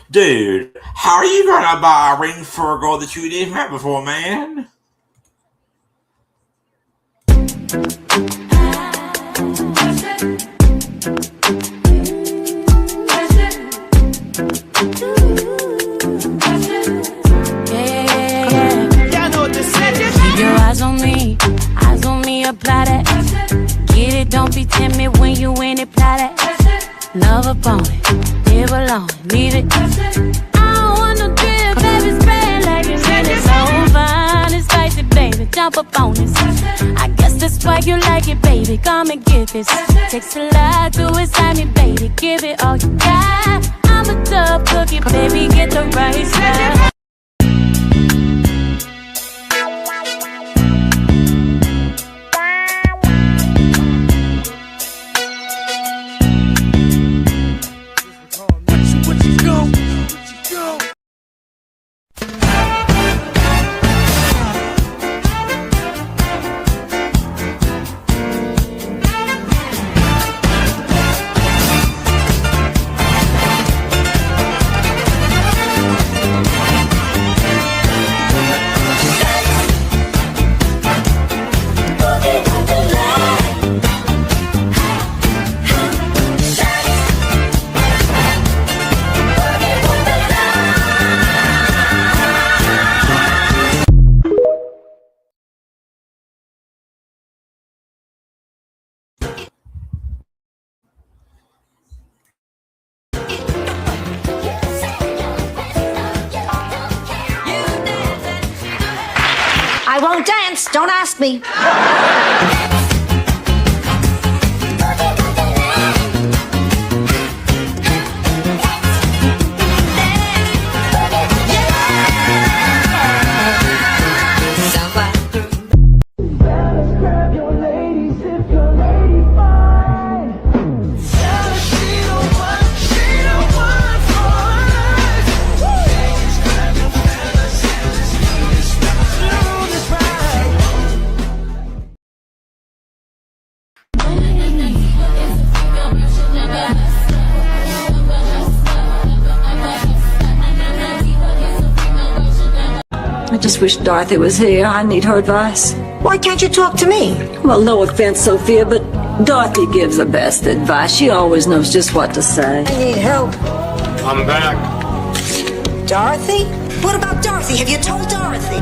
Dude, how are you gonna buy a ring for a girl that you didn't met before, man? Keep your eyes on me, apply that. Get it, don't be timid when you in it, apply that. Love upon it, live alone, leave it. I don't want no drip, baby, spread like it's really so fine. It's spicy, baby, jump up on this. I guess that's why you like it, baby, come and get this. Takes a lot to excite me, baby, give it all you got. I'm a tough cookie, baby, get the right side. I won't dance, don't ask me. I just wish Dorothy was here. I need her advice. Why can't you talk to me? Well, no offense, Sophia, but Dorothy gives the best advice. She always knows just what to say. I need help. I'm back. Dorothy? What about Dorothy? Have you told Dorothy?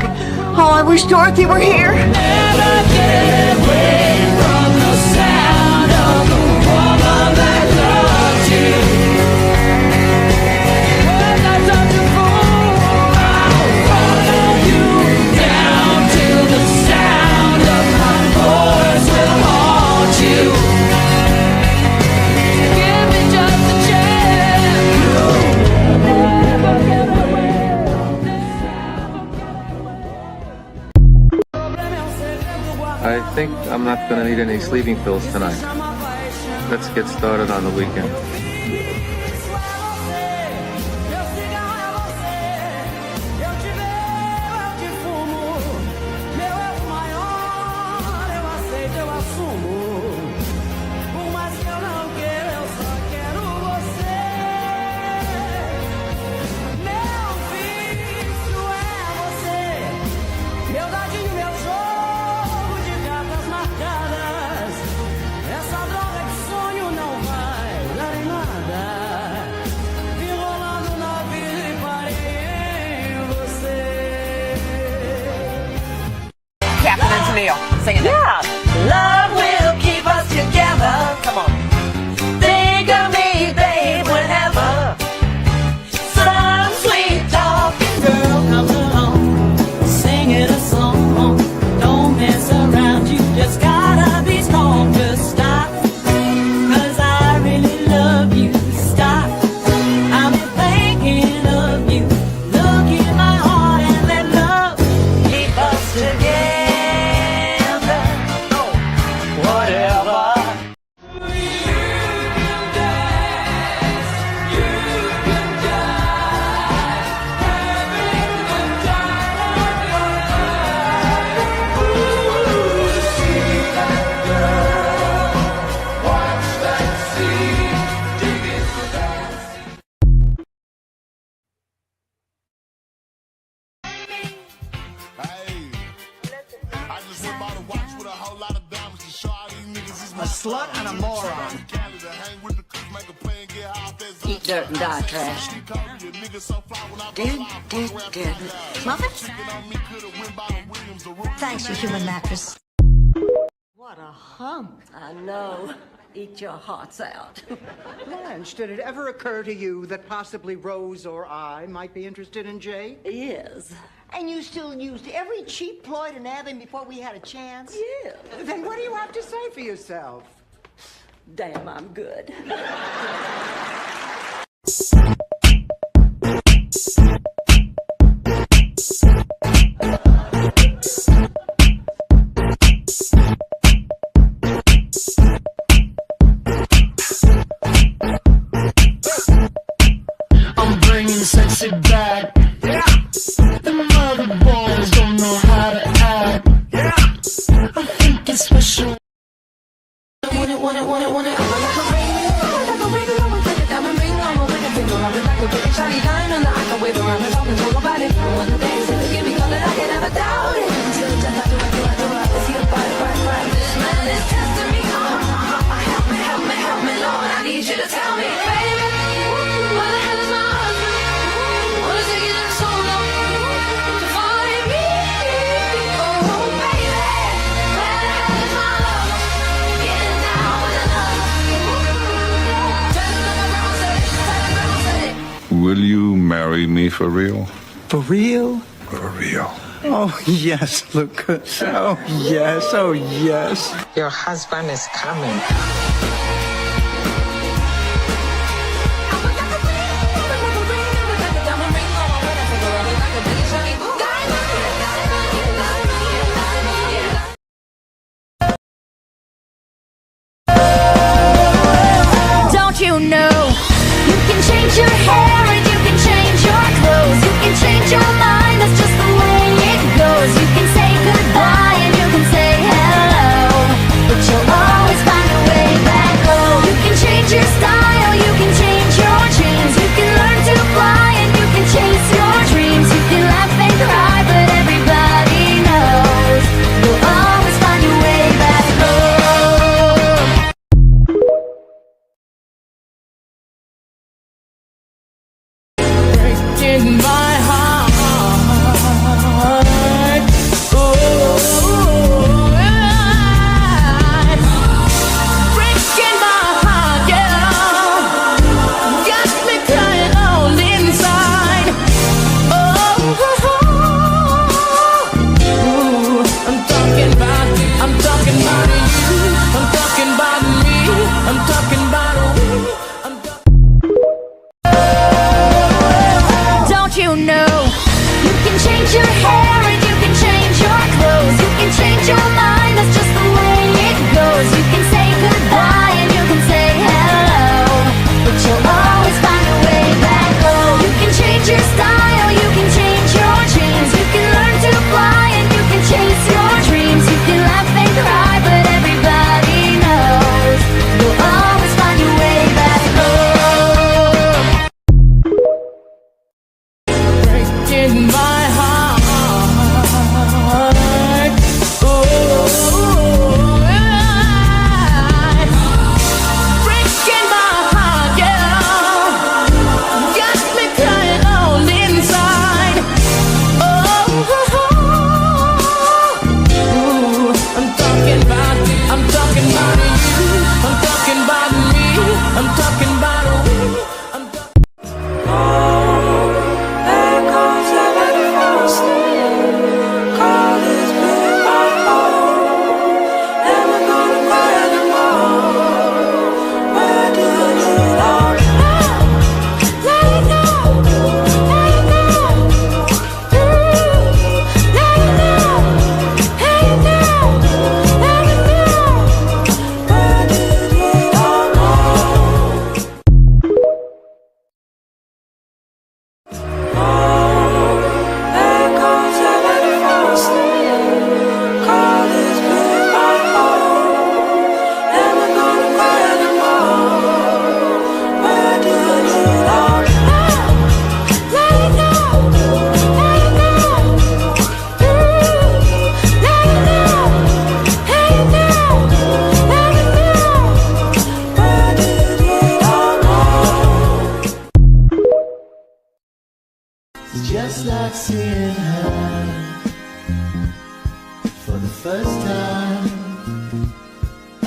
Oh, I wish Dorothy were here. Never get away from the sound of the woman that loves you. When I touch a fool, I'll follow you down till the sound of my voice will haunt you. Give me just a chance. Never get away. I think I'm not going to need any sleeping pills tonight. Let's get started on the weekend. Singing it. Love will keep A slut and a moron. Eat dirt and die trash. Dead. Muffins? Thanks, you human mattress. What a hunk. I know. Eat your hearts out. Blanche, did it ever occur to you that possibly Rose or I might be interested in Jay? Yes. And you still used every cheap ploy to nab him before we had a chance? Yeah. Then what do you have to say for yourself? Damn, I'm good. I'm bringing sexy back. Yeah. The mother boys don't know how to act. Yeah. I think it's special. Want it. I'm like a ring. Like a ring, like a diamond ring. I'm like a finger. I'm like a big shiny diamond. I can wave around and talk and talk about it. One of the days that give me color, I can never doubt it. Until death, I do. I see a body right. This man is testing me. Help me, Lord. I need you to tell me, baby. Where the hell is my husband? What is taking him so long to find me? Oh, baby, where the hell is my love? Getting down with another. Will you marry me for real? For real? For real. Oh, yes, Lucas. Oh, yes. Your husband is coming. Don't you know you can change your hair and you can change your clothes, you can change your mind, that's just the way it goes. You can say goodbye and you can say hello, but you'll always find a way back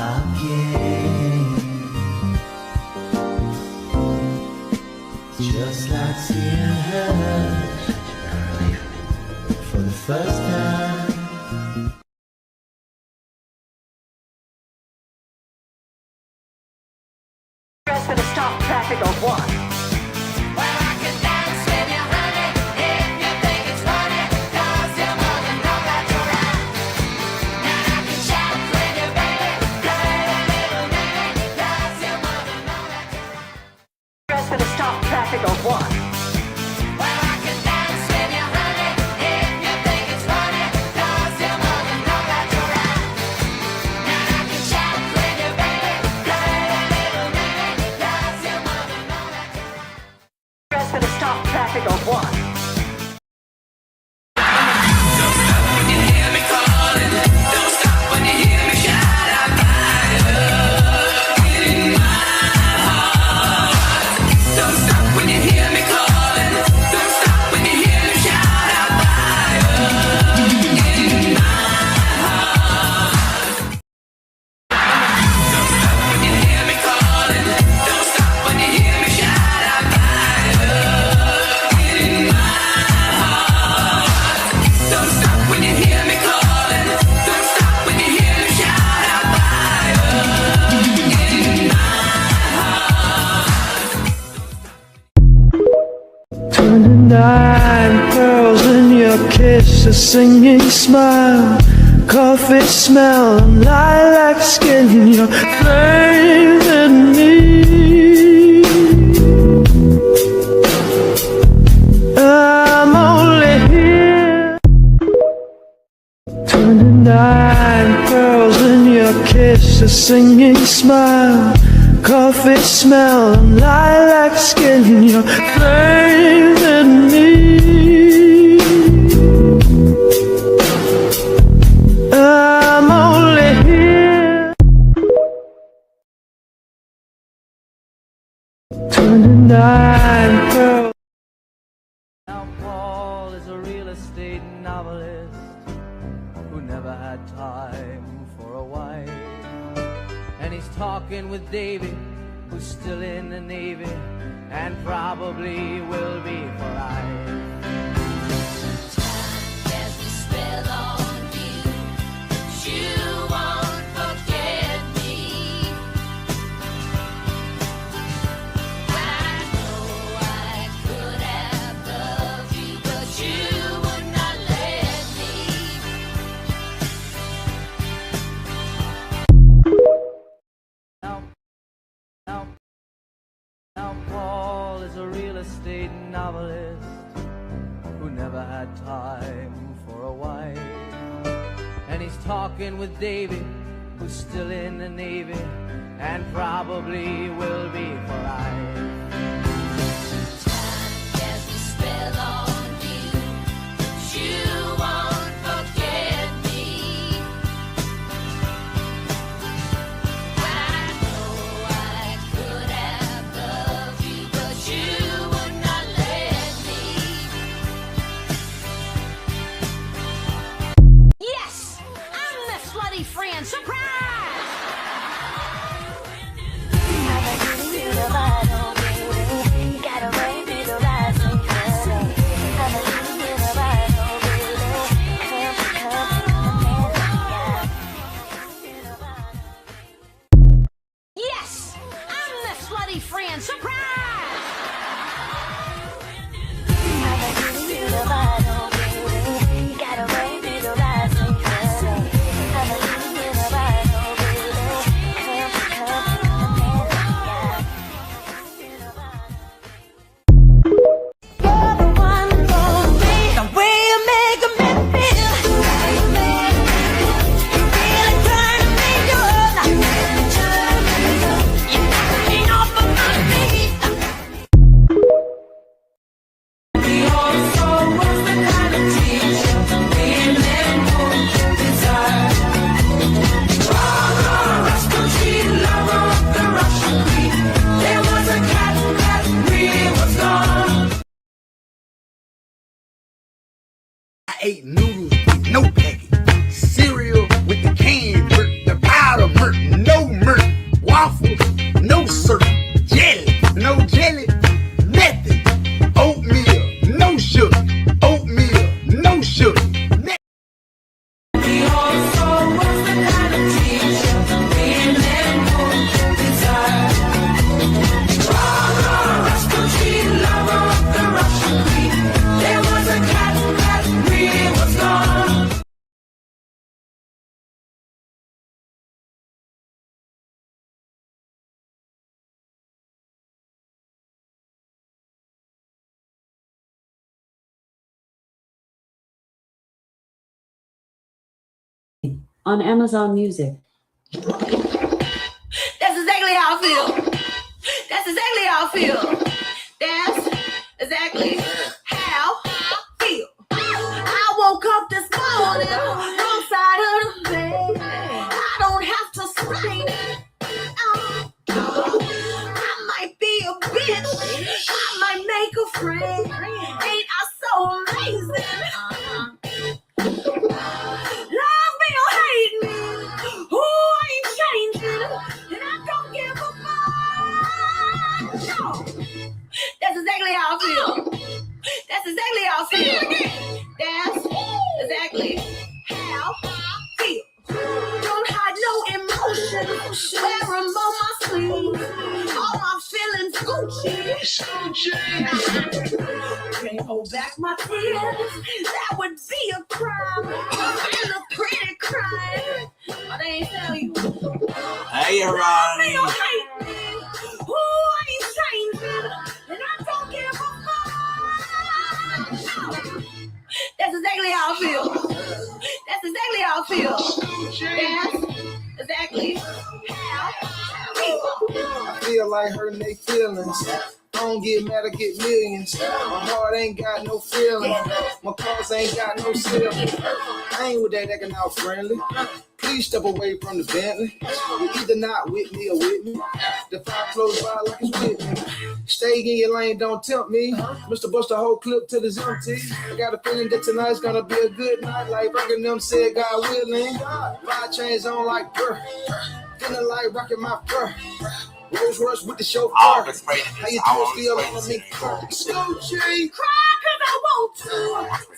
again. Just like seeing her for the first time. Press for the stop traffic on one. Press for the stop traffic on one. Press for the stop traffic on one. Nine pearls in your kiss, a singing smile, coffee smell, and lilac skin. You're flaming me. I'm only here. 29 pearls in your kiss, a singing smile, coffee smell, and lilac skin. You're flaming me. I'm only here. 29 pearls. Now Paul is a real estate novelist who never had time for a wife. And he's talking with David, who's still in the Navy and probably will be for life. Time casts a spell on you, but you won't forget me. I know I could have loved you, but you would not let me. Now Paul is a real estate novelist who never had time for a wife. And he's talking with David, who's still in the Navy and probably will be for life. Time casts a spell on you, but you won't forget me. I know I could have loved you, but you would not let me. Yes! I'm the slutty friend! Surprise! Yes! I'm the slutty friend! Surprise! ate noodles with no packet, cereal with the canned murk, the powder murk, no on Amazon Music. That's exactly how I feel. That's exactly how I feel. That's exactly how I feel. I woke up this morning, wrong side of the bed. I don't have to explain it. I might be a bitch. I might make a friend. Ain't I so amazing? Love me or hate me. Who ain't changing? And I don't give a fuck. No. That's exactly how I feel. That's exactly how I feel. That's exactly how I feel. Don't hide no emotions. Wear them on my sleeve. All my feelings Gucci. Can't hold back my tears. That would be a crime. And a pretty crime. But they ain't tell you. Hey, Ronnie. Who ain't changing? And I don't give a fuck. That's exactly how I feel. That's exactly how I feel. That's exactly how I feel. I feel like hurting their feelings. I don't get mad, I get millions. My heart ain't got no feeling. My cars ain't got no ceiling. I ain't with that acting out friendly. Please step away from the Bentley. You're either not with me or with me. The fire close by like it's with me. Stay in your lane, don't tempt me. Mr. Bust the whole clip till it's empty. I got a feeling that tonight's gonna be a good night. Like rockin' them said, God willing. 5 chains on like burr. Feeling like rocking my fur. Rose Rush with the chauffeur. How you toes feel on me? Cry cause I want to.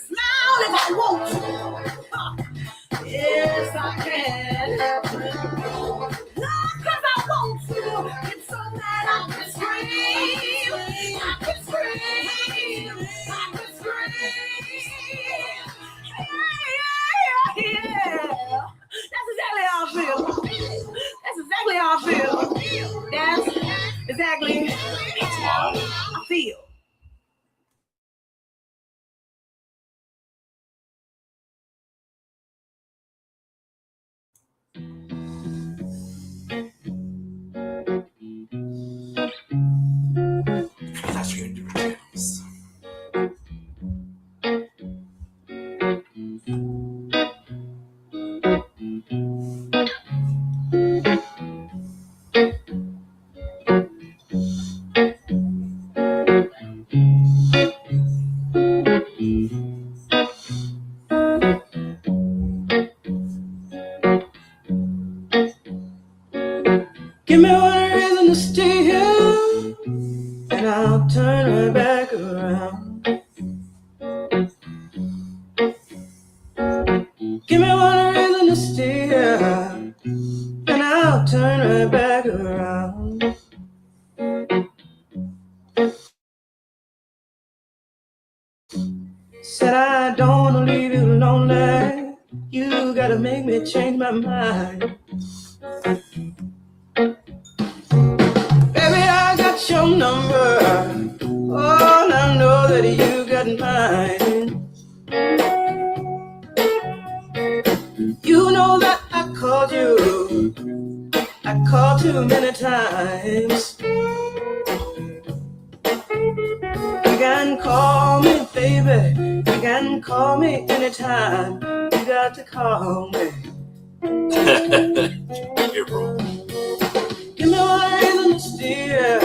Smile if I want to. Yes, I can. Love cause I want to. It's so mad I can scream. I can scream. I can scream. Yeah. That's exactly how I feel. That's exactly how I feel. That's exactly how I feel. That's your dreams. Give me one reason to stay here, and I'll turn right back around. Give me one reason to stay here, and I'll turn right back around. Said I don't wanna leave you lonely. You gotta make me change my mind. Baby, I got your number. Oh, and I know that you got mine. You know that I called you. I called too many times. You can call me, baby. You can call me anytime. You got to call me. Give me one reason to steer,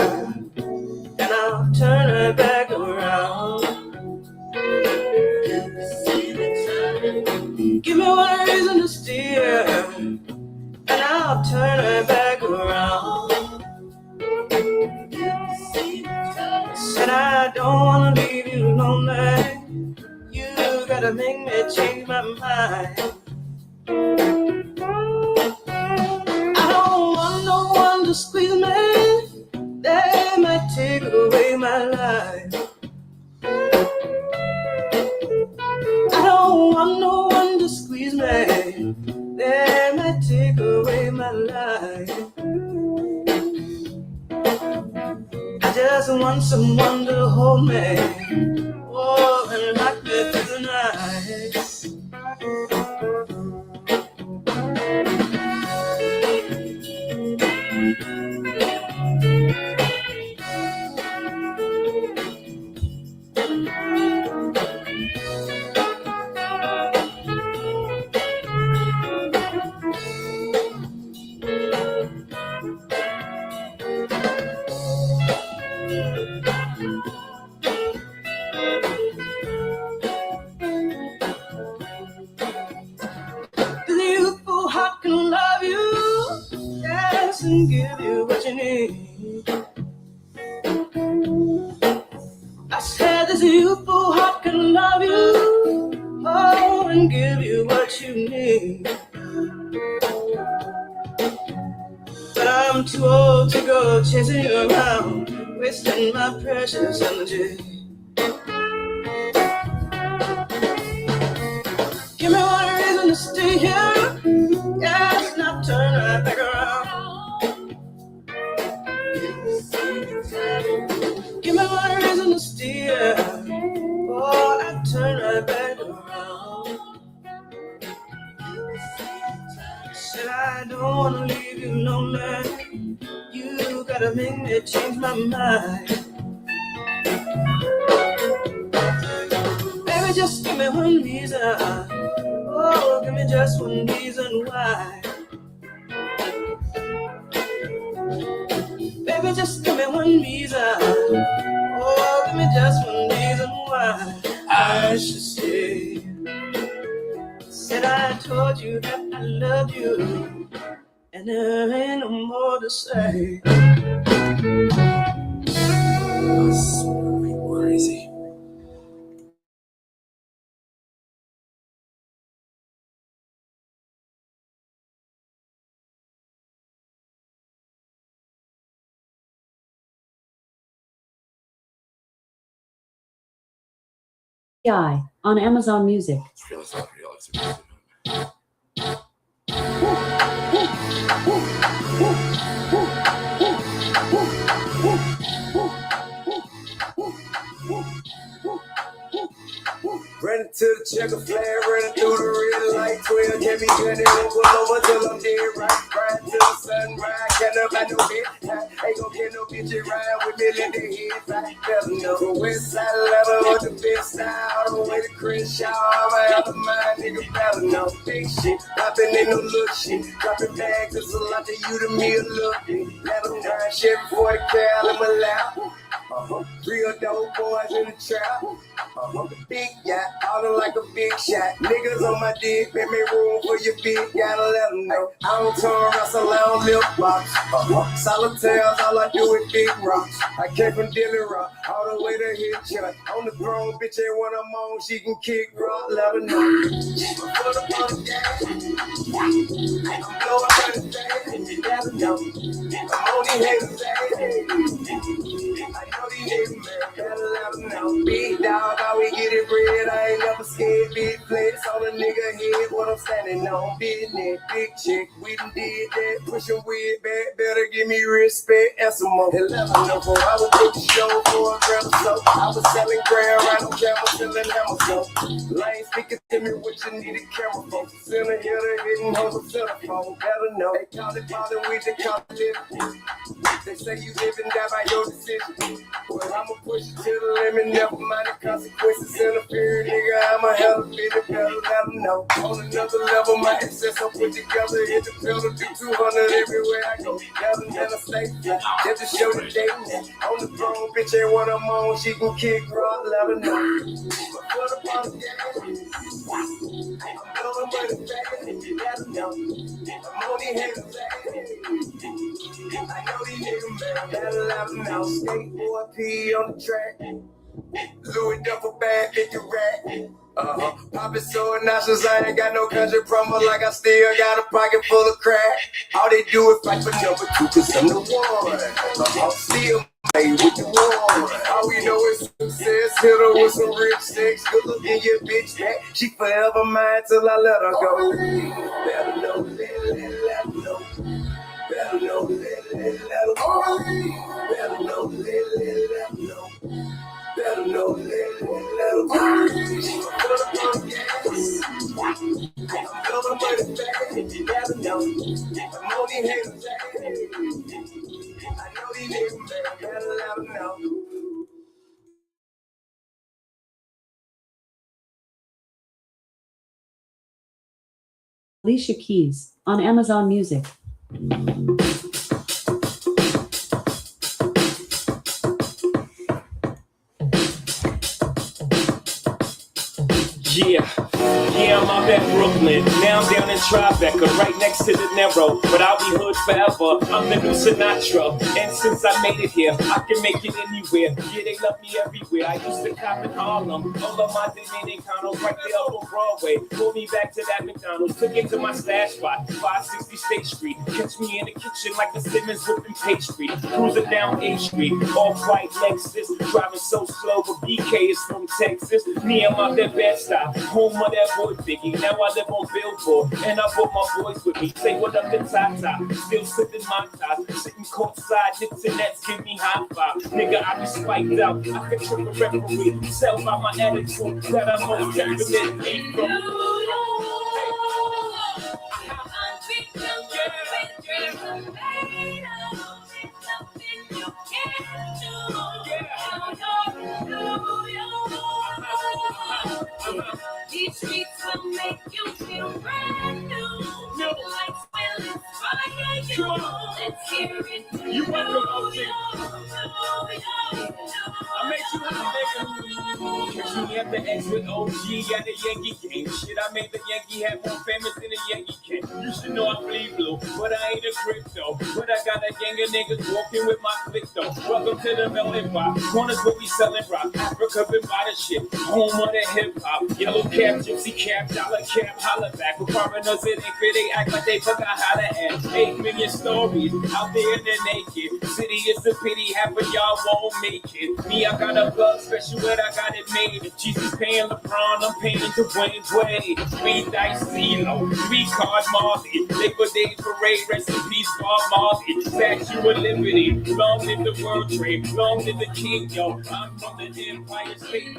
and I'll turn her back around. Give me one reason to steer, and I'll turn her back around. Said I don't wanna leave you lonely. You gotta make me change my mind. I don't want no one to squeeze me. They might take away my life. I don't want no one to squeeze me. They might take away my life. I just want someone to hold me, oh, and rock me through the night. Youthful heart can love you, yes, and give you what you need. I said this youthful heart can love you, oh, and give you what you need. But I'm too old to go chasing you around, wasting my precious energy. Give me one reason to stay here, yes, now turn right back around. Give me one reason to stay here, oh, I turn right back around. Said I don't wanna leave you lonely, you gotta make me change my mind. Baby, just give me one reason, oh, give me just one reason why. Baby, just give me one reason, oh, give me just one reason why I should stay. Said I told you that I love you, and there ain't no more to say. Where is he? On Amazon Music. Running to the checker flag, running through the red light, 12 can't be gunning, won't pull over till I'm dead right. Ride till the sunrise, can't nobody no bitch. Ain't gon' get no bitch that ride with me, let their head fly. Better know the west side level or the best side, all the way to Crenshaw, I'm out of mind, nigga, better know. Big shit, poppin' ain't no little shit, dropping bags, it's a lot to you to me, a little bit. Let them grind shit before the cal, I'm allowed. Real dope boys in the trap. Big yacht, all like a big shot. Niggas on my dick, make me room for your big. Gotta let them know. I don't turn wrestle, I don't lip box. Solitaires, all I do is big rocks. I came from Dilly Rock, all the way to hit shot. On the throne, bitch ain't when I'm on, she can kick rock. Let her know. Put up on the gas. I'm blowing by the thing, you never know. I'm on these haters' I know these niggas, man, better let them know. Big dog, how we get it bread, I ain't never scared. Big flex on a nigga head, what I'm standing on. Business, big chick, we done did that. Pushing weird back, better give me respect. And some more. 11 number, I was put the show for a gram or so. I was selling grand right on camera, selling hammer so. Lane speaking to me what you need a camera for. Center hitter, hitting home with cell phone, better know. They call it falling with the confidence. They say you live and die by your decision. Well, I'ma push it to the limit, never mind the consequences. Interfere, nigga, I'ma help it, better let them know. On another level, my excess I put together, hit the pedal, do 200 everywhere I go. Never, never stay flat, just to show the day. On the throne, bitch ain't what I'm on, she can kick rock, let her know. Put up on the gas, I'm blowing money back, you gotta know. I'm on these haters' I know these niggas, man, better let them know. Skateboard P on the track. Louis duffel bag, 50 rack. Poppin' so nauseous, I ain't got no country promo, like I still got a pocket full of crack. All they do is fight for number 2, cause I'm the one. Still made with the war. All we know is success, hit her with some rich sex. Good looking your bitch back, she forever mine till I let her go. Better know, let her know. Better know, let her know. Better know, let her know. Better let them know. Let them know. You never know. I'm on these haters, I know these niggas, man. Gotta let them know. Alicia Keys on Amazon Music. Yeah, I'm out at Brooklyn. Now I'm down in Tribeca, right next to the Narrow. But I'll be hood forever. I'm the new Sinatra. And since I made it here, I can make it anywhere. Yeah, they love me everywhere. I used to cop in Harlem. All of my Dominicanos right there up on Broadway. Pulled me back to that McDonald's. Took it to my stash spot, 560 State Street. Catch me in the kitchen like the Simmons whipping pastry. Cruising down 8th Street. Off-white Lexus. Driving so slow, but BK is from Texas. Me, I'm out there Bed-Stuy. Home of that boy Biggie. Now I live on Billboard, and I brought my boys with me. Say what up to Tata, still sipping my top, sitting courtside, Knicks and Nets give me high five. Nigga, I be spiked out, I can trick a referee. Tell by my attitude that I'm on definitely from. These streets will make you feel brand new. The lights will inspire you. Let's hear it. You welcome, OG. I made you happy, catch me at the X with OG at the Yankee game. Shit, I made the Yankee hat more famous than the Yankee can. You should know I bleed blue, but I ain't a crypto. But I got a gang of niggas walking with my click though. Welcome to the melting pot. Corners where we selling rock. Africa been by the shit. Home of the hip hop. Yellow cap, gypsy cap, dollar cap, holla back. With foreigners it ain't fit, they act like they forgot how to act. 8 million stories out there in the naked. City is a pity, half of y'all won't make it. Me, I got a plug special, but I got it made. If Jesus paying LeBron, I'm paying Dwayne Wade. 3 dice CeeLo, 3 card Marley. Labor Day parade, rest in peace, Bob Marley. Statue of Liberty, long live the World Trade, long live the King, yo. I'm from the Empire State.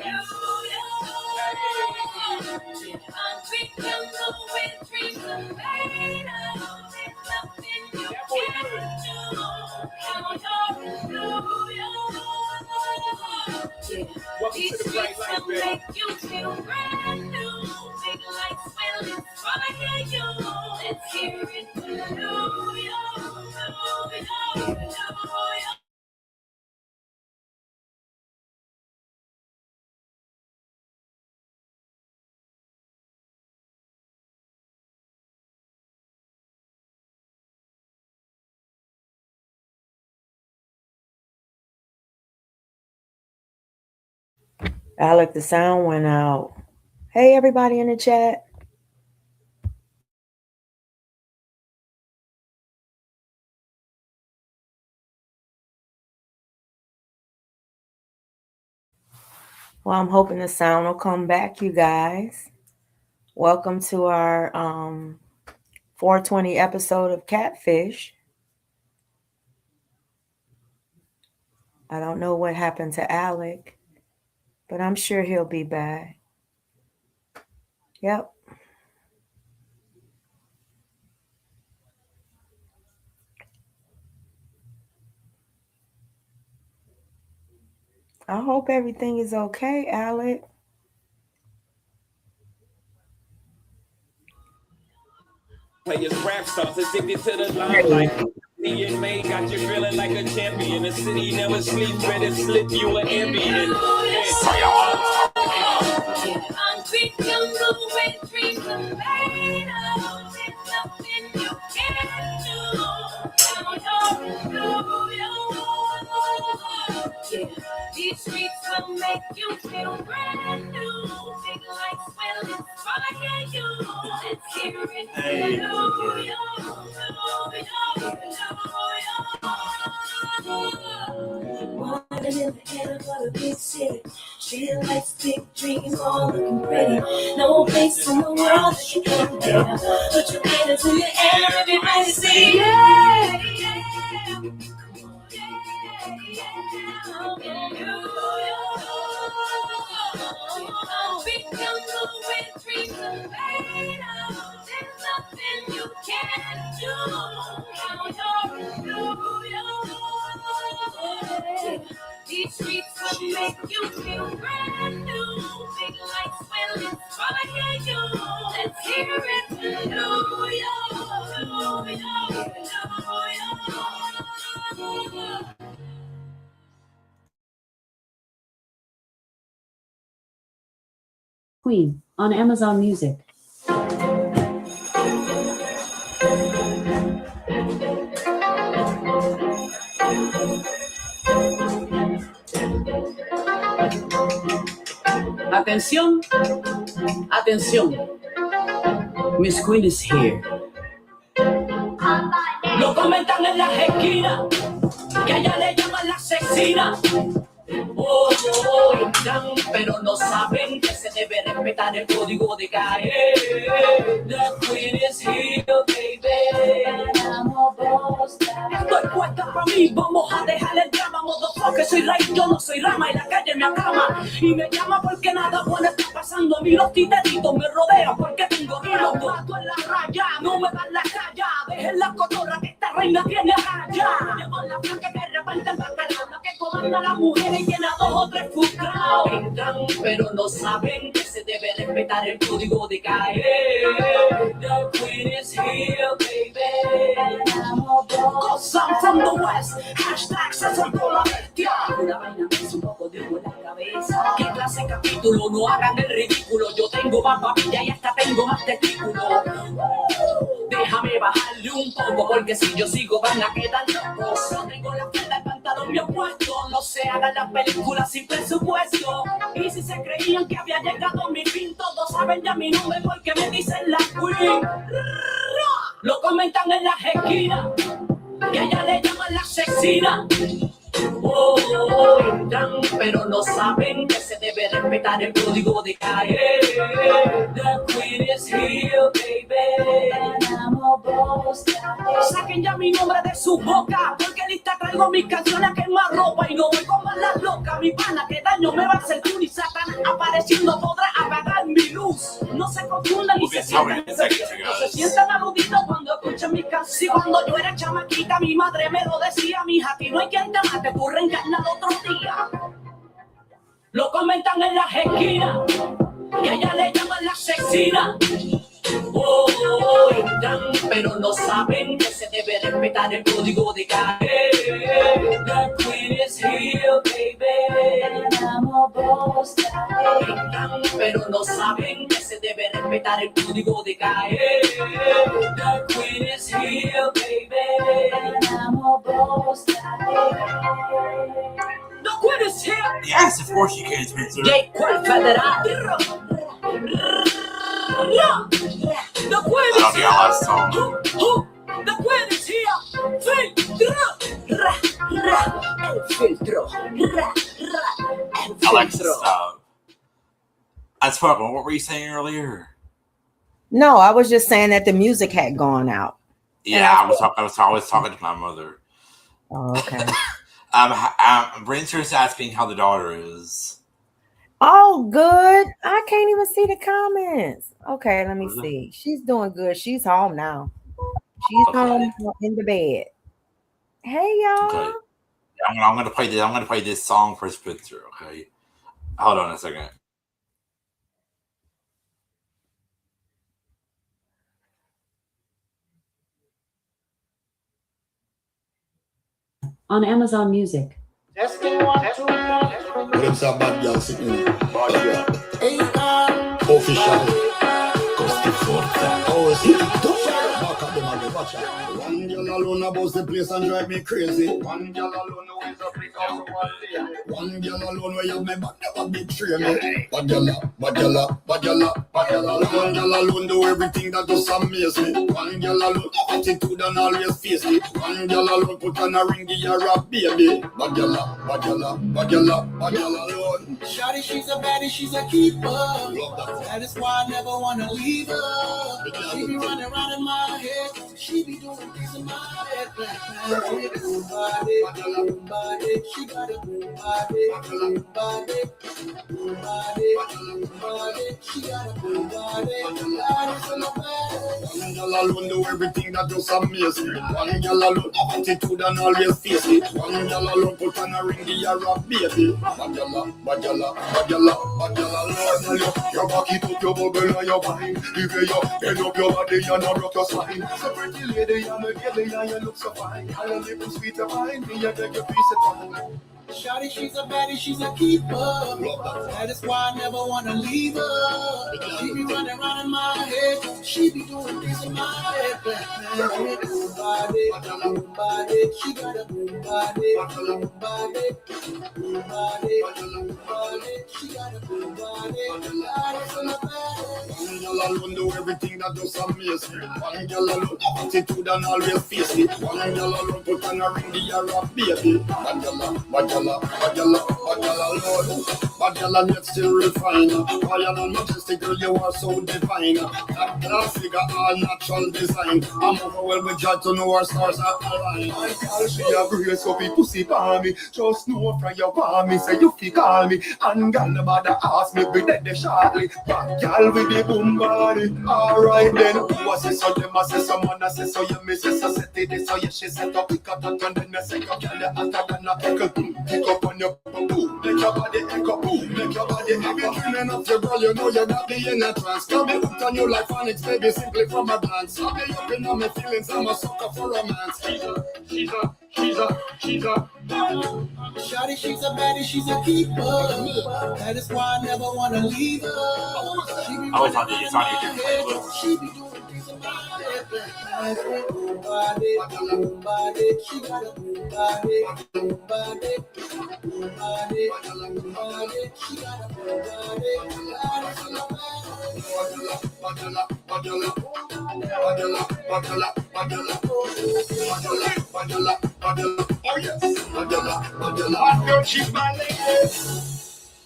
Welcome to the bright light, baby. Make you feel brand new. Big lights will inspire you. Let's hear it. Alec, the sound went out. Hey, everybody in the chat. Well, I'm hoping the sound will come back, you guys. Welcome to our 420 episode of Catfish. I don't know what happened to Alec, but I'm sure he'll be back. Yep. I hope everything is okay, Alec. Players, rap stars, addicted to the limelight. DNA got you feeling like a champion. The city never sleeps, better slip you an ambient. These streets will make you feel brand new. Big lights will inspire you. Let's hear it. Wanted in the air for a big city. Street lights, big dreams, all looking pretty. No place in the world that you can't get. Put your hands in the air, everybody say yeah, yeah. you feel brand new. Big lights will inspire you. Let's hear it for New York. Queen on Amazon Music. Atención, atención. Miss Queen is here. Lo comentan en las esquinas, que a ella le llaman la asesina. Oh, pero no saben que se debe respetar el código de calle. The Queen is here, baby. Estoy puesta para mí, vamos a dejar el drama. Motherfucker, soy raíz, yo no soy rama. Y la calle me aclama y me llama porque nada bueno está pasando. A mí los titanitos me rodean porque tengo los gatos en la raya. No me dan la calla, dejen la cotorra que esta reina tiene raya. Llevo la flaca que reparte el bacalao, que comanda a las mujeres y tiene a 2 o 3 frustrados. Entran, pero no saben que se debe respetar el código de calle. The Queen is here, baby. Cause I'm from the West. Hashtag se soltó la bestia. Una vaina me hizo un poco de humo en la cabeza. ¿Qué clase de capítulo? No hagan el ridículo. Yo tengo más papilla y hasta tengo más testículos. Déjame bajarle un poco, porque si yo sigo van a quedar locos. No tengo la falda, el pantalón bien puesto. No se hagan las películas sin presupuesto. Y si se creían que había llegado mi fin, todos saben ya mi nombre porque me dicen la Queen. Lo comentan en las esquinas, que a ella le llaman la asesina. Oh, entran, pero no saben que se debe respetar el código de calle. The Queen is here, baby. Saquen ya mi nombre de su boca, porque lista traigo mis canciones a quemar ropa. Y no voy como las locas, mi pana, que daño me va a hacer tú. Ni Satanás apareciendo podrá apagar mi luz. No se confundan ni se sientan aludidos cuando escuchen mis canciones. Cuando yo era chamaquita, mi madre me lo decía: mija, aquí no hay quien te mate, tú reencarnas otro día. Lo comentan en las esquinas, que a ella le llaman la asesina. Oh, entran, pero no saben que se debe respetar el código de calle. The Queen is here, baby. Entran, pero no saben que se debe respetar el código de calle. The Queen is here, baby. The Queen is here. Yes, of course you can, Spencer. Jake, ¿cuál federal? The Queen is here. The Queen is here. El filtro. Alec, stop. Unspoken, what were you saying earlier? No, I was just saying that the music had gone out. Yeah, I was always talking to my mother. Oh, okay. Brincer's asking how the daughter is. Oh, good. I can't even see the comments. Okay, let me see. She's doing good. She's home now. She's home in the bed. Hey, y'all. Okay. I'm gonna play this. I'm gonna play this song for Spencer. Okay. Hold on a second. On Amazon Music. Testing 1, 2, 1. What is a bad girl sitting in? Bad girl. Official. Costi forte. Oh, is it? Back up them again, watch out. One girl alone about the place and drive me crazy. One girl alone who is a freak out of one day. One girl alone where you have my back never betray me. Bad girl, bad girl, bad girl, bad girl alone. One girl alone do everything that just amaze me. One girl alone attitude and always face me. One girl alone put on a ring, give you a baby. Bad girl, bad girl, bad girl, bad girl alone. Shawty, she's a baddie, she's a keeper. That is why I never wanna leave her. She be running around in my head. She be doing things in my head. body. She got a boom body, boom body, boom body, boom body. She got a boom body, body full of body. One girl alone do everything that just amaze me. One girl alone have attitude and always face it. One girl alone put on a ring, the Arab baby. Badjala, badjala, badjala, badjala, Lord, your back it up, your bubble and your wine. Give you bend up your body and not rock your spine. So pretty lady, I'm a girl and you look so fine. I love you sweet and fine, me I beg your piece of time. Shawty, she's a baddie, she's a keeper. That is why I never wanna leave her. She be running around in my head. She be doing things in my head. Boom body, boom body. She got a boom body, boom body, boom body, boom body. She got a boom body, body full of body. One girl alone do everything that does amaze me. One girl alone have attitude and always face it. One girl alone put on a ring, the Arab baby. Badjala, Lord. Badjala yet still refined. Royal and majestic girl, you are so divine. That figure all natural design. I'm overwhelmed with joy to know our stars are aligned. I call she a grace so people see by me. Just know from your palm me, say you fi call me. And girl the mother ask me, be dead shortly. Bad girl with the boom body. Alright then, who a say so, them a say so, man a say so, you me say so, set it so, yeah she set up, pick up that and then me say, girl you hotter than a pickle. Pick up on your boom, make your body echo, boom, make your body echo. If you're dreaming of your girl, you know you're not being a trance. Come me hooked on you like phonics, baby, simply from a glance. I'll be up in all my feelings, I'm a sucker for romance. She's a Shawty, she's a baddie, she's a keeper. That is why I never wanna leave her. I always thought that it's on your she be doing things in my head. Boom body, boom body. She got a boom body, boom body, boom body, boom body. She got a boom body, body full of body. Badjala, badjala, badjala, badjala, badjala, badjala, badjala, badjala. Oh yes, badjala, badjala. My girl, she's my lady.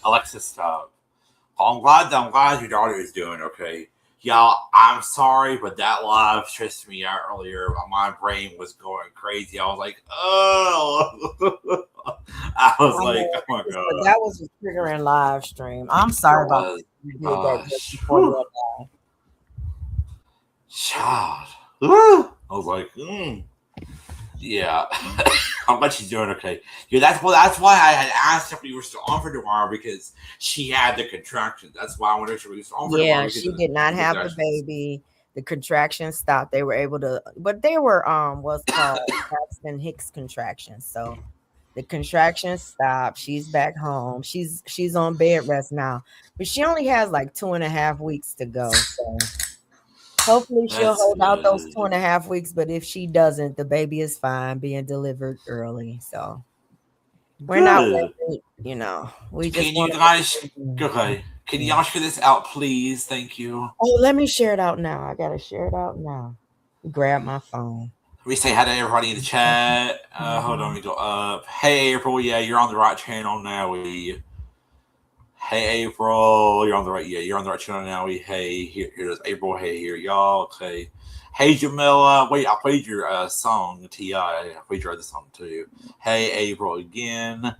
Alexis, stop. I'm glad your daughter is doing okay. Y'all, I'm sorry, but that live stressed me out earlier. My brain was going crazy. I was like, oh. I was like, oh my God. That was a triggering live stream. I'm sorry about that. Child. I was like, yeah. I'm glad she's doing okay. Yeah, that's why I had asked if we were still on for tomorrow, because she had the contractions. That's why I wanted to be on for tomorrow. Yeah, she did not have the baby. The contractions stopped. They were able to, but they were what's called Braxton Hicks contractions. So the contractions stopped. She's back home. She's on bed rest now, but she only has like 2.5 weeks to go. So hopefully she'll hold out those 2.5 weeks. But if she doesn't, the baby is fine, being delivered early. So we're not waiting, you know. We just can you guys okay? Can y'all share this out, please? Thank you. Oh, let me share it out now. I gotta share it out now. Grab my phone. We say hi to everybody in the chat. Hold on, we go up. Hey April, yeah, you're on the right channel now. Hey April, you're on the right. Yeah, you're on the right channel now. Here's April. Hey, here y'all. Okay. Hey Jamila. Wait, I played your song. I played your other song too. Hey April again.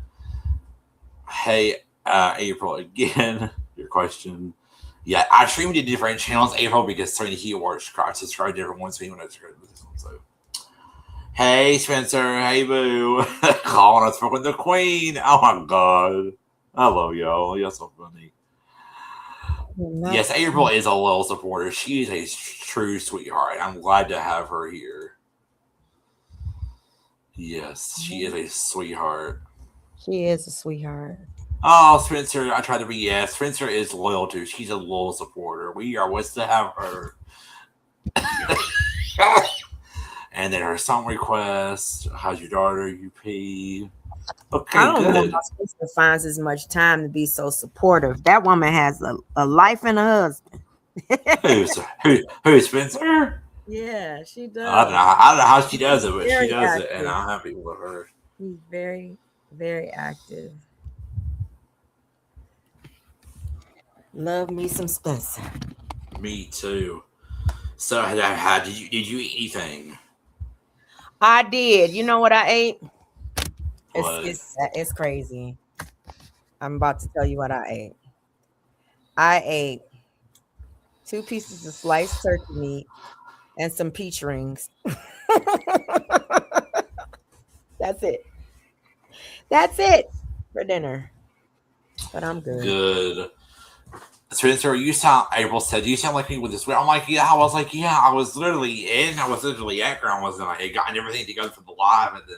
Hey April again. Your question. Yeah, I streamed to different channels, April, because so many keywords subscribed to different ones. So you want to subscribe to this one. So. Hey Spencer. Hey Boo. Calling us fucking the Queen. Oh my God. I love y'all. You're so funny. Yes, April is a loyal supporter. She is a true sweetheart. I'm glad to have her here. Yes, she is a sweetheart. She is a sweetheart. Oh, Spencer, I tried to be. Yeah, Spencer is loyal too. She's a loyal supporter. We are what's to have her. And then her song request. How's your daughter? UP. Okay, I don't know how Spencer finds as much time to be so supportive. That woman has a life and a husband. Who's Spencer? Yeah, she does. I don't know how she does it, but she does it, and I'm happy with her. She's very, very active. Love me some Spencer. Me too. So, did you eat anything? I did. You know what I ate? It's crazy. I'm about to tell you what I ate. I ate 2 pieces of sliced turkey meat and some peach rings. That's it. That's it for dinner. But I'm good. Good. Spencer, April said, you sound like me with this. I'm like, yeah, I was literally at ground, wasn't I? I had gotten everything together for the live, and then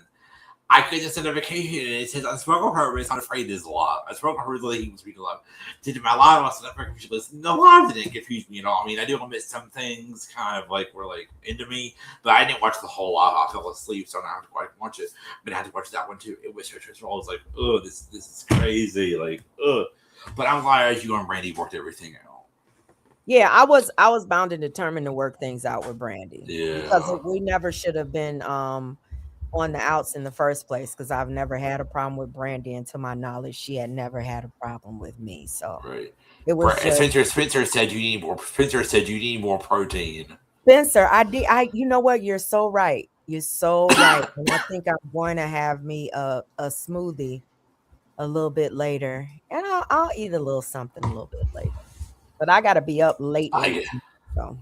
I could just send a notification, and it says, Unspoken purpose, I'm afraid this is live. Unspoken purpose, he was reading live. Did my live, I said, I'm listen. The live didn't confuse me at all. I mean, I do miss some things, kind of were into me, but I didn't watch the whole live. I fell asleep, so I don't have to watch it. But I had to watch that one too. It was so stressful. I was like, oh, this is crazy. But I'm glad you and Brandy worked everything out. Yeah, I was bound and determined to work things out with Brandy. Yeah. Because we never should have been on the outs in the first place, because I've never had a problem with Brandy, and to my knowledge, she had never had a problem with me. So right. It was Spencer said you need more. Spencer said you need more protein. Spencer, you know what? You're so right. You're so right. And I think I'm going to have me a smoothie a little bit later, and I'll eat a little something a little bit later. But I got to be up late. So.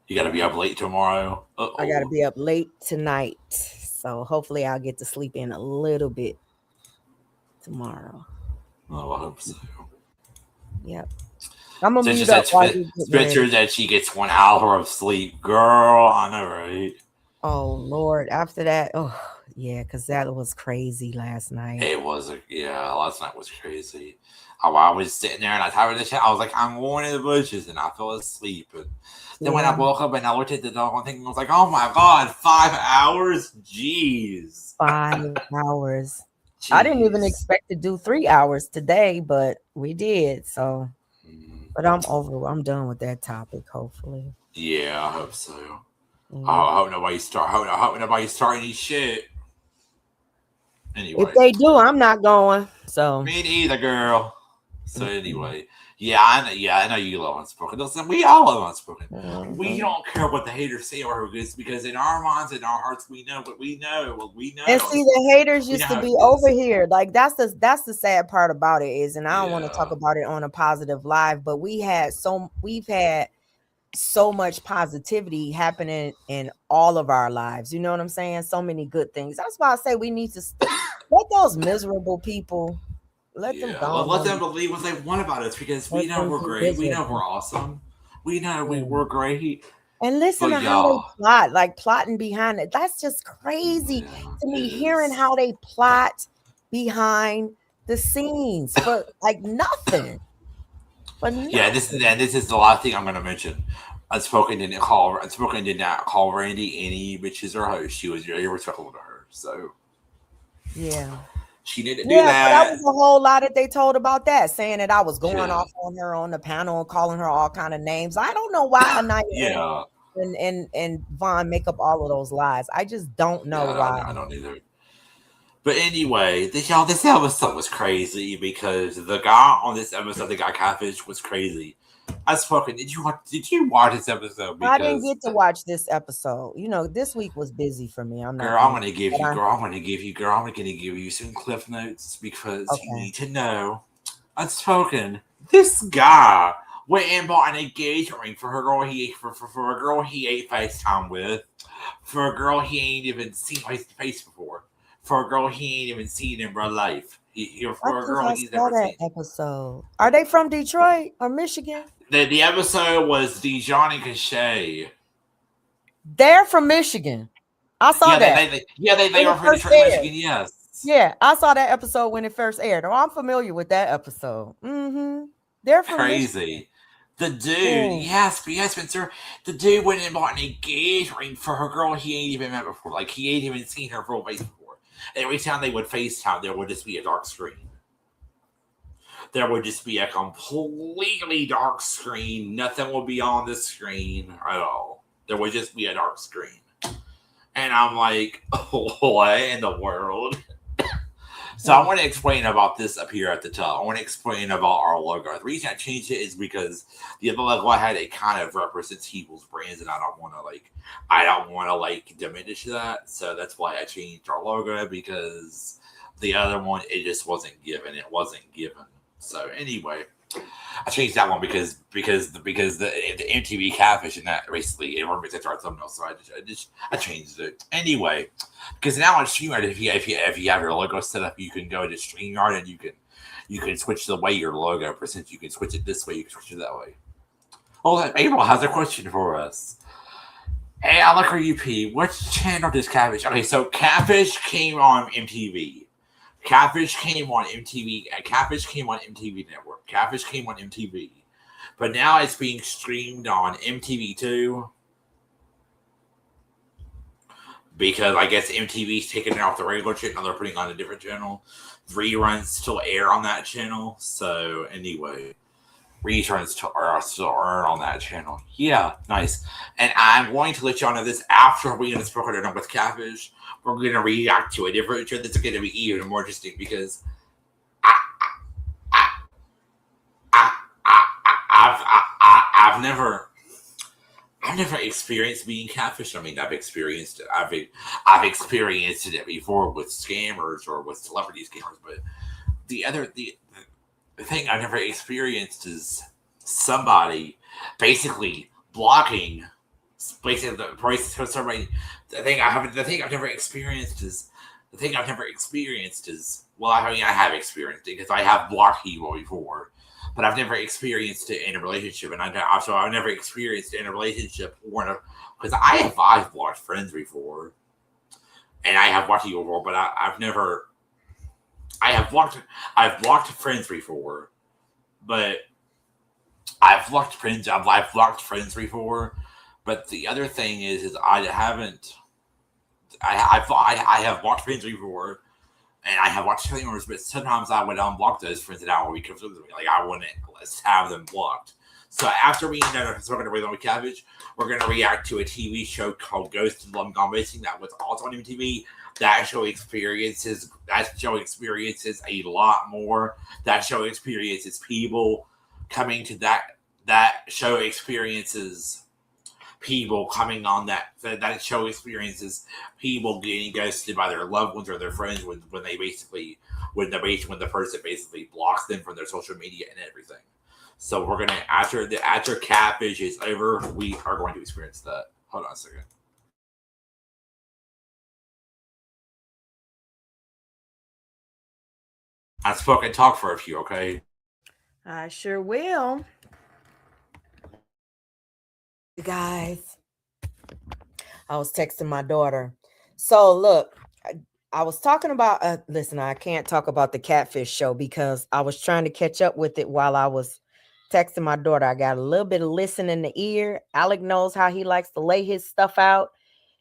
You got to be up late tomorrow. I got to be up late tonight. So hopefully I'll get to sleep in a little bit tomorrow. Oh, I hope so. Yep. I'm going to mute up. Spencer that she gets 1 hour of sleep. Girl, I know, right? Oh, Lord. After that, yeah, because that was crazy last night. It was, last night was crazy. I was sitting there and I tired of the chat. I was like, I'm going in the bushes, and I fell asleep. And then when I woke up and I looked at the dog, I was like, oh my God, 5 hours? Jeez. 5 hours. Jeez. I didn't even expect to do 3 hours today, but we did. So, but I'm done with that topic, hopefully. Yeah, I hope so. I hope nobody start any shit. Anyway. If they do, I'm not going. So me neither, girl. So anyway, I know you love Unspoken. Listen, we all love Unspoken. We don't care what the haters say or who is, because in our minds, in our hearts, we know what we know. Well, we know. And see, the haters used to be over here. Like that's the sad part about it is, and I don't want to talk about it on a positive live, but we've had so much positivity happening in all of our lives. You know what I'm saying? So many good things. That's why I say we need to let those miserable people. Let them go. Let them believe what they want about us, because we know we're great. We know we're awesome. We know we're great. And listen to how they plot, like plotting behind it. That's just crazy to me, hearing how they plot behind the scenes for like nothing. But yeah, this is the last thing I'm going to mention. Unspoken did not call Randy any bitches or hoes. She was very respectful to her. So yeah. She didn't do that. That was a whole lot that they told about that, saying that I was going off on her on the panel and calling her all kind of names. I don't know why Anaya and Vaughn make up all of those lies. I just don't know why. I don't either. But anyway, this episode was crazy because the guy on this episode, the guy CATFISH, was crazy. Unspoken, did you watch this episode? I didn't get to watch this episode. You know, this week was busy for me. I'm going to give you some cliff notes, because you need to know. Unspoken, this guy went and bought an engagement ring for her girl for a girl he ate FaceTime with, for a girl he ain't even seen face to face before, for a girl he ain't even seen in real life. For a girl he's never seen. Episode. Are they from Detroit or Michigan? The episode was DeJohn and Cashay. They're from Michigan. I saw that. They are from Detroit, Michigan. Yes. Yeah, I saw that episode when it first aired. Oh, I'm familiar with that episode. Mm-hmm. They're from crazy. Michigan. The dude, yes, Spencer. The dude went and bought an engagement ring for her girl he ain't even met before. Like, he ain't even seen her full face before. Every time they would FaceTime, there would just be a dark screen. There would just be a completely dark screen. Nothing would be on the screen at all. There would just be a dark screen. And I'm like, what in the world? So I want to explain about this up here at the top. I want to explain about our logo. The reason I changed it is because the other logo I had, it kind of represents people's brands, and I don't want to diminish that. So that's why I changed our logo, because the other one, it just wasn't given. It wasn't given. So anyway, I changed that one because the MTV Catfish and that basically it represents our thumbnail. So I changed it anyway, because now on StreamYard, if you have your logo set up, you can go to StreamYard and you can switch the way your logo presents. You can switch it this way. You can switch it that way. Oh, April has a question for us. Hey, Alec or UP, which channel does Catfish? Okay, so Catfish came on MTV. Catfish came on MTV. Catfish came on MTV Network. Catfish came on MTV. But now it's being streamed on MTV2. Because I guess MTV's taking it off the regular channel. They're putting on a different channel. Reruns still air on that channel. So anyway, reruns still air on that channel. Yeah, nice. And I'm going to let y'all know this after we Unspoken are done with Catfish. We're going to react to a different show that's going to be even more interesting, because I've never experienced being catfished. I mean, I've experienced it before with scammers or with celebrity scammers, but the thing I've never experienced is somebody basically blocking. Basically, the thing I've never experienced is well, I mean, I have experienced it because I have blocked people before, but I've never experienced it in a relationship, and I've never experienced it in a relationship because I've blocked friends before, and I have blocked people before, but I've blocked friends before, but I've blocked friends before. But the other thing is I have blocked friends before, and I have watched family members, but sometimes I would unblock those friends and I would be confused with me. Like, I wouldn't have them blocked. So after we know we're going to read on with Cabbage, we're going to react to a TV show called Ghost in Love Gone Missing that was also on MTV. That show experiences a lot more. That show experiences people coming to that show experiences people coming on that show experiences people getting ghosted by their loved ones or their friends when the person basically blocks them from their social media and everything. So we're gonna after Catfish is over, we are going to experience that. Hold on a second. Unspoken, talk for a few, okay? I sure will. Guys, I was texting my daughter. So look, I was talking about listen, I can't talk about the Catfish show because I was trying to catch up with it while I was texting my daughter. I got a little bit of listen in the ear. Alec knows how he likes to lay his stuff out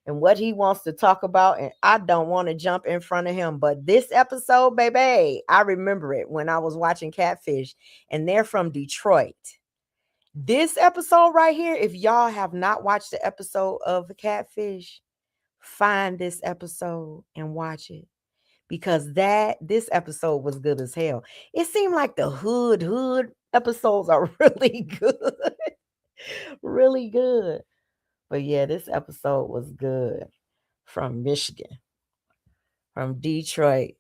and what he wants to talk about, and I don't want to jump in front of him. But this episode, baby, I remember it when I was watching Catfish, and they're from Detroit. This episode right here, if y'all have not watched the episode of Catfish, find this episode and watch it, because this episode was good as hell. It seemed like the hood episodes are really good. Really good. But yeah, this episode was good. From Michigan, from Detroit.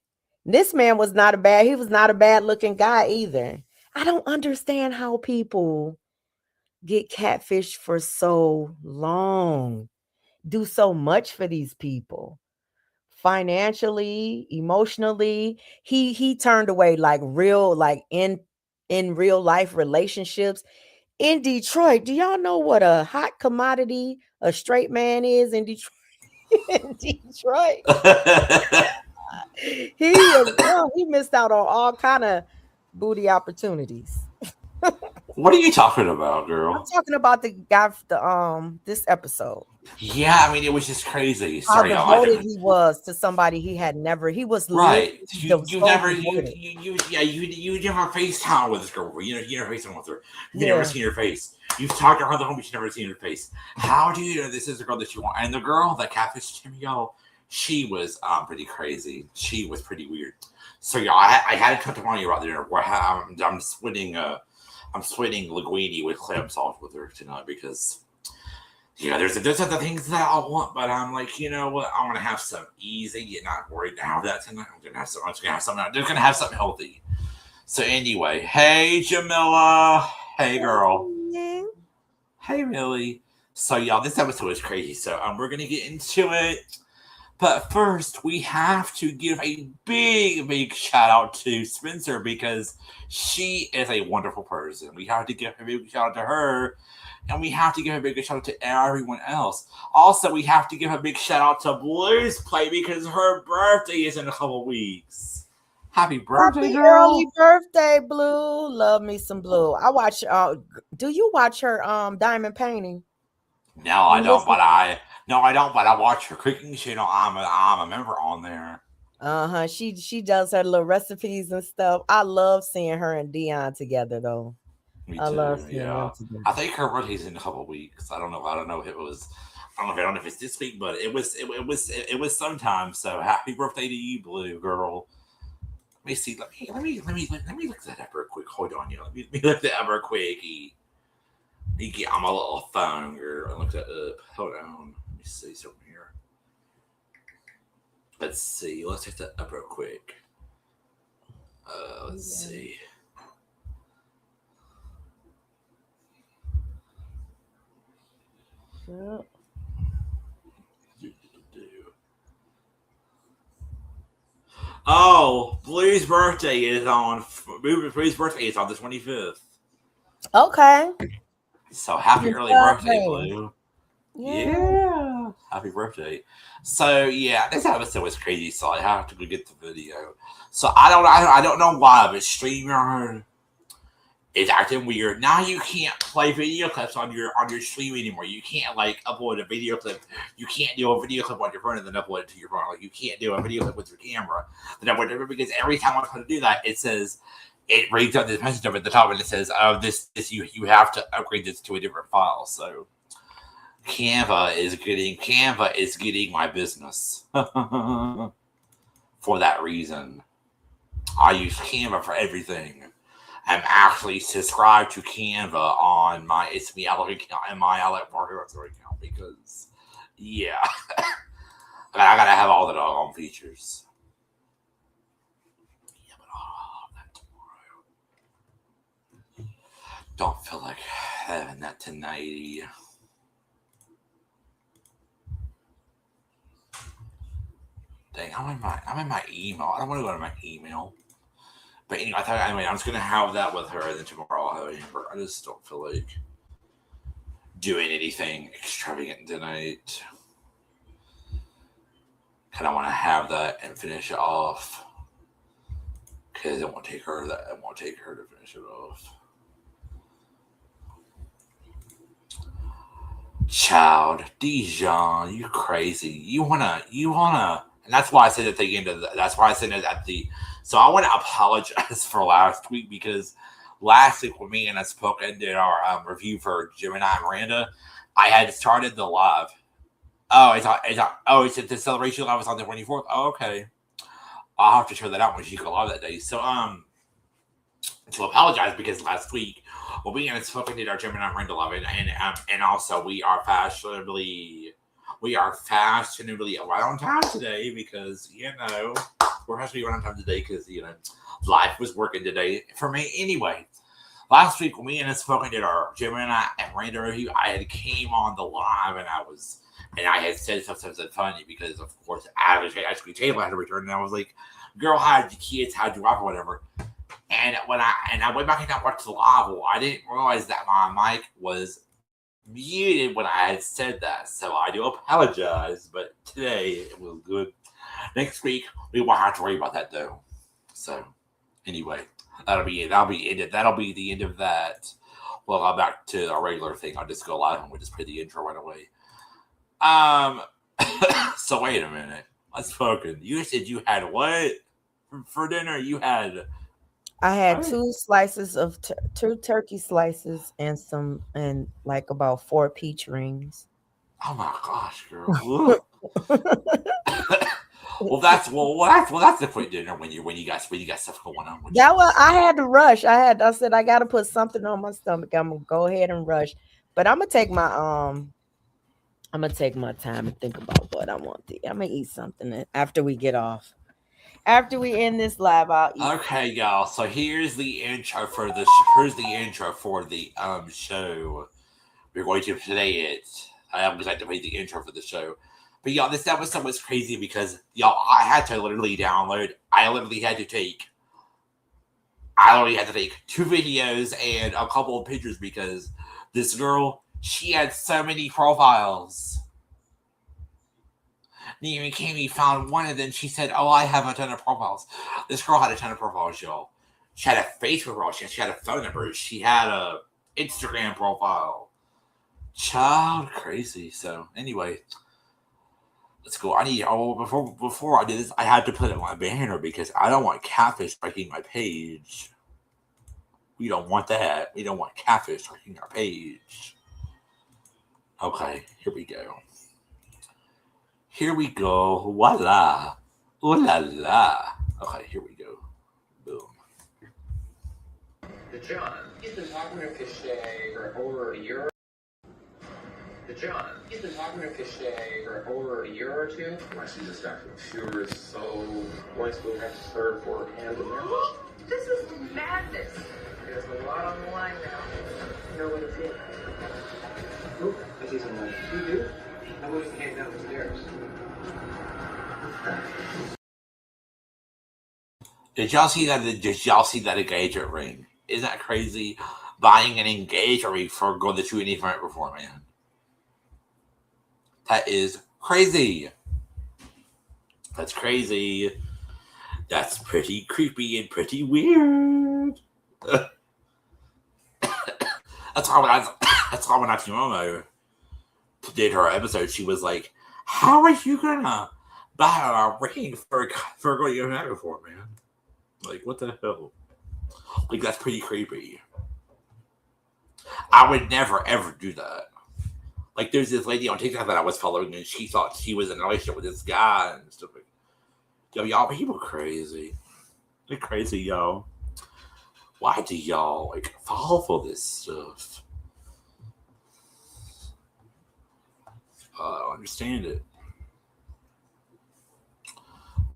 This man was not a bad looking guy either. I don't understand how people get catfished for so long, do so much for these people, financially, emotionally. He turned away in real life relationships in Detroit. Do y'all know what a hot commodity a straight man is in Detroit? In Detroit, he missed out on all kind of booty opportunities. What are you talking about, girl? I'm talking about the guy, this episode. Yeah, I mean, it was just crazy. How devoted he was to somebody he had never. He was right. You never FaceTime with this girl. You never FaceTime with her. You never seen her face. You've talked to her on the home, but you've never seen her face. How do you know this is the girl that you want? And the girl that catfished him, y'all, she was pretty crazy. She was pretty weird. So yeah, I had to talk to Marnie about dinner. Where I'm splitting linguine with clam sauce with her tonight because there's other things that I want, but I'm like, you know what? I want to have some easy and not worried to have that tonight. I'm just gonna have something healthy. So anyway, hey Jamila, hey girl, hey Millie. So y'all, this episode is crazy. So we're gonna get into it. But first, we have to give a big shout out to Spencer because she is a wonderful person. We have to give a big shout out to her, and we have to give a big shout out to everyone else. Also, we have to give a big shout out to Blue's Play because her birthday is in a couple weeks. Happy birthday, girl! Early birthday, Blue. Love me some Blue. I watch. Do you watch her diamond painting? No, I don't. But I watch her cooking channel. I'm a member on there. She does her little recipes and stuff. I love seeing her and Dion together though. Me too. I love seeing them together. I think her birthday's in a couple of weeks. I don't know if it was. I don't know if it's this week, but it was sometime. So happy birthday to you, Blue girl. Let me see. Let me look that up real quick. Hold on, you. Let me look that up real quick. Let me get on my little phone, girl, and look that up. Hold on. Let me see something here. Let's see. Let's take that up real quick. Let's see. Yep. Oh, Blue's birthday is on the 25th. Okay. So happy early birthday, Blue. Yeah. Happy birthday. So yeah, this episode was crazy, so I have to go get the video. So I don't know why, but StreamYard is acting weird. Now you can't play video clips on your stream anymore. You can't like upload a video clip. You can't do a video clip on your phone and then upload it to your phone. Like you can't do a video clip with your camera. Then because every time I try to do that, it brings up this message up at the top and it says, "Oh, this you have to upgrade this to a different file." So Canva is getting my business for that reason. I use Canva for everything. I'm actually subscribed to Canva on my Alec account and my Alec Parker account because I gotta have all the doggone features. Yeah, but I'll have that tomorrow. Don't feel like having that tonight. Dang, I'm in my email. I don't want to go to my email. But anyway, I'm just gonna have that with her, and then tomorrow I'll have Amber. I just don't feel like doing anything extravagant tonight. Kind of want to have that and finish it off because it won't take her to finish it off. Child, DeJohn, you crazy? You wanna, and that's why I said at the end of that's why I said it at the. So I want to apologize for last week because last week when me and Unspoken did our review for Gemini and Miranda, I had started the live. It's the celebration live was on the 24th. Oh, okay. I'll have to share that out when she go live that day. So to apologize because last week when we and Unspoken did our Gemini and Miranda live and also we are fashionably right on time today because we're actually right on time today because life was working today for me anyway. Last week when we and Unspoken did our Gemini and Miranda review, I had came on the live and I had said something funny because of course actually Taylor had to return and I was like, "Girl, how'd your kids? How'd you wife or whatever?" And when I went back and I watched the live, I didn't realize that my mic was muted when I had said that, so I do apologize. But today it was good. Next week we won't have to worry about that though. So anyway, that'll be it. That'll be the end of that. Well, I'm back to our regular thing. I'll just go live and we'll just play the intro right away. So wait a minute. Unspoken. You said you had what for dinner? I had two slices of two turkey slices and like about 4 peach rings. Oh my gosh, girl! that's the quick dinner when you got stuff going on. That was I had to rush. I said I got to put something on my stomach. I'm gonna go ahead and rush, but I'm gonna take my time and think about what I want to eat. I'm gonna eat something after we get off. After we end this live, I'll eat. Okay, y'all. So here's the intro for the show. We're going to play it. I am excited to play the intro for the show. But y'all, this episode was crazy because y'all, I had to literally download. I literally had to take 2 videos and a couple of pictures because this girl, she had so many profiles. Even Kimmy found one of them. She said, "Oh, I have a ton of profiles." This girl had a ton of profiles, y'all. She had a Facebook profile. She had a phone number. She had a Instagram profile. Child, crazy. So anyway, let's go. Before I do this, I had to put it on my banner because I don't want catfish breaking my page. We don't want that. We don't want catfish breaking our page. Okay, here we go. Here we go. Voila. Ooh la la. Okay, here we go. Boom. DeJohn, he's been talking to Cashay for over a year. DeJohn, he's been talking to Cashay for over a year or two. Why she just got confused, so once we have to serve for hand in there. This is madness. There's a lot on the line now. You know what it is. Oop, I see someone. You do? How about you hang down the stairs? Did y'all see that engagement ring? Isn't that crazy? Buying an engagement ring for going to an event before, man. That is crazy. That's crazy. That's pretty creepy and pretty weird. That's why when Momo did her episode, she was like, "How are you gonna buy a ring for going to an event before, man? Like, what the hell? Like, that's pretty creepy. I would never ever do that." Like, there's this lady on TikTok that I was following, and she thought she was in a relationship with this guy and stuff. Yo, y'all, people crazy. They're crazy, y'all. Why do y'all, fall for this stuff? I don't understand it.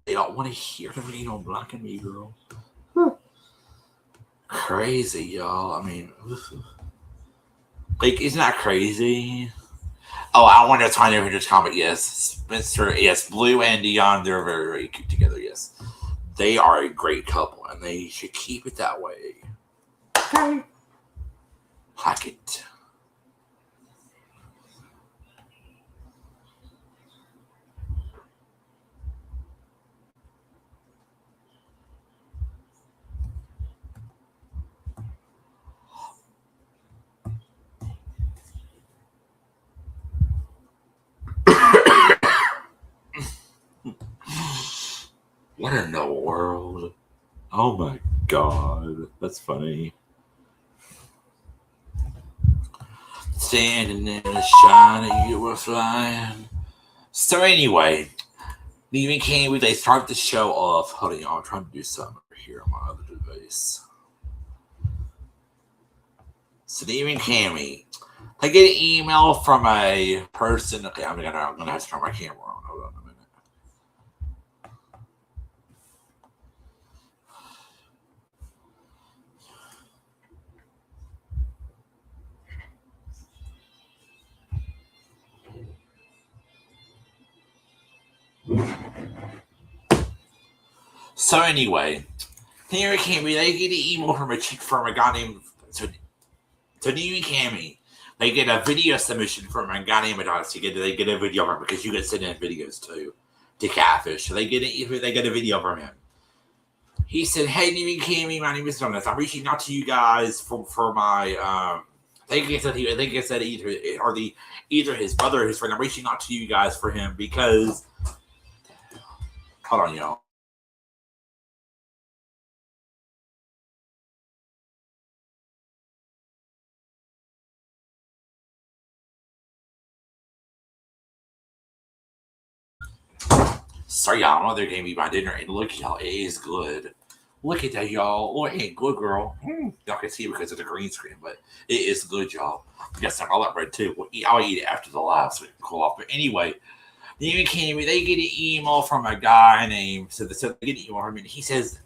They don't want to hear the video on Black and Me, girl. Crazy, y'all. I mean, isn't that crazy? Oh, I want to find over this comment. Yes, Spencer. Yes, Blue and DeJohn. They're very, very cute together. Yes, they are a great couple, and they should keep it that way. Okay, like it. What in the world? Oh my god, that's funny. Standing in the shine, you were flying. So anyway, leaving Candy, they start the show off. Hold on, y'all. I'm trying to do something over here on my other device. So leaving Cammy, I get an email from a person. Okay, I'm gonna have to turn my camera on. Hold on a minute. So anyway, here Cammy, they get an email from a guy named Newey Cammy. They get a video submission from a guy named Adonis. They get a video from him because you can send in videos too to Catfish. So they get a video from him. He said, "Hey, Newey Cammy, my name is Adonis. I'm reaching out to you guys for my I think it said either his brother or his friend. I'm reaching out to you guys for him because hold on, y'all." Sorry, y'all. I don't know they're gonna be my dinner. And look, y'all, it is good. Look at that, y'all. Oh, it ain't good, girl. Y'all can see it because of the green screen, but it is good, y'all. We got some olive bread too. I'll eat it after the live so we can cool off. But anyway, they get an email from a guy named they get an email from him. He says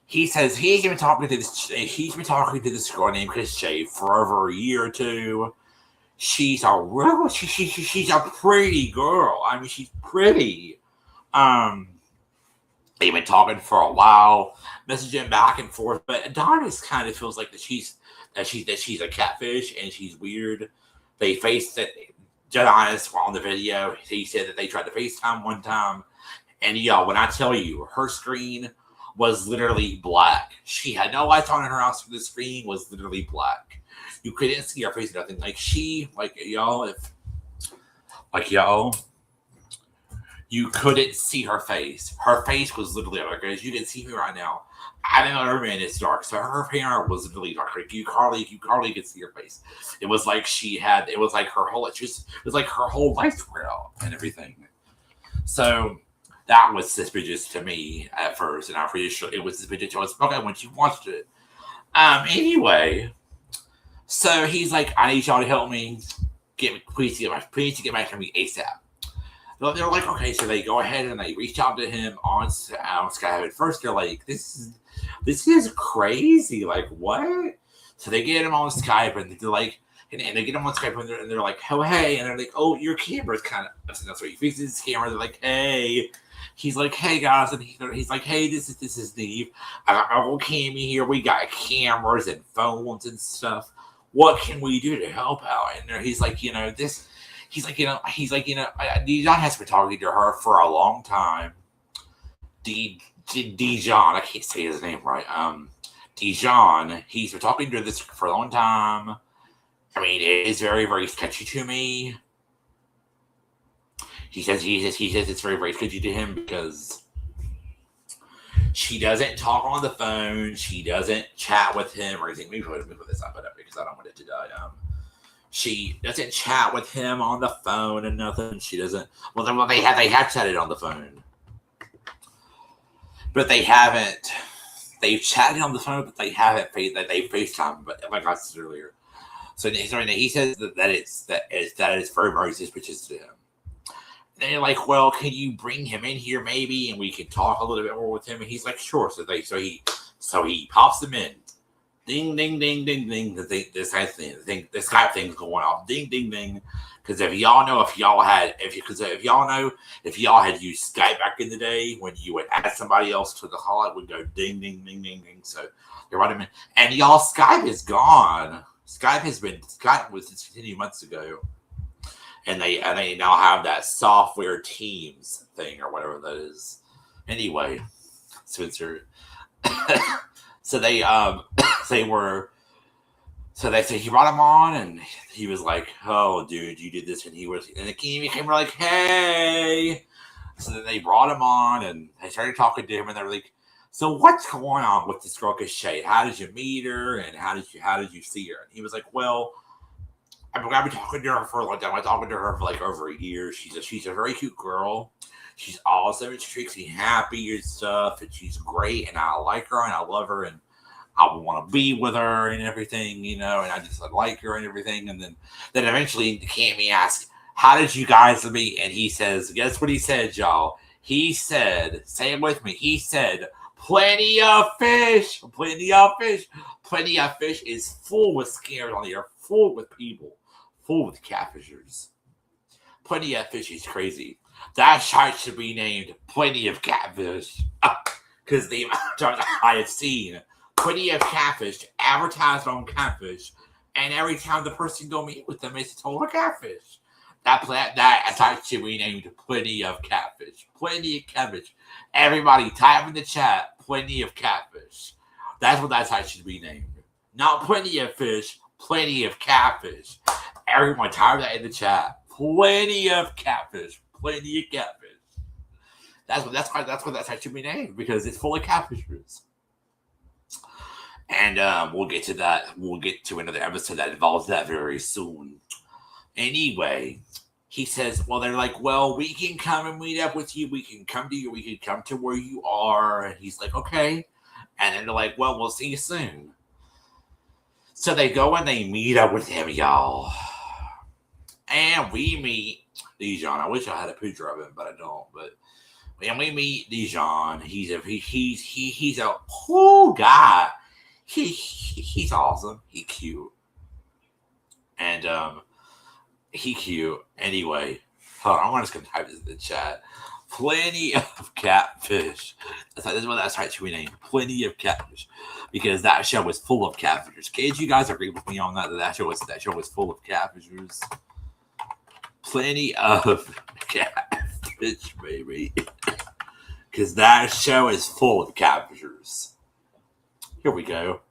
he's been talking to this girl named Cashay for over a year or two. She's she's a pretty girl. I mean, she's pretty. They've been talking for a while, messaging back and forth. But Adonis kind of feels like that she's a catfish and she's weird. They faced it. Adonis on the video. He said that they tried to FaceTime one time, and y'all, when I tell you, her screen was literally black. She had no lights on in her house. The screen was literally black. You couldn't see her face, nothing. You couldn't see her face. Her face was literally dark. As you can see me right now, I don't know her man is dark. So her hair was literally dark. Like you hardly could see her face. It was like her whole life spread out and everything. So that was suspicious to me at first, and I'm pretty sure it was suspicious to us when she watched it. Anyway, so he's like, I need y'all to help me. Please get back to me ASAP. They're like, okay, so they go ahead and they reach out to him on Skype. At first, they're like, this is crazy. Like, what? So they get him on Skype, and they're like, and they get him on Skype, and they're like, oh, hey. And they're like, oh, your camera's kind of, that's what he fixes his camera. They're like, hey. He's like, hey, guys. And he's like, hey, this is Steve. I got my whole camera here. We got cameras and phones and stuff. What can we do to help out? And he's like, DeJohn has been talking to her for a long time. DeJohn, I can't say his name right. DeJohn, he's been talking to this for a long time. I mean, it is very, very sketchy to me. He says it's very, very sketchy to him because she doesn't talk on the phone. She doesn't chat with him or anything. Let me put this up because I don't want it to die. She doesn't chat with him on the phone and nothing. She doesn't. Well, they have chatted on the phone, but they haven't. They've chatted on the phone, but they haven't. They FaceTime, but like I said earlier. So he says that it's very, very suspicious to him. And they're like, well, can you bring him in here maybe, and we can talk a little bit more with him? And he's like, sure. So he pops him in. Ding, ding, ding, ding, ding. This Skype thing's going off. Ding, ding, ding. Because if y'all had used Skype back in the day, when you would add somebody else to the call, it would go ding, ding, ding, ding, ding. So they brought him in, and y'all, Skype is gone. Skype was discontinued months ago, and they now have that software Teams thing or whatever that is. Anyway, Spencer. So he brought him on, and he was like, oh, dude, you did this. And the king came like, hey. So then they brought him on, and they started talking to him, and they were like, so what's going on with this girl Cashay? How did you meet her, and how did you see her? And he was like, well, I've been talking to her for a long time. I've been talking to her for like over a year. She's a very cute girl. She's awesome. She makes me happy and stuff, and she's great, and I like her, and I love her, and I want to be with her and everything, and I just like her and everything. And then eventually Cammy asked, how did you guys meet? And he says, guess what he said, y'all? He said, say it with me. He said, plenty of fish. Plenty of fish. Plenty of fish is full with scammers on the air, full with people, full with catfishers. Plenty of fish is crazy. That site should be named Plenty of Catfish. Because the amount of times I have seen Plenty of Catfish advertised on Catfish, and every time the person go meet with them, it's a total catfish. That site should be named Plenty of Catfish. Plenty of Catfish. Everybody type in the chat, Plenty of Catfish. That's what that site should be named. Not Plenty of Fish, Plenty of Catfish. Everyone type that in the chat. Plenty of Catfish. Plenty of Catfish. That's what that site should be named, because it's full of catfishers. And we'll get to that. We'll get to another episode that involves that very soon. Anyway, he says, well, they're like, well, we can come and meet up with you. We can come to you. We can come to where you are. And he's like, okay. And then they're like, well, we'll see you soon. So they go and they meet up with him, y'all. And we meet DeJohn. I wish I had a picture of him, but I don't. But when we meet DeJohn, he's a cool guy. He's awesome. He's cute. And he cute. Anyway, hold on, I'm just gonna type this in the chat. Plenty of Catfish. That's what that's right, should be named. Plenty of Catfish. Because that show was full of catfishers. Can't you guys agree with me on that? That show was full of catfishers. Plenty of catfish, baby. Because that show is full of catfishers. Here we go.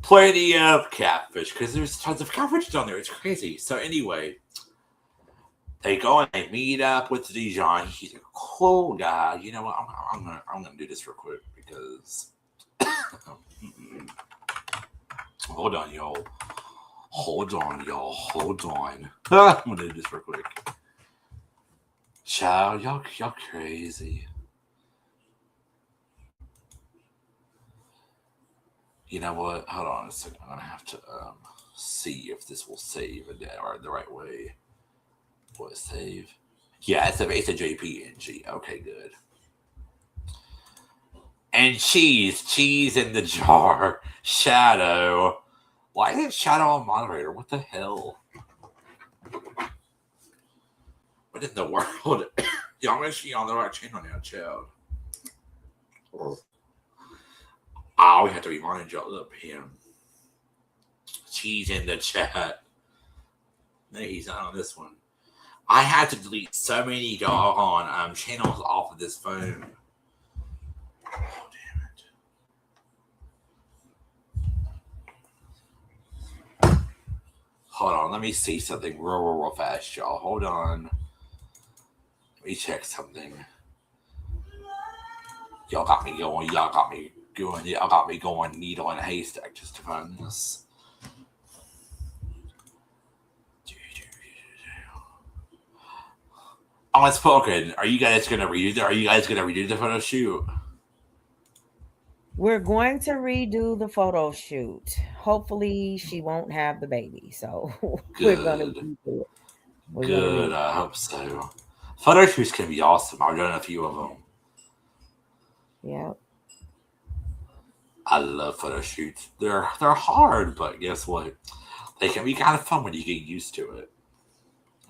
Plenty of catfish. Because there's tons of catfish on there. It's crazy. So anyway, they go and they meet up with DeJohn. He's a cool guy. You know what? I'm gonna do this real quick because hold on, y'all. Hold on. I'm gonna do this real quick. Child, y'all crazy. You know what? Hold on a second. I'm gonna have to see if this will save it the right way. Will it save? Yeah, it's a JPNG. Okay, good. And cheese in the jar. Shadow. Why is Shadow a moderator? What the hell? What in the world? Y'all make sure you're on the right channel now, child. Oh, we have to remind y'all up here. Cheese in the chat. No, he's not on this one. I had to delete so many doggone channels off of this phone. Oh, damn it. Hold on, let me see something real fast, y'all. Hold on. Let me check something. Y'all got me going needle in a haystack just to find this. Unspoken. Are you guys gonna redo the photo shoot? We're going to redo the photo shoot. Hopefully, she won't have the baby, so we're gonna redo it. Good. I hope so. Photo shoots can be awesome. I've done a few of them. Yeah. I love photo shoots. They're hard, but guess what? They can be kind of fun when you get used to it.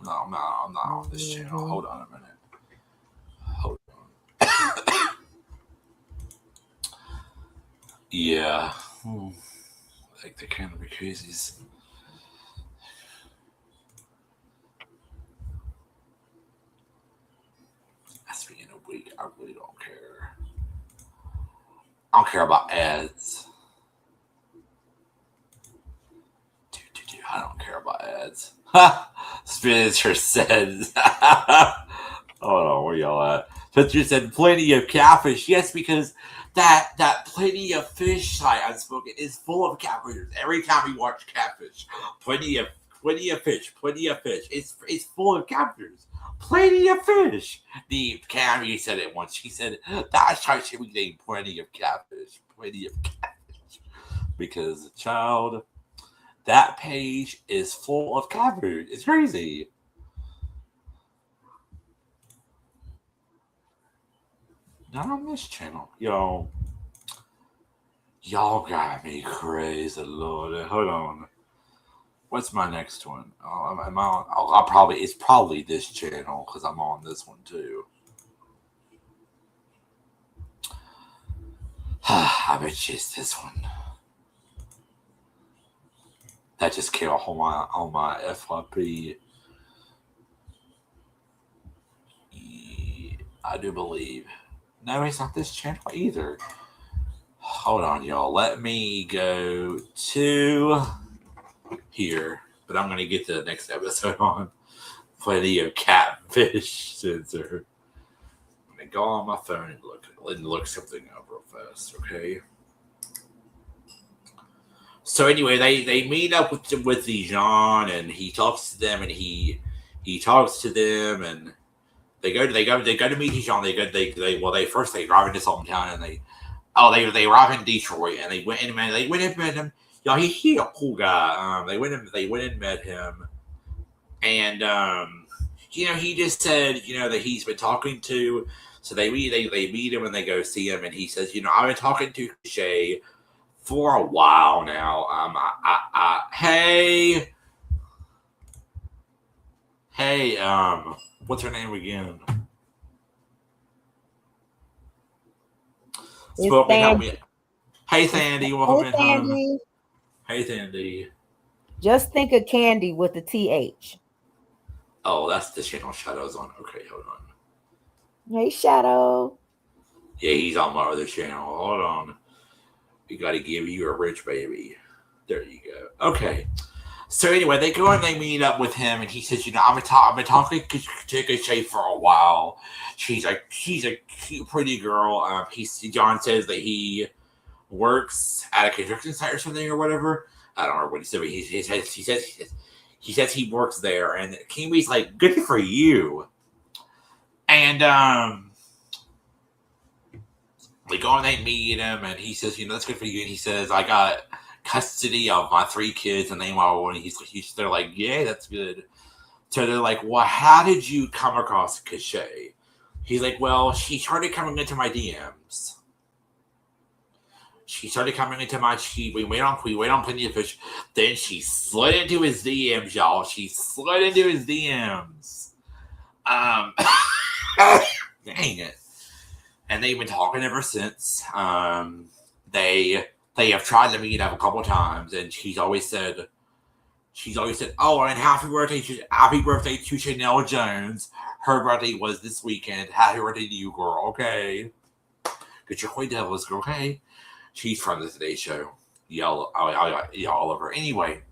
No, I'm not on this channel. Hold on a minute. Hold on. Yeah. Like they kind of be crazies. That's being a week. I really don't care. I don't care about ads. I don't care about ads. Spencer says, hold on, where y'all at? Spencer said, plenty of catfish. Yes, because that plenty of fish site Unspoken is full of catfish. Every time we watch Catfish, plenty of fish. It's full of catfish. Plenty of fish. The Cammy said it once. She said, that's how she would name plenty of catfish. Plenty of catfish. Because, child, that page is full of catfish. It's crazy. Not on this channel. Y'all got me crazy, Lord. Hold on. What's my next one? It's probably this channel because I'm on this one too. I bet you it's this one. That just came off on my FYP. I do believe. No, it's not this channel either. Hold on, y'all. Let me go to here. But I'm going to get to the next episode on plenty of catfish sensor. I'm going to go on my phone and look something up real fast, okay? So anyway, they meet up with DeJohn, and he talks to them, and he he talks to them, and they go to meet DeJohn. They first drive into Sultan Town, and they arrive in Detroit, and they went and met him. Y'all, he's a cool guy. They went and met him, and he just said, that he's been talking to. So they meet him and they go see him, and he says, I've been talking to Cashay for a while now. Hey, what's her name again? Hey, Sandy. Welcome in home. Hey, Sandy. Just think of Candy with the TH. Oh, that's the channel Shadow's on. Okay, hold on. Hey, Shadow. Yeah, he's on my other channel. Hold on. We got to give you a rich baby. There you go. Okay. So anyway, they go and they meet up with him, and he says, I've been talking to Cashay for a while. She's a cute, pretty girl. John says that he works at a construction site or something or whatever. I don't remember what he said, but he says he works there, and Kiwi's like, good for you. And they go and they meet him, and he says, that's good for you. And he says, I got custody of my 3 kids, and they want one. They're like, yeah, that's good. So they're like, well, how did you come across Cashay? He's like, well, she started coming into my DMs. We went on Plenty of Fish. Then she slid into his DMs, y'all. She slid into his DMs. Dang it. And they've been talking ever since. They have tried to meet up a couple times, and she's always said, oh, and happy birthday to Chanel Jones. Her birthday was this weekend. Happy birthday to you, girl. Okay. Get your Queen Devils, girl. Okay. She's from the Today Show. Y'all love her. Anyway,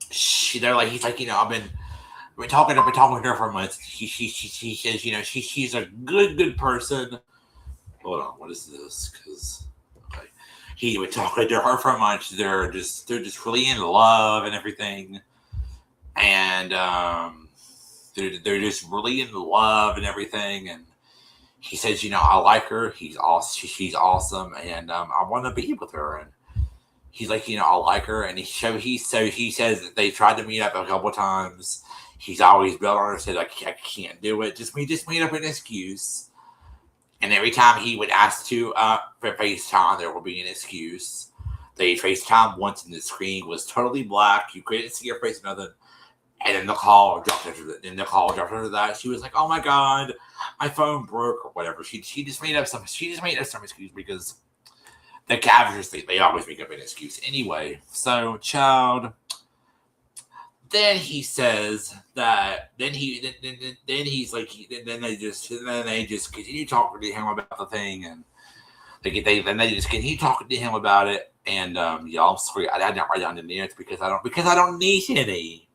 he's like, I've been talking to her for months. She says, she's a good person. Hold on, what is this? Because he was talking to her for months. They're just really in love and everything, and they're just really in love and everything. And he says, I like her. She's awesome, and I want to be with her. And he's like, I like her. And he says that they tried to meet up a couple times. He's always built on her, said, I can't do it. Just made up an excuse. And every time he would ask to for FaceTime, there would be an excuse. They FaceTime once, and the screen was totally black. You couldn't see her face or nothing. And then the call dropped after that. She was like, "Oh my god, my phone broke," or whatever. She just made up some excuse, because the CATFISH, they always make up an excuse anyway. So, child. Then he says that. Then he's like. Then they just continue talking to him about the thing, and they just continue talking to him about it. And y'all, I'm sorry, I didn't write down the notes because I don't need any.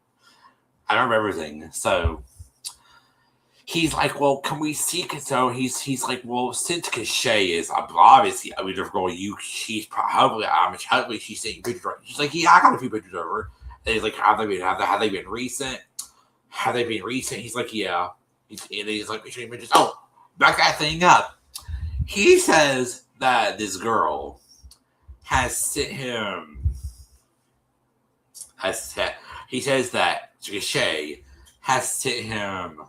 I remember everything. So he's like, well, can we see? So he's like, well, since Cashay is obviously a beautiful girl, she's probably she's seeing pictures. She's like, yeah, I got a few pictures of her. And he's like, have they been recent? He's like, yeah. He's like, oh, back that thing up. He says that this girl has sent him. He says that Cashay has sent him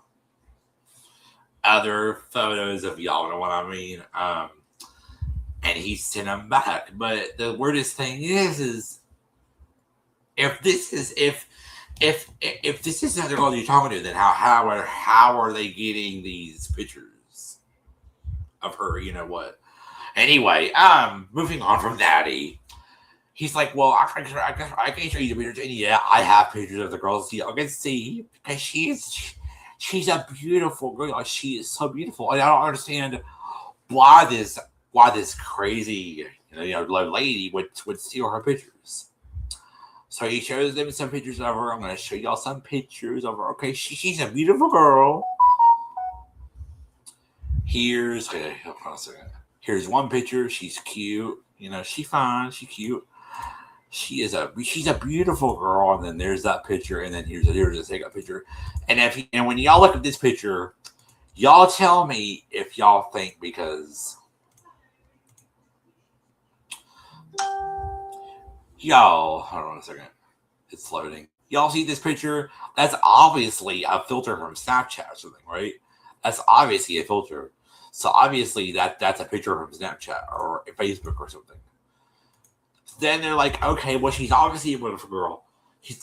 other photos of y'all, know what I mean? And he sent them back. But the weirdest thing is if this is the girl you're talking to, then how are they getting these pictures of her? You know what? Anyway, moving on from Daddy. He's like, well, I can show you the pictures. And yeah, I have pictures of the girls. Y'all can see, because she's a beautiful girl. She is so beautiful. And I don't understand why this crazy lady would steal her pictures. So he shows them some pictures of her. I'm going to show y'all some pictures of her. Okay, she's a beautiful girl. Here's one picture. She's cute. She's fine. She's cute. she's a beautiful girl, and then there's that picture, and then here's a take a picture. And when y'all look at this picture, y'all tell me if y'all think, because y'all, hold on a second, it's loading. Y'all see this picture? That's obviously a filter from Snapchat or something, right? That's obviously a filter. So obviously that's a picture from Snapchat or Facebook or something. Then they're like, okay, well, she's obviously a beautiful girl.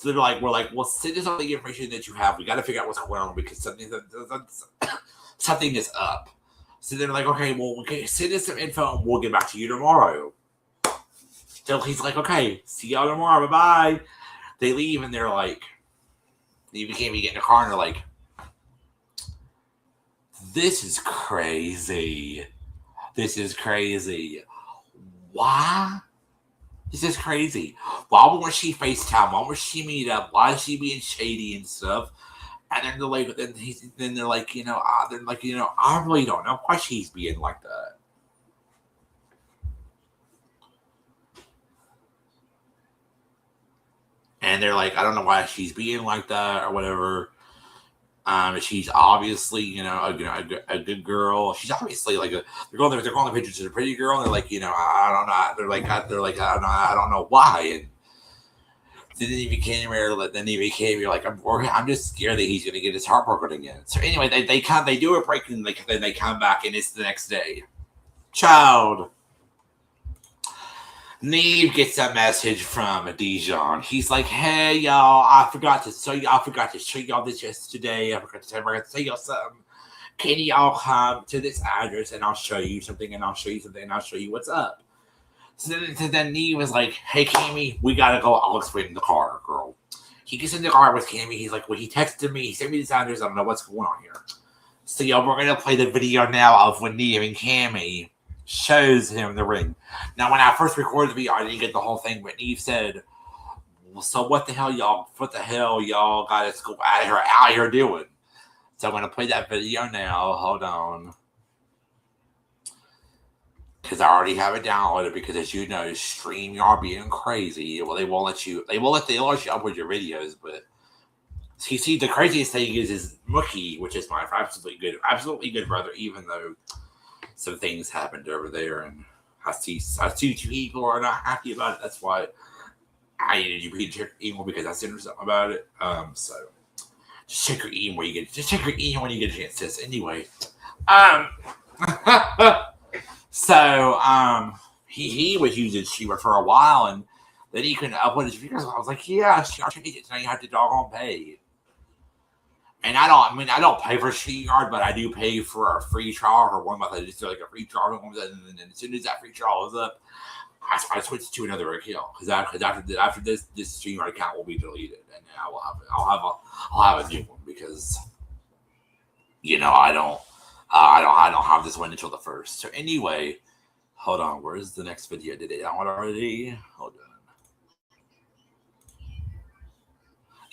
We're like, well, send us all the information that you have. We got to figure out what's going on because something is up. So they're like, okay, well, okay, send us some info and we'll get back to you tomorrow. So he's like, okay, see y'all tomorrow. Bye-bye. They leave and they're like, they get in the car and they're like, this is crazy. This is crazy. Why? This is crazy. Why won't she FaceTime? Why won't she meet up? Why is she being shady and stuff? And then they're like, they're like, I really don't know why she's being like that. And they're like, I don't know why she's being like that or whatever. She's obviously, a good girl. She's obviously like they're going the pictures of a pretty girl. And they're like, I don't know. I don't know why. And then he became you're like, I'm just scared that he's gonna get his heart broken again. So anyway, they do a break and then they come back and it's the next day. Child. Neve gets a message from DeJohn. He's like, hey y'all, I forgot to show y'all this yesterday. I forgot to tell y'all something. Can y'all come to this address and I'll show you something and I'll show you what's up. So then Neve was like, hey Cammy, we gotta go. I'll explain in the car, girl. He gets in the car with Cammy. He's like, well, he texted me. He sent me this address. I don't know what's going on here. So y'all, we're gonna play the video now of when Neve and Cammy shows him the ring. Now, when I first recorded the video, I didn't get the whole thing, but Neve said, well, so what the hell y'all got us go out here doing? So I'm going to play that video now. Hold on. Because I already have it downloaded because, as you know, StreamYard being crazy. Well, they won't let you upload your videos, but see, the craziest thing is Mookie, which is my absolutely good brother, even though some things happened over there, and I see two people are not happy about it. That's why I needed you to check your email because I sent her something about it. So just check your email when you get a chance. Sis. Anyway, so he was using Shima for a while, and then he couldn't upload his videos. I was like, yeah, I'll change it. Now you have to doggone pay. And I don't pay for StreamYard, but I do pay for a free trial or one month. I just do like a free trial, and then as soon as that free trial is up, I switch to another account because after this StreamYard account will be deleted, and I'll have a new one because I don't have this one until the 1st. So anyway, hold on. Where's the next video? Did it download already? Hold on.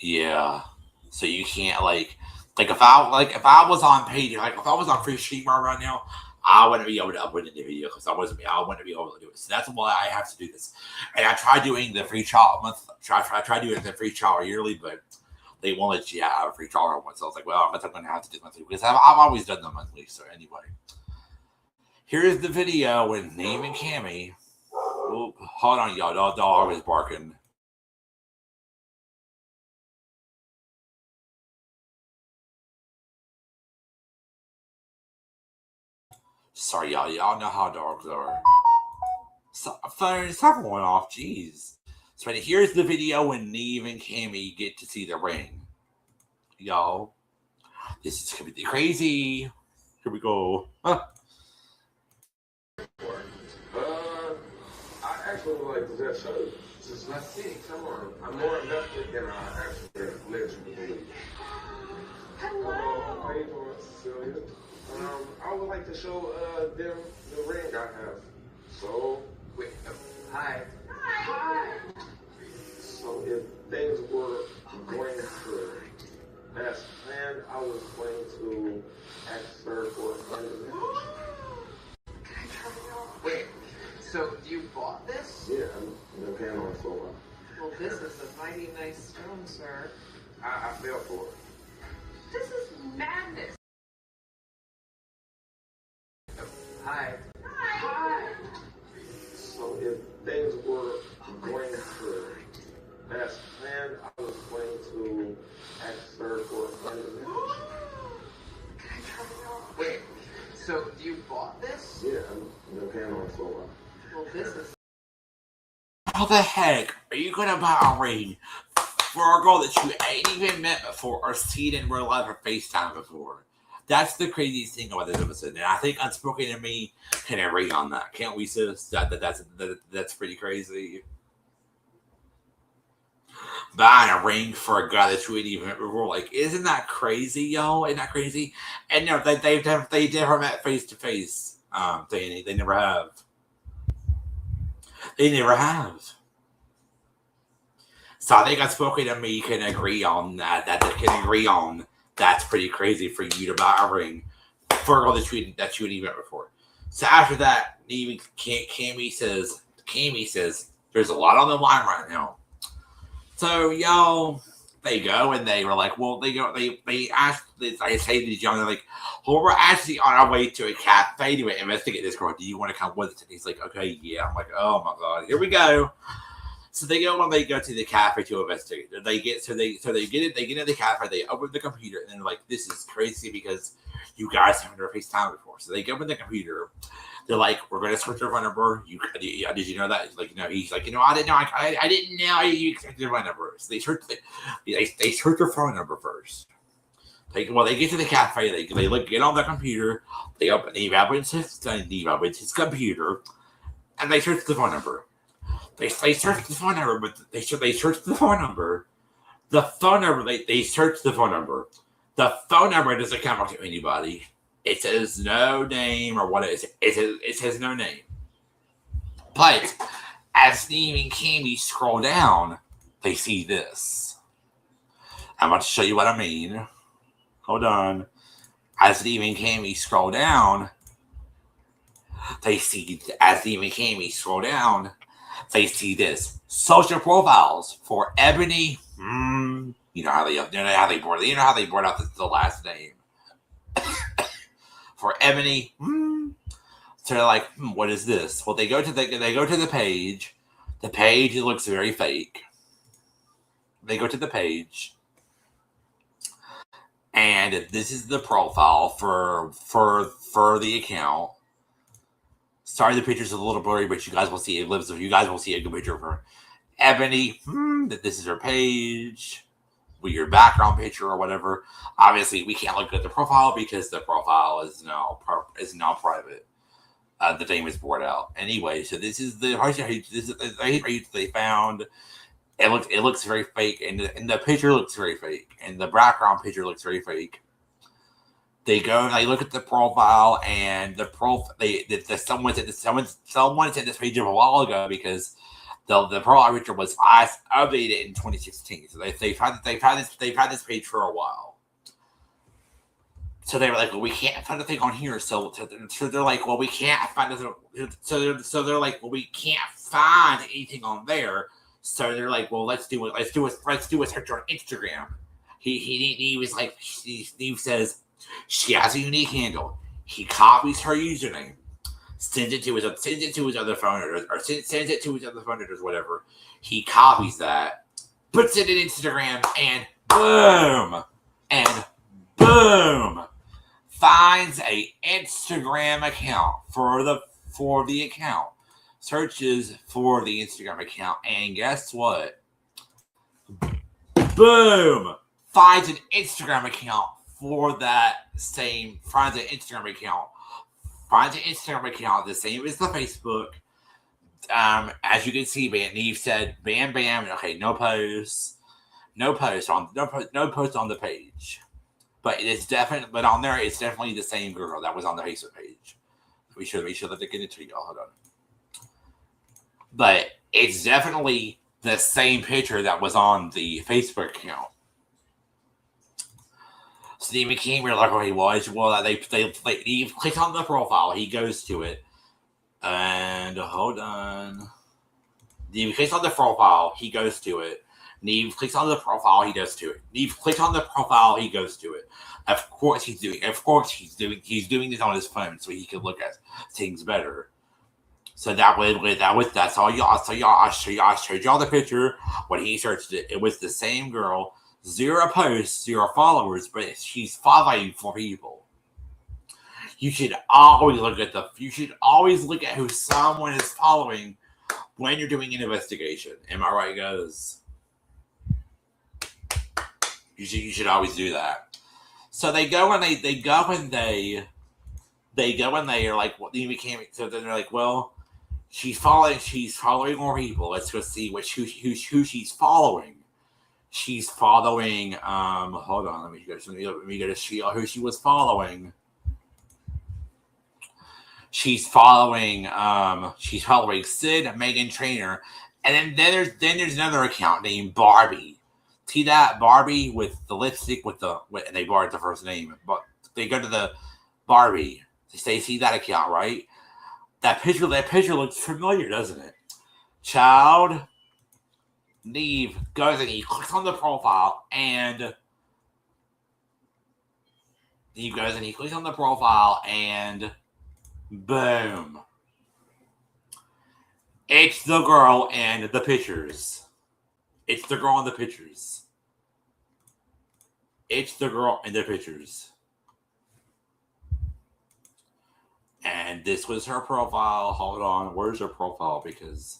Yeah. So you can't if I was on paid, if I was on free StreamYard right now, I wouldn't be able to upload any video because I wouldn't be able to do it. So that's why I have to do this. And I tried doing the free trial month. I tried doing the free trial yearly, but they won't let you have a free trial once. So I was like, well, I guess I'm going to have to do monthly because I've always done them monthly. So anyway, here's the video with Neve and Cammy. Oop, hold on, y'all. Dog is barking. Sorry, y'all. Y'all know how dogs are. Phone, stop going off. Jeez. So here's the video when Neve and Cammy get to see the ring. Y'all, this is gonna be crazy. Here we go. I actually would like to just show you. Let's see. Come on. I'm more invested than I actually led you to believe. Hello. How you doing, Cecilia? I would like to show them the ring I have. So, wait, hi. Hi. So if things were going to, as planned, I was going to ask her for a hand in marriage. Can I try it out? Wait, so you bought this? Yeah, I'm can on so well. Well, this is a mighty nice stone, sir. I fell for it. This is madness. Hi. Hi. So if things were going to as planned, I was going to ask her for a hand in marriage. Wait, so you bought this? Yeah, I've been paying on so well. Well, this is... How the heck are you gonna buy a ring for a girl that you ain't even met before or seen in real life or FaceTime before? That's the craziest thing about this episode, and I think Unspoken and me can agree on that. Can't we, sis? That's pretty crazy. Buying a ring for a guy that you ain't even met before, like, isn't that crazy, yo? Isn't that crazy? And no, they never met face to face. They never have. They never have. So I think Unspoken and me can agree on that. That's pretty crazy for you to buy a ring for a girl that you ain't even met before. So after that, Cammy says, there's a lot on the line right now. So y'all, they go and they were like, well, they asked, they say to DeJohn, they're like, well, we're actually on our way to a cafe to investigate this girl. Do you want to come with us? And he's like, okay, yeah. I'm like, oh my god, here we go. So they go to the cafe to investigate. They get in the cafe, they open the computer, and they're like, this is crazy because you guys haven't never FaceTime before. So they go in the computer. They're like, we're going to search your phone number. Did you know that? Like, he's like, I didn't know. I didn't know you expected your phone number. So they search your phone number first. They get to the cafe. They get on the computer. They open his computer, and they search the phone number. They search the phone number, but they search the phone number. The phone number, they search the phone number. The phone number doesn't come up to anybody. It says no name or what it is. It says no name. But as Steve and Cammy scroll down, they see this. I'm about to show you what I mean. Hold on. As Steve and Cammy scroll down, they see this. Social profiles for Ebony. You know how they board out the last name. For Ebony, so they're like, what is this? Well, they go to the page. The page looks very fake. They go to the page, and this is the profile for the account. Sorry, the picture's a little blurry, but you guys will see it. You guys will see a good picture of her. Ebony, that this is her page. With your background picture or whatever. Obviously, we can't look at the profile because the profile is now private. The name is bored out. Anyway, so this is the page they found. It looks very fake, and the picture looks very fake, and the background picture looks very fake. They go and they look at the profile, and someone said this page a while ago because the profile picture was updated in 2016. So they've had this page for a while. So they were like, well, we can't find a thing on here. So they're like, well, we can't find it. So they're like, well, we can't find anything on there. So they're like, well, let's do a search on Instagram. He was like, Steve says she has a unique handle. He copies her username. Sends it to his other phone or sends it to his other phone or whatever. He copies that, puts it in Instagram, and boom, finds a Instagram account for the account. Searches for the Instagram account, and guess what? Boom, finds an Instagram account for that same. Finds an Instagram account the same as the Facebook. As you can see, Neve said, "Bam, bam." Okay, no post on the page, but on there it's definitely the same girl that was on the Facebook page. We should let it get into y'all. Hold on, but it's definitely the same picture that was on the Facebook account. Steve McKean, we're like, okay, well, he clicks on the profile, he goes to it, and hold on. Neve clicks on the profile, he goes to it. Neve clicks on the profile, he goes to it. Neve clicks on the profile, he goes to it. Of course he's doing this on his phone so he can look at things better. So that's all y'all. So I showed y'all the picture when he searched it. It was the same girl, 0 posts, 0 followers, but she's following 4 people. You should always look at who someone is following when you're doing an investigation. Am I right, guys? You should always do that. So they go and they are like, what you became. So then they're like, well, she's following more people. Let's go see who she's following. She's following. Hold on. Let me go to see who she was following. She's following Sid, Megan Trainor, and then there's another account named Barbie. See that Barbie with the lipstick and they borrowed the first name, but they go to the Barbie. They see that account, right? That picture looks familiar, doesn't it? Child. Neve goes and he clicks on the profile and boom. It's the girl and the pictures. It's the girl in the pictures. And this was her profile. Hold on. Where's her profile? Because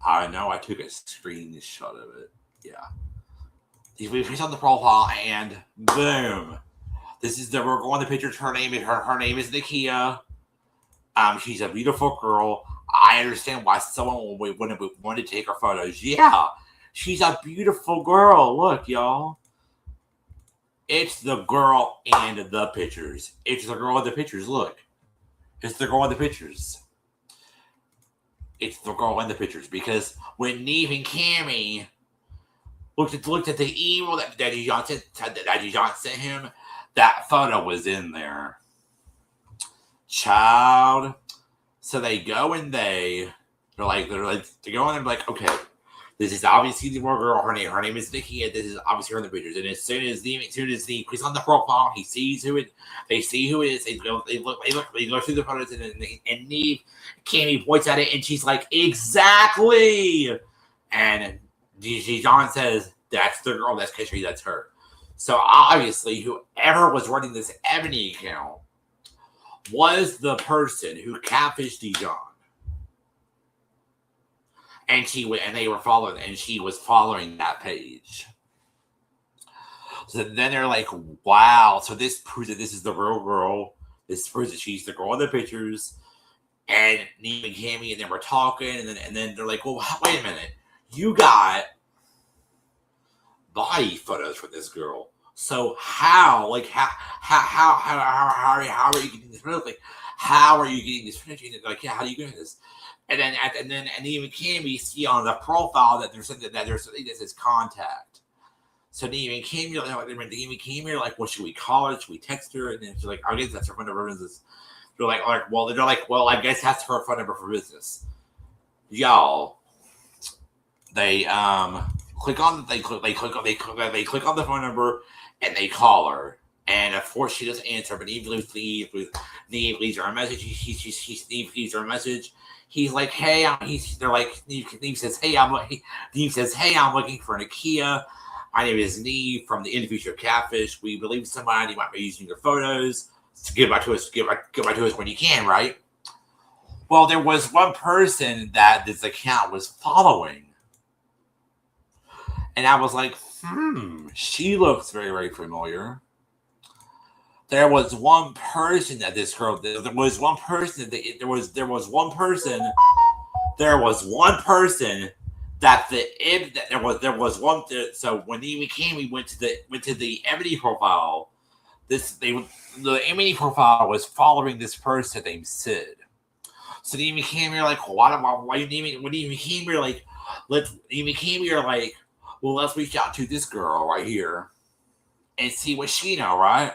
I know I took a screenshot of it. Yeah. We clicked on the profile and boom. This is the girl in the pictures. Her name is Nakia. She's a beautiful girl. I understand why someone would want to take her photos. Yeah. She's a beautiful girl. Look, y'all. It's the girl and the pictures. It's the girl in the pictures. Look. It's the girl in the pictures. It's the girl in the pictures. Because when Neve and Cammy looked at the email that DeJohn sent him, that photo was in there. Child. So they go and they're like, okay, this is obviously the girl. Her name is Nikki, and this is obviously her in the pictures. And as soon as Neve clicks on the profile, he sees who it. They see who it is. They go through the photos, and Neve, Cammy points at it, and she's like, exactly. And DeJohn says, that's the girl. That's Cashay. That's her. So obviously, whoever was running this Ebony account was the person who catfished DeJohn. And she was following that page. So then they're like, wow. So this proves that this is the real girl. This proves that she's the girl in the pictures. And Neve and Cammy, and then we're talking, and then they're like, well, wait a minute. You got body photos for this girl. So how are you getting this photo? Like, how are you getting this photo? And like, yeah, how do you get this? And then even Cammy see on the profile that there's something that says contact. So Neve and Cammy are like, what should we call her? Should we text her? And then she's like, I guess that's her phone number for business. They're like, well, I guess that's her phone number for business. Y'all, they click on the phone number and they call her. And of course she doesn't answer, but Neve leaves her a message. Neve leaves her a message. He's like, hey, Neve says, hey, I'm looking for Nakia. My name is Neve from the interview show CATFISH. We believe somebody might be using your photos. So get back to us when you can, right? Well, there was one person that this account was following. And I was like, she looks very, very familiar. There was one person that this girl. There was one person that So when Amy came, we went to the Ebony profile. The Ebony profile was following this person named Sid. So Amy came here like, why you naming? When Amy came here like, let's reach out to this girl right here and see what she know, right?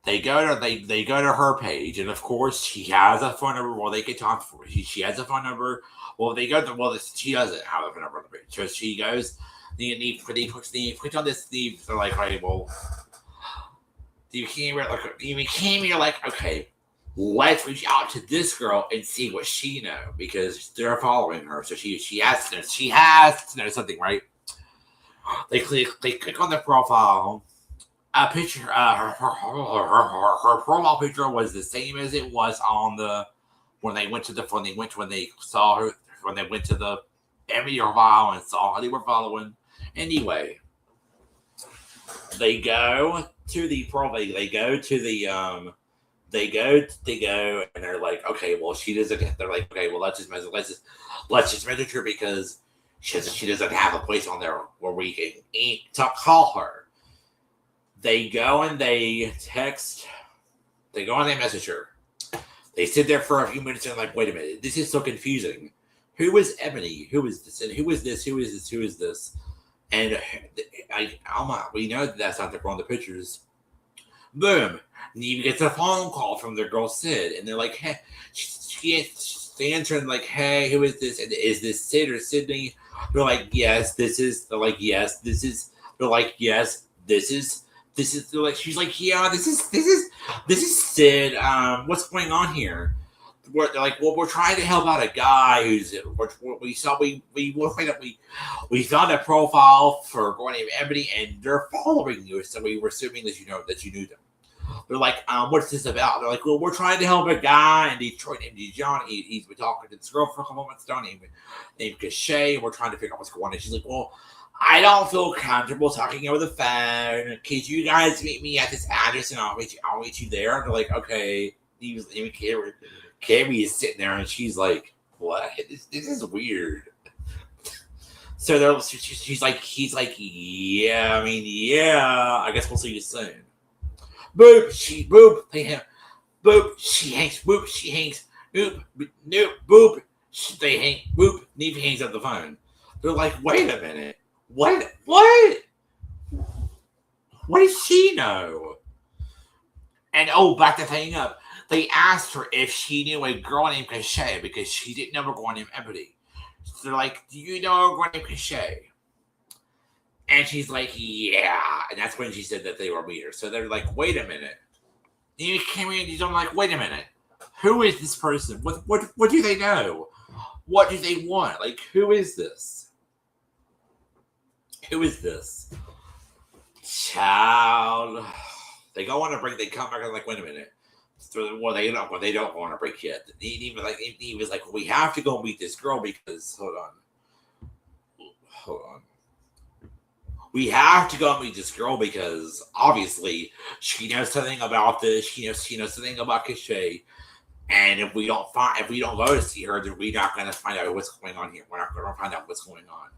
they go to her page, and of course she has a phone number. Well, they can talk for she has a phone number. Well, she doesn't have a phone number on the page, so she goes. They put on this. They're like, right, well, you came here. You're like, okay, let's reach out to this girl and see what she knows because they're following her. So she has to know. She has to know something, right? They click on the profile. A picture. Her profile picture was the same as it was on when they went to the Emily profile and saw how they were following. Anyway, they go to the profile. They go and they're like, okay, well, she doesn't. They're like, okay, well, let's just message her because she doesn't have a place on there where we can call her. They go and they text. They go and they message her. They sit there for a few minutes and like, wait a minute, this is so confusing. Who is Ebony? Who is this? And who is this? Who is this? Who is this? And we know that's not the girl in the pictures. Boom. Neve gets a phone call from their girl Sid, and they're like, hey, she's answering like, hey, who is this? And is this Sid or Sydney? They're like, yes, this is. They're like, yes, this is. They're like, yes, this is. This is. They're like, she's like, yeah, this is Sid. What's going on here? They're like, well, we're trying to help out a guy who's. We found a profile for a girl named Ebony, and they're following you. So we were assuming that you knew them. They're like, what's this about? They're like, well, we're trying to help a guy in Detroit named DeJohn. He's been talking to this girl for a couple months now named Cashay, and we're trying to figure out what's going on. And she's like, well, I don't feel comfortable talking over the phone. Could you guys meet me at this address, and I'll meet you there? And they're like, okay. Carrie is sitting there, and she's like, what? This is weird. So he's like, yeah, I guess we'll see you soon. Boop, she hangs. Boop, she hangs. Boop, nope, boop, they hang. Boop, Neve hangs up the phone. They're like, wait a minute, what? What does she know? And back to hang up. They asked her if she knew a girl named Cashay because she didn't know a girl named Ebony. So they're like, do you know a girl named Cashay? And she's like, yeah. And that's when she said that they were meters. So they're like, wait a minute. And you came in and I'm like, wait a minute. Who is this person? What do they know? What do they want? Like, who is this? Who is this? Child. They go on a break. They come back and like, wait a minute. So, well, they don't want to break yet. He was like, we have to go meet this girl because hold on. We have to go meet this girl because obviously she knows something about this. She knows something about Cashay. And if we don't go to see her, then we're not gonna find out what's going on here. We're not gonna find out what's going on.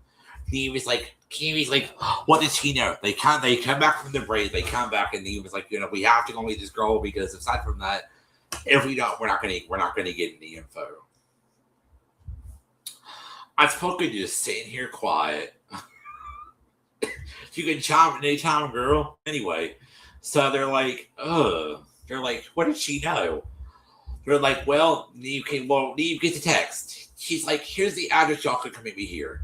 Kiwi's like, what does he know? They come back from the break. They come back, and he was like, we have to go meet this girl because aside from that, if we don't, we're not gonna get any info. Unspoken just sitting here quiet. You can chime anytime, girl. Anyway, so they're like, what did she know? They're like, well, Neve gets a text. She's like, here's the address, y'all can come meet me here.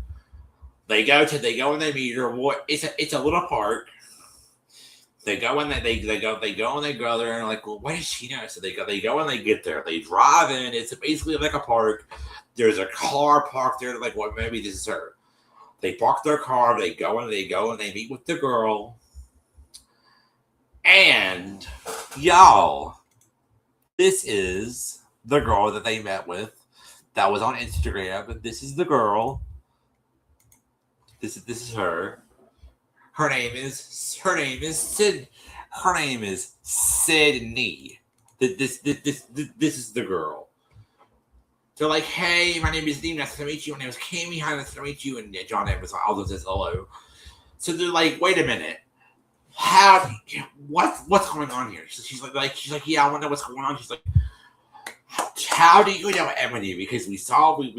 They go and they meet her. It's a little park. They go and they go there and like, well, what does she know? So they go and they get there. They drive in. It's basically like a park. There's a car parked there. Like, well, maybe this is her. They park their car. They go and they meet with the girl. And y'all, this is the girl that they met with. That was on Instagram. But this is the girl. This is her. Her name is Sid. Her name is Sydney. This is the girl. They're like, hey, my name is Neve. Nice to meet you. My name is Cammy. Hi, nice to meet you. And John Evans also says hello. So they're like, wait a minute. What's going on here? She's like, yeah, I want to know what's going on. She's like, how do you know Ebony? Because we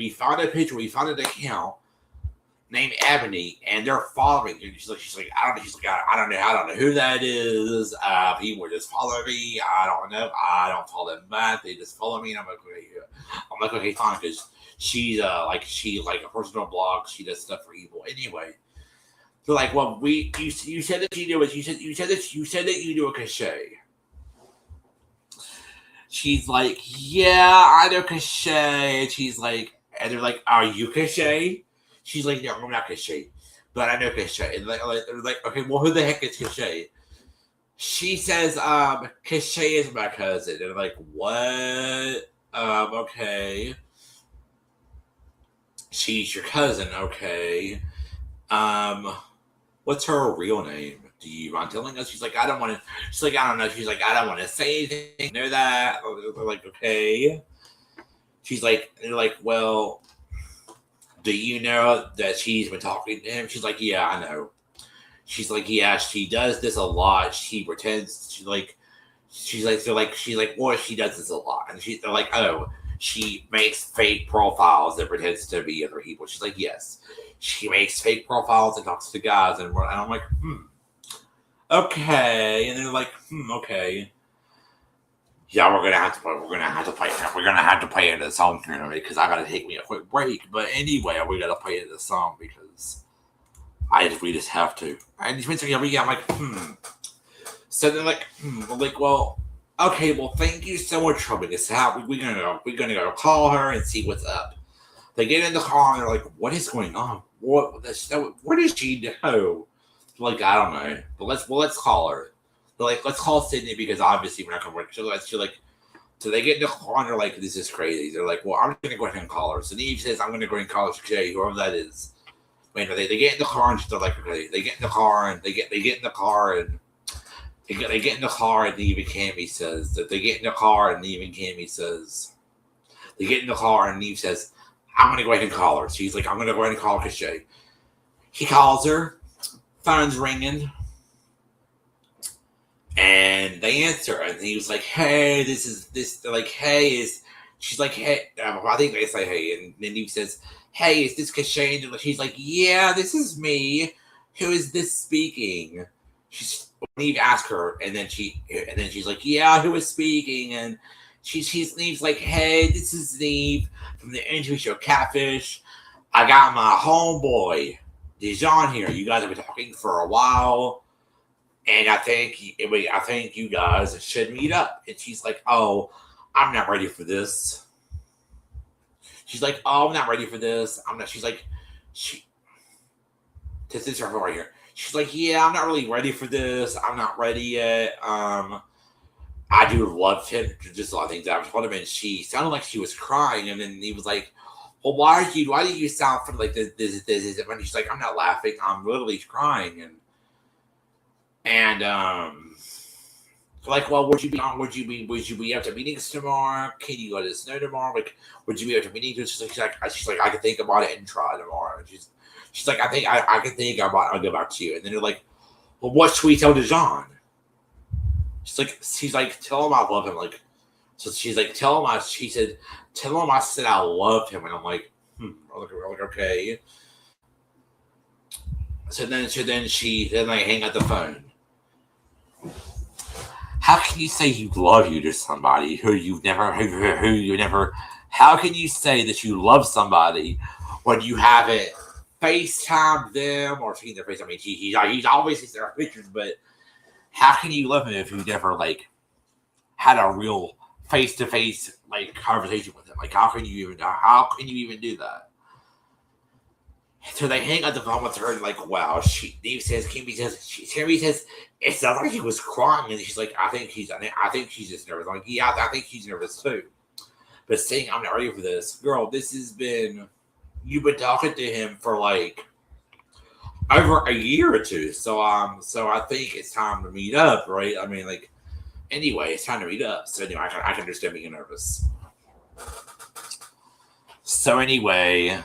found a picture, we found an account. named Ebony, and they're following you. She's like, I don't know who that is. People just follow me. I don't know. I don't follow them back. They just follow me, and I'm like, okay, fine, because she's she a personal blog. She does stuff for evil anyway. So like, well, you said that you do it. You said that you do a Cashay. She's like, yeah, I know Cashay. And she's like, and they're like, are you Cashay? She's like, no, I'm not Cashay, but I know Cashay. And they're like, okay, well, who the heck is Cashay? She says, Cashay is my cousin. And they're like, what? Okay. She's your cousin, okay. What's her real name? Do you mind telling us? She's like, I don't want to. She's like, I don't know. She's like, I don't want to say anything. Know that? They're like, okay. She's like, they're like, well, do you know that she's been talking to him? She's like, yeah, I know. She's like, yeah, she does this a lot. She pretends. She's like, well, she does this a lot, and they're like, oh, she makes fake profiles that pretends to be other people. She's like, yes, she makes fake profiles and talks to guys, and I'm like, okay. And they're like, okay. Yeah, we're gonna have to play into the song here because I gotta take me a quick break. But anyway, we gotta play into the song because we just have to. And I'm like, So they're like, well, okay, well, thank you so much for this. We're gonna go call her and see what's up. They get in the car and they're like, what is going on? What does she know? Like, I don't know. But let's call her. They're like, let's call Sydney because obviously we're not gonna work. So they get in the car and they're like, this is crazy. They're like, well, I'm just gonna go ahead and call her. So Neve says, I'm gonna go ahead and call her Cashay, whoever that is. Wait, no, they get in the car and they're like, okay. They get in the car and they get in the car and they get in the car and Neve and Cammy says that they get in the car and Neve and Cammy says they get in the car and Neve says, I'm gonna go ahead and call her. She's like, I'm gonna go ahead and call Cashay. He calls her, phone's ringing, and they answer, and he was like, hey, they're like, hey, she's like, hey, I think they say hey, and then Neve says, hey, is this Cashay? And she's like, yeah, this is me. Who is this speaking? Neve asked her, and then she's like, yeah, who is speaking? And Neve's like, hey, this is Neve from the interview show CATFISH. I got my homeboy DeJohn here. You guys have been talking for a while, and I think you guys should meet up. And she's like, oh, I'm not ready for this. She's like, oh, I'm not ready for this. I'm not. She's like, this is her right here. She's like, yeah, I'm not really ready for this. I'm not ready yet. I do love him. Just a lot of things that I told him, and she sounded like she was crying, and then he was like, well, why do you sound like this? And she's like, I'm not laughing. I'm literally crying. And like, well, would you be up to meetings tomorrow? Can you let us know tomorrow? Like, would you be up to meetings? She's like, I can think about it and try tomorrow. And she's like, I think I can think about it. I'll get back to you. And then they're like, well, what should we tell DeJohn? She's like, tell him I love him. Like, so she's like, tell him I said I loved him. And I'm like, okay. So then I hang up the phone. How can you say you love you to somebody who you never? How can you say that you love somebody when you haven't FaceTimed them or seen their face? I mean, he's always seen their pictures, but how can you love him if you never had a real face-to-face conversation with him? Like, how can you even do that? So they hang up the phone with her and wow. Cammy says it sounds like he was crying, and she's like, I think she's just nervous. I'm like, yeah, I think she's nervous too. But saying I'm not ready for this, girl. You've been talking to him for over a year or two. So I think it's time to meet up, right? I mean, anyway, it's time to meet up. So anyway, I can understand being nervous. So anyway,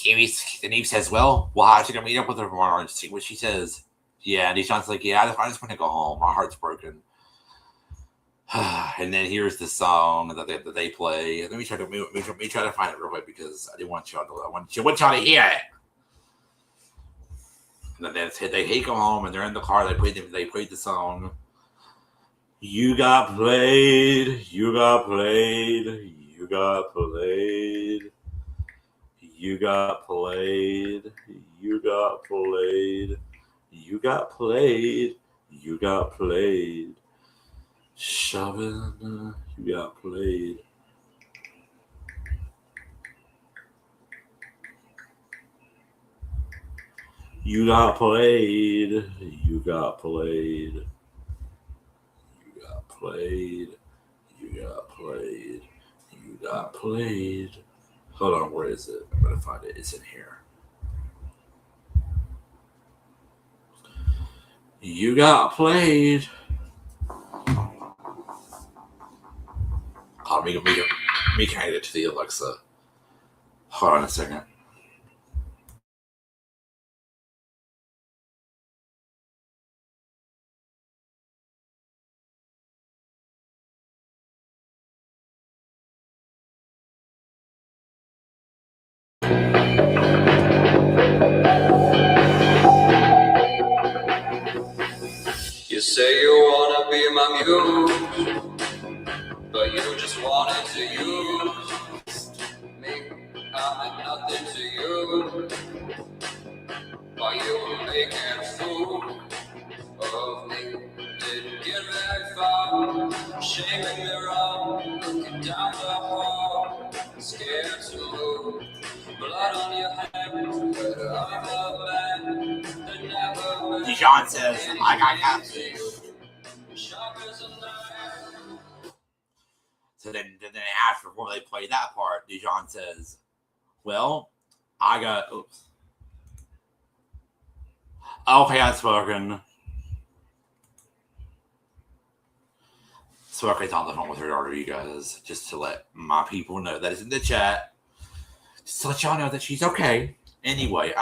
Neve says, well, we'll have to go meet up with her tomorrow and see what she says. Yeah, and DeJohn's like, yeah, I just want to go home. My heart's broken. And then here's the song that they play. Let me try to find it real quick because I didn't want y'all to. I want y'all to hear it. And then they go home and they're in the car. They played the song. You got played. You got played. You got played. You got played. You got played. You got played. You got played. Shoving. You got played. You got played. You got played. You got played. You got played. You got played. Hold on, where is it? I'm gonna find it. It's in here. You got played. Oh, me connect it to the Alexa. Hold on a second. You say you wanna be my muse, but you just wanted to use me. I meant nothing to you, while you were making a fool of me. Didn't get very far, shaming me wrong, looking down the hall, scared to move. Blood on your hands, but I'm a man that never. DeJohn says, I got catfish. So then after before they play that part, DeJohn says, well, I got, oops. Okay, Unspoken. Spoken's on the phone with her daughter, you guys, just to let my people know that is in the chat. Just to let y'all know that she's okay. Anyway,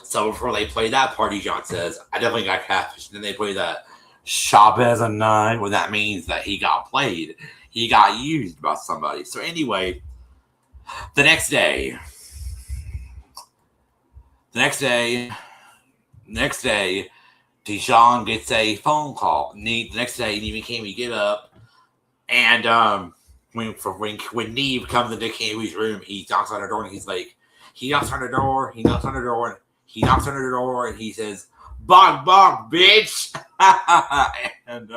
so before they play that part, DeJohn says, I definitely got catfish. And then they play that shop as a nine, well, that means that he got played. He got used by somebody. So anyway, the next day, DeJohn gets a phone call. The next day, we get up, and when Neve comes into Kiwi's room, he knocks on her door, and he knocks on her door, and he says, "Bog, bog, bitch!" and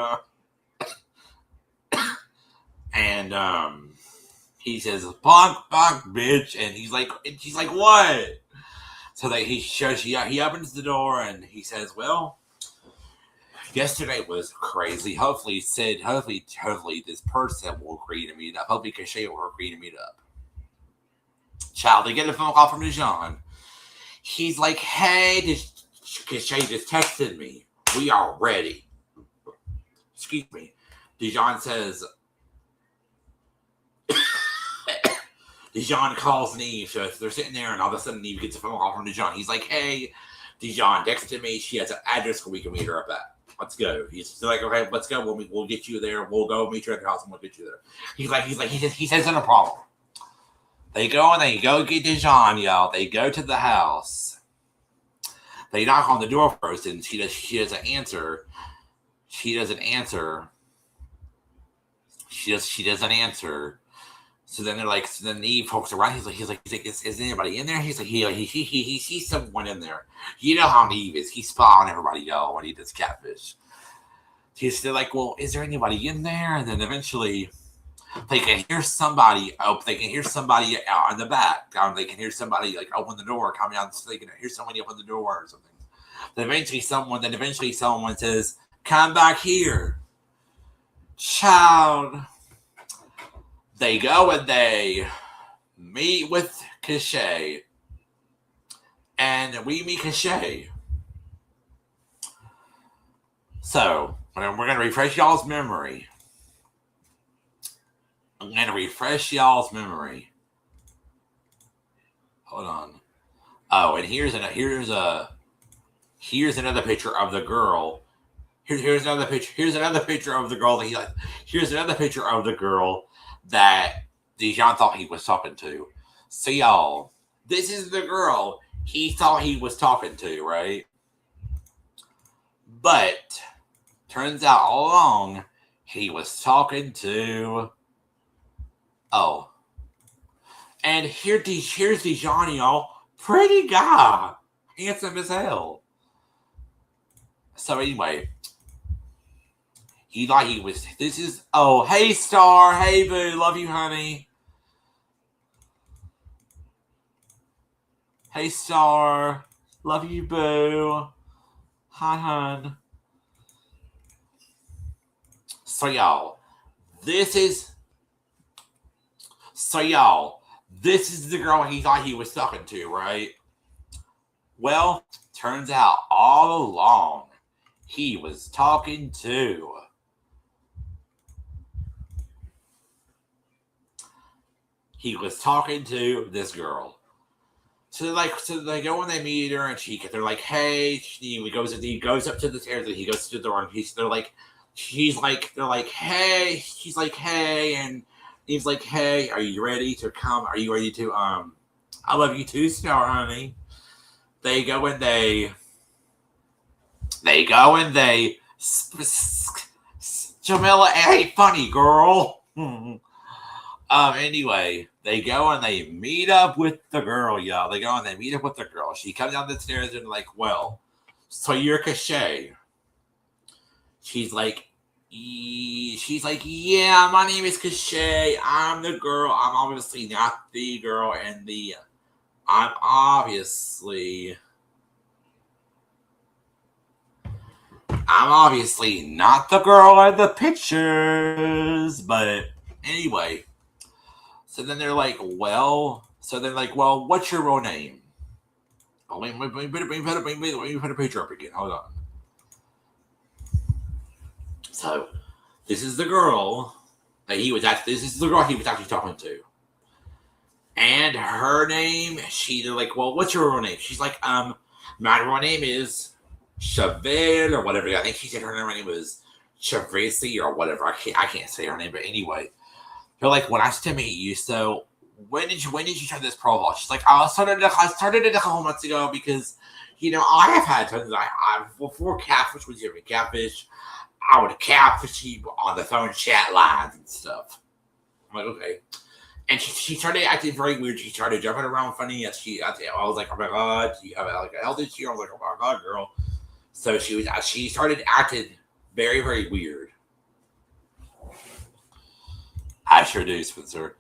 he says, "Bog, bog, bitch," and she's like, "What?" So he opens the door and he says, "Well, yesterday was crazy. Hopefully this person will agree to meet up. Hopefully Cashay will agree to meet up." Child, they get a phone call from DeJohn. He's like, "Hey, Cashay just texted me. We are ready." Excuse me. DeJohn says, DeJohn calls Neve. So they're sitting there, and all of a sudden Neve gets a phone call from DeJohn. He's like, "Hey, DeJohn texted me. She has an address where we can meet her up at. Let's go." He's like, "Okay, let's go. We'll get you there. We'll go meet you at the house, and we'll get you there." He says, "No problem." They go get DeJohn, y'all. They go to the house. They knock on the door first, and she doesn't answer. She doesn't answer. So then then Eve pokes around. He's like, is anybody in there? He's like, he sees someone in there. You know how Eve is. He's spying on everybody, y'all, when he does catfish. He's still like, well, is there anybody in there? And then eventually they can hear somebody. They can hear somebody out in the back. They can hear somebody open the door, coming down. So they can hear somebody open the door or something. Then eventually someone says, "Come back here, child." They go and they meet with Cashay. And we meet Cashay. So, we're going to refresh y'all's memory. Hold on. Oh, and here's another picture of the girl Here's another picture. Here's another picture of the girl that he like. Here's another picture of the girl that DeJohn thought he was talking to. So y'all, this is the girl he thought he was talking to, right? But turns out all along he was talking to. Oh, and here's DeJohn, y'all, pretty guy, handsome as hell. So anyway. He thought he was. This is. Oh, hey, Star. Hey, Boo. Love you, honey. Hey, Star. Love you, Boo. Hi, hon. So, y'all. This is the girl he thought he was talking to, right? Well, turns out all along he was talking to. He was talking to this girl. So they go and they meet her, and they're like, hey, he goes up to the stairs, and he goes to the door, and they're like, hey, she's like, hey, and he's like, hey, are you ready to come? Are you ready to, I love you too, Star, honey. They go and they Jamila, it ain't funny, girl. Anyway, they go and they meet up with the girl, y'all. They go and they meet up with the girl. She comes down the stairs and like, well, so you're Cashay. She's like, yeah, my name is Cashay. I'm the girl. I'm obviously not the girl I'm obviously not the girl in the pictures, but anyway. So then they're like, well, what's your real name? Oh, let me put a picture up again. Hold on. So this is the girl that he was actually talking to. And her name, they're like, well, what's your real name? She's like, my real name is Chevelle or whatever. I think she said her name was Chavrisi or whatever. I can't say her name, but anyway. They're like, when I to meet you, so when did you try this profile? She's like, I started it a couple months ago because, I have had tons of, before CATFISH was even CATFISH, I would catfish you on the phone chat lines and stuff. I'm like, okay. And she started acting very weird. She started jumping around funny. I was like, oh my God, do you have like a health issue? I was like, oh my God, girl. So she started acting very, very weird. I sure do, Spencer.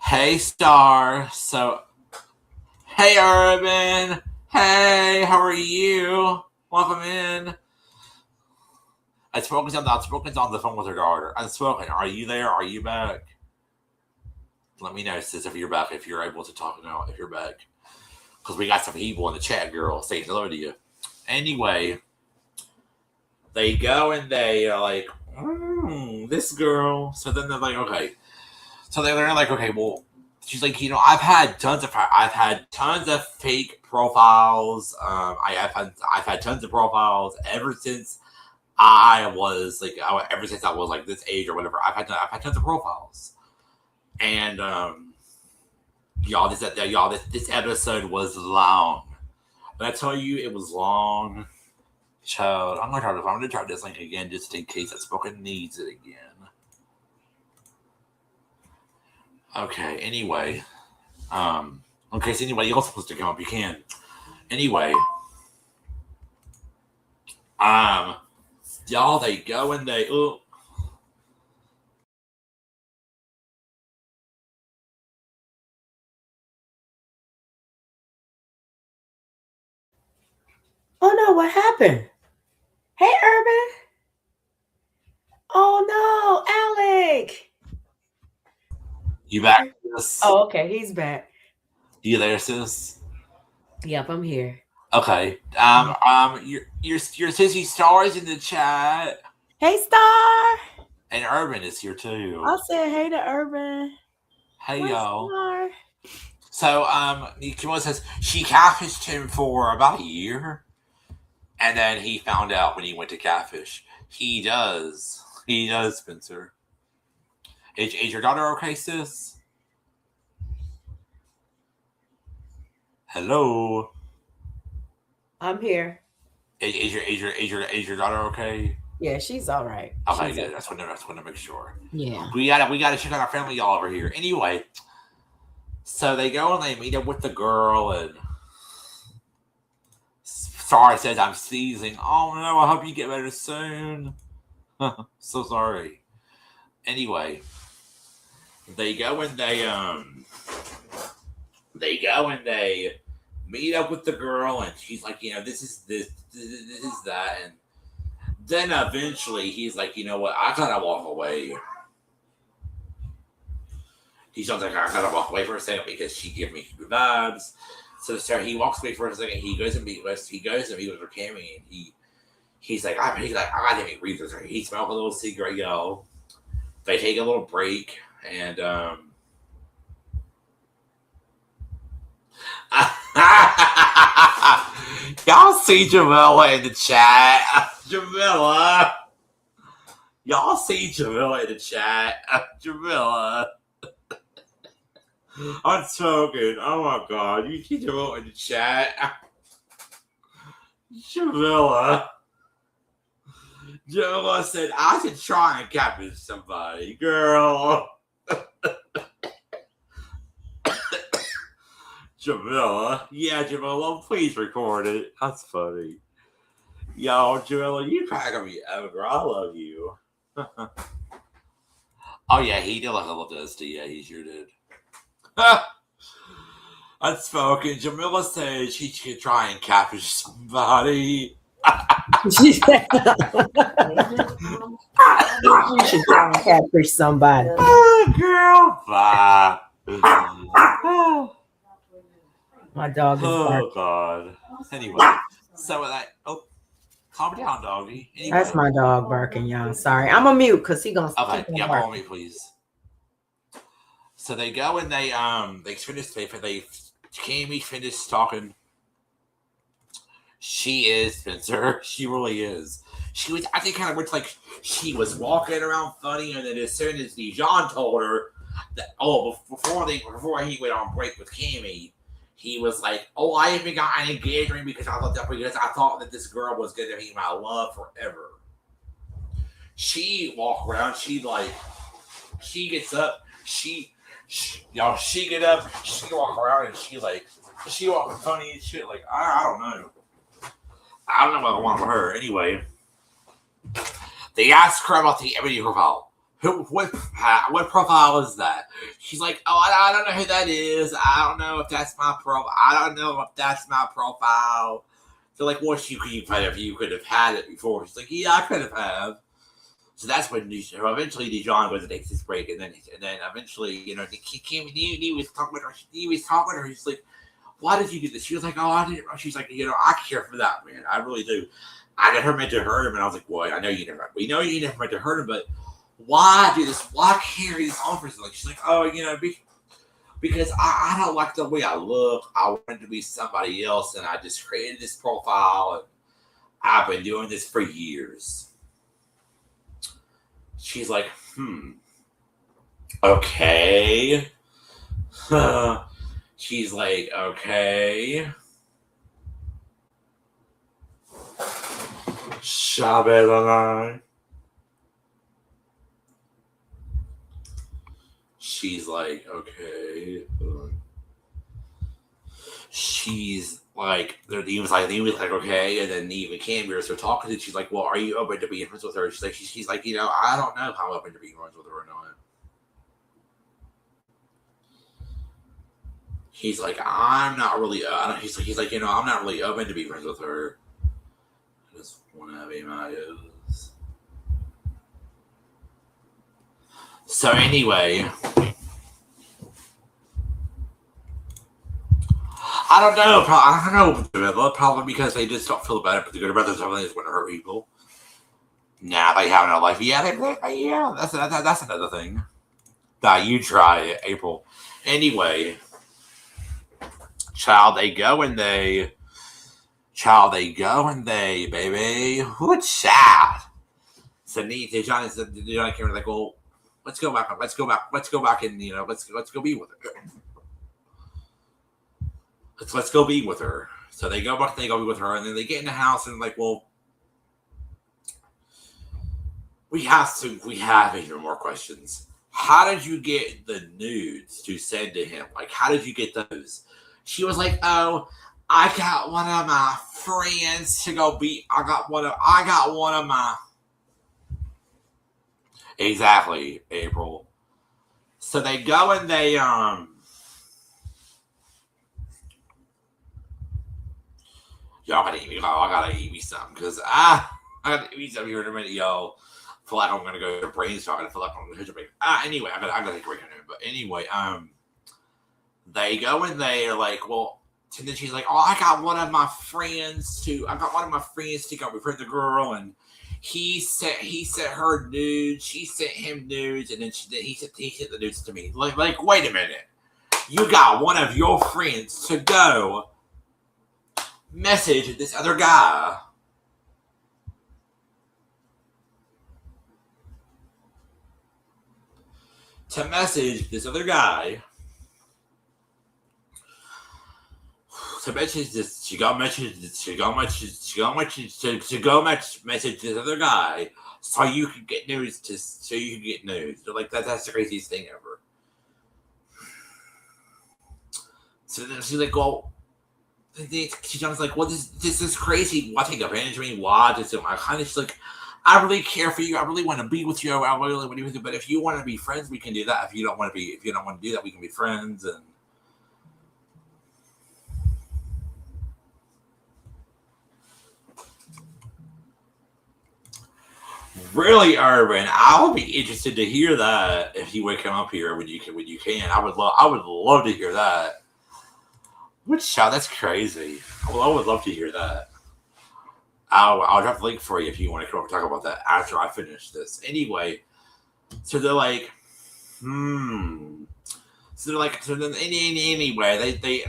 Hey, Star. So, hey, Urban. Hey, how are you? Welcome in. Unspoken's on the phone with her daughter. Unspoken, are you there? Are you back? Let me know, sis, if you're back, if you're able to talk now, if you're back. Because we got some people in the chat, girl, saying hello to you. Anyway, they go and they are like, this girl. So then they're like, okay. So they're like, okay, well, she's like, I've had tons of fake profiles. I've had tons of profiles ever since I was like this age or whatever. I've had tons of profiles. And this episode was long. When I tell you it was long, child, I'm gonna try this link again just in case Unspoken needs it again. Okay, anyway. In case anybody else wants to come up, you can. Anyway. Y'all, they go and they Oh no, what happened? Hey, Urban. Oh no, Alec. You back, sis? Oh, okay, he's back. You there, sis? Yep, I'm here. Okay. Your sissy Star is in the chat. Hey, Star. And Urban is here too. I said hey to Urban. Hey, y'all. So, Kimona says she catfished him for about a year. And then he found out when he went to Catfish. He does, Spencer. Is your daughter okay, sis? Hello. I'm here. Is your daughter okay? Yeah, she's all right. Okay, She's good. okay. That's what to make sure. Yeah. We gotta check on our family all over here. Anyway, so they go and they meet up with the girl, and Sorry says I'm sneezing. Oh no, I hope you get better soon. So sorry. Anyway, they go and they meet up with the girl, and she's like, this is that, and then eventually he's like, you know what, I gotta walk away. He sounds like, I gotta walk away for a second because she gave me good vibes. So he walks away for a second. He goes and meets with her Cammy, and he's like, I gotta make breathe with her. He smokes a little cigarette, y'all. They take a little break, and y'all see Jamila in the chat. Jamila. Y'all see Jamila in the chat. Jamila. Unspoken. Oh my god. You see Jamila in the chat. Jamila. Jamila said, I should try and capture somebody. Girl. Jamila. Yeah, Jamila, please record it. That's funny. Yo, Jamila, you cracking me up, girl. I love you. Oh, yeah, he did look a little dusty. Yeah, he sure did. Unspoken. Jamila says she should try and capture somebody. You should try and capture somebody. Girl, bye. My dog is barking. God. Anyway, so calm down, doggy. Anyway. That's my dog barking, y'all. Sorry, I'm a mute because he gonna. Okay, yeah, call me, please. So they go and they Cammy finished talking. She is, Spencer. She really is. She was, I think, kind of went like she was walking around funny, and then as soon as DeJohn told her that, before he went on break with Cammy, he was like, "Oh, I haven't got an engagement because I thought that this girl was going to be my love forever." She walked around. She gets up. She get up. She walk around and she walking funny and shit. Like I don't know. I don't know what I want with her. Anyway, they asked her about the Ebony profile. What profile is that? She's like, oh, I don't know who that is. I don't know if that's my profile. I don't know if that's my profile. So like, what you could have had it before. She's like, yeah, I could have. So that's when eventually DeJohn goes and takes his break, and then eventually, he was talking with her. He's like, why did you do this? She was like, oh, I didn't. She's like, I care for that man. I really do. I never meant to hurt him, and I was like, boy, we know you never meant to hurt him, but why do this? Why carry this on for so long? She's like, oh, because I don't like the way I look. I wanted to be somebody else, and I just created this profile, and I've been doing this for years. She's like, okay. She's like, okay. Shabbat. She's like, okay. She's like, he was like, okay, and then even came here, so talking to her, she's like, well, are you open to being friends with her? She's like, I don't know if I'm open to being friends with her or not. He's like, I'm not really, he's like, I'm not really open to be friends with her. I just want to be my nose. So anyway, I don't know. Probably because they just don't feel better, but the good about this, everything is going to hurt people. Now they have no life. Yeah, that's another thing. Nah, you try it, April. Anyway, child, they go and they Child, they go and they, baby, what child? So DeJohn is DeJohn came like, well, let's go back, and let's go back, and let's go be with her. Let's go be with her. So they go back, they go be with her, and then they get in the house and like, well, we have even more questions. How did you get the nudes to send to him? Like, how did you get those? She was like, oh, I got one of my friends to go be. I got one of my. Exactly, April. So they go and they y'all gotta eat me. I gotta eat me something because I gotta eat me something here in a minute, y'all. I feel like I'm gonna go to brainstorm. I feel like I'm gonna hit your break. Anyway, I gotta take a break in a minute. But anyway, they go and they are like, well. And then she's like, oh, I got one of my friends to go with the girl, and he sent her nudes, she sent him nudes, and then he sent the nudes to me. Like, wait a minute. You got one of your friends to go message this other guy. To message this other guy. To message this, she go message this other guy so you can get news. They're like, that's the craziest thing ever. So then she's like, well, she's like, well, this is crazy. Why take advantage of me? Why? She's like, I really care for you. I really want to be with you. I really want to be with you. But if you want to be friends, we can do that. If you don't want to do that, we can be friends. And really, Urban, I would be interested to hear that if you would come up here when you can. I would love to hear that. Which shot? That's crazy. I would love to hear that. I'll drop the link for you if you want to come up and talk about that after I finish this. Anyway, so they're like, So they're like, so then anyway, they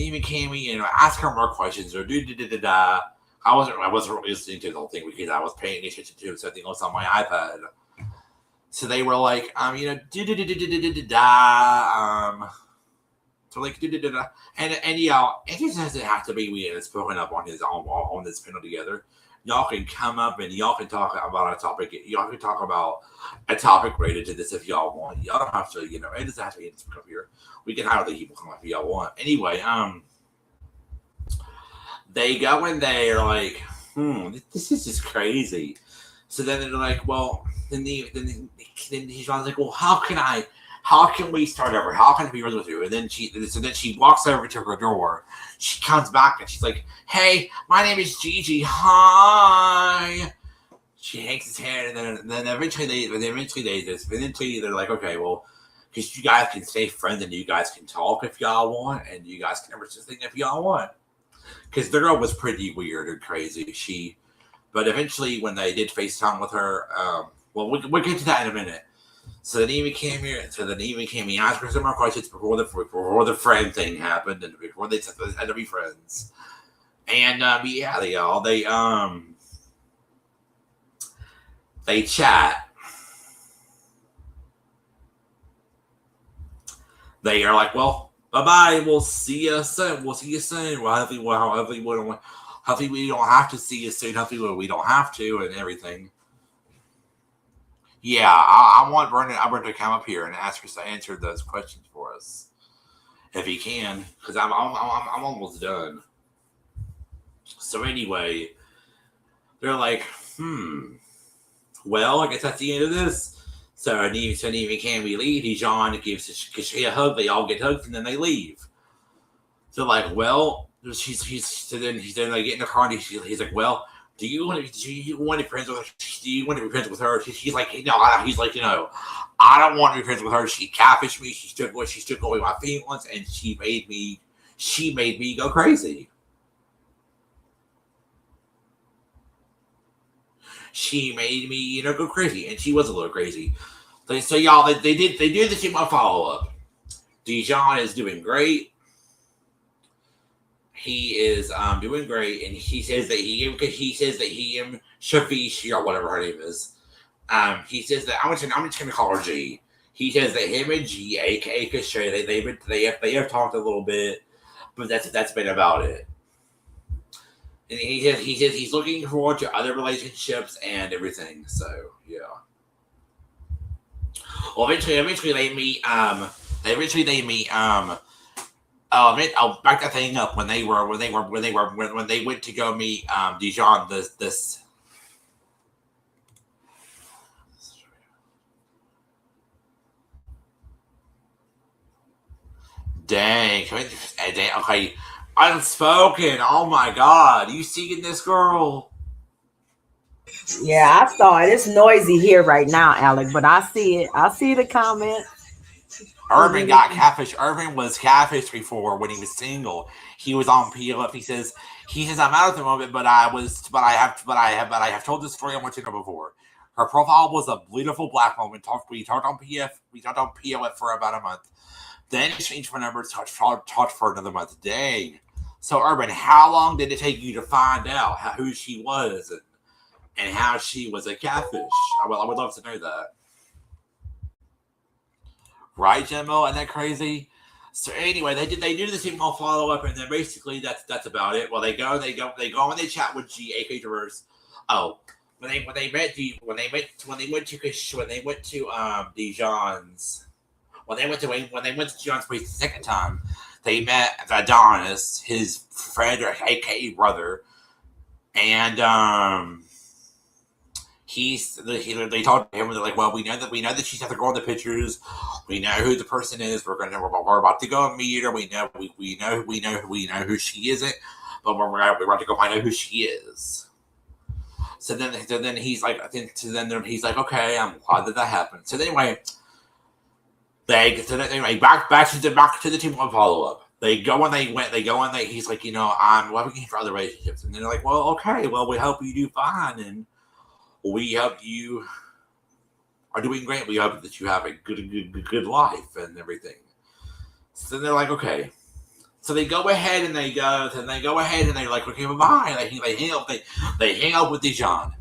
even came, ask her more questions or da. I wasn't really listening to the whole thing because I was paying attention to something else on my iPad. So they were like, so like, and y'all, it just doesn't have to be we spoken up on this panel together. Y'all can come up and y'all can talk about a topic. Y'all can talk about a topic related to this if y'all want. Y'all don't have to, it doesn't have to be up here. We can have other people come up if y'all want. Anyway, they go and they're like, this is just crazy. So then they're like, well, then he's like, well, how can we start over? How can I be friends with you? And then she walks over to her door. She comes back and she's like, hey, my name is Gigi. Hi. She hangs his hand, and then eventually they're like, okay, well, because you guys can stay friends and you guys can talk if y'all want, and you guys can ever just think if y'all want. Because the girl was pretty weird and crazy. But eventually when they did FaceTime with her, we'll get to that in a minute. So then Amy came here. He asked her some more questions before the friend thing happened, and before they had to be friends. And they chat. They are like, well, bye. We'll see you soon. Well, hopefully we don't have to see you soon. Hopefully we don't have to, and everything. Yeah, I want Brendan to come up here and ask us to answer those questions for us, if he can, because I'm almost done. So anyway, they're like, well, I guess that's the end of this. So even can we leave? DeJohn gives Cashay a hug. They all get hugs and then they leave. So like, well, then they get in the car and he's like, well, do you want to be friends with her? Do you want to be friends with her? He's like, no. He's like, I don't want to be friends with her. She catfished me. She took away my feelings, and she made me go crazy. She made me, go crazy, and she was a little crazy. So y'all, they did this in my follow up. DeJohn is doing great. he is doing great, and he says that he and CATFISH, or whatever her name is, he says that I'm just gonna call her G. He says that him and G, aka Cashay, they have talked a little bit, but that's been about it. And he says he's looking forward to other relationships and everything. So yeah. Well, eventually they meet. Back that thing up when they went to go meet DeJohn. This. Dang. Okay. Unspoken. Oh my God. You seeing this girl? Yeah, I saw it. It's noisy here right now, Alec, but I see it. I see the comment. Urban got catfish. Urban was catfish before when he was single. He was on PLF. He says I'm out at the moment, but I have told this story on my channel before. Her profile was a beautiful black woman. We talked on PLF for about a month. Then it changed my number. Talked for another month. Dang. So Urban, how long did it take you to find out who she was and how she was a catfish? I would love to know that. Right, Gemma? Isn't that crazy? So anyway, they do this email follow up, and then basically that's about it. Well, they go and they chat with G, aka Traverse. Oh, when they went to DeJohn's, when they went to DeJohn's place the second time, they met Adonis, his friend or aka brother, and they talked to him, and they're like, well, we know that she's not the girl in the pictures. We know who the person is. We're about to go and meet her. We know who she isn't, but we're about to go find out who she is. So then he's like, okay, I'm glad that happened. So anyway, back to the team on follow up. He's like, I'm looking for other relationships, and they're like, well, okay, well, we hope you do fine, and we hope you are doing great. We hope that you have a good life and everything. So they're like, okay. So they go ahead and they're like, okay, bye. They hang up with DeJohn.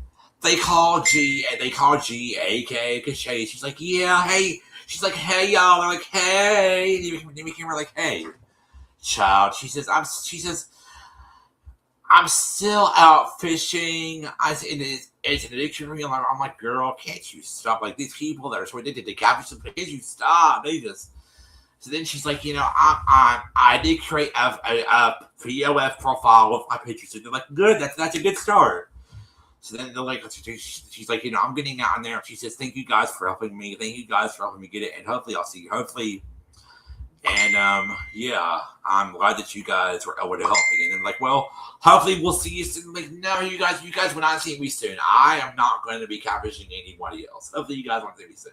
They call G, aka Cashay. She's like, yeah, hey. She's like, hey, y'all. They're like, hey. And they became like, hey, child. She says, I'm still out fishing. It's an addiction for me. I'm like, girl, can't you stop? Like, these people that are so addicted to catfish, can't you stop? So then she's like, I did create a POF profile with my pictures. And they're like, good, that's a good start. So then they're like, she's like, I'm getting out in there. She says, thank you guys for helping me. Thank you guys for helping me get it. And hopefully I'll see you. Hopefully. And yeah, I'm glad that you guys were able to help me. And then like, well, hopefully we'll see you soon. Like, no, you guys will not see me soon. I am not going to be catfishing anybody else. Hopefully you guys won't see me soon.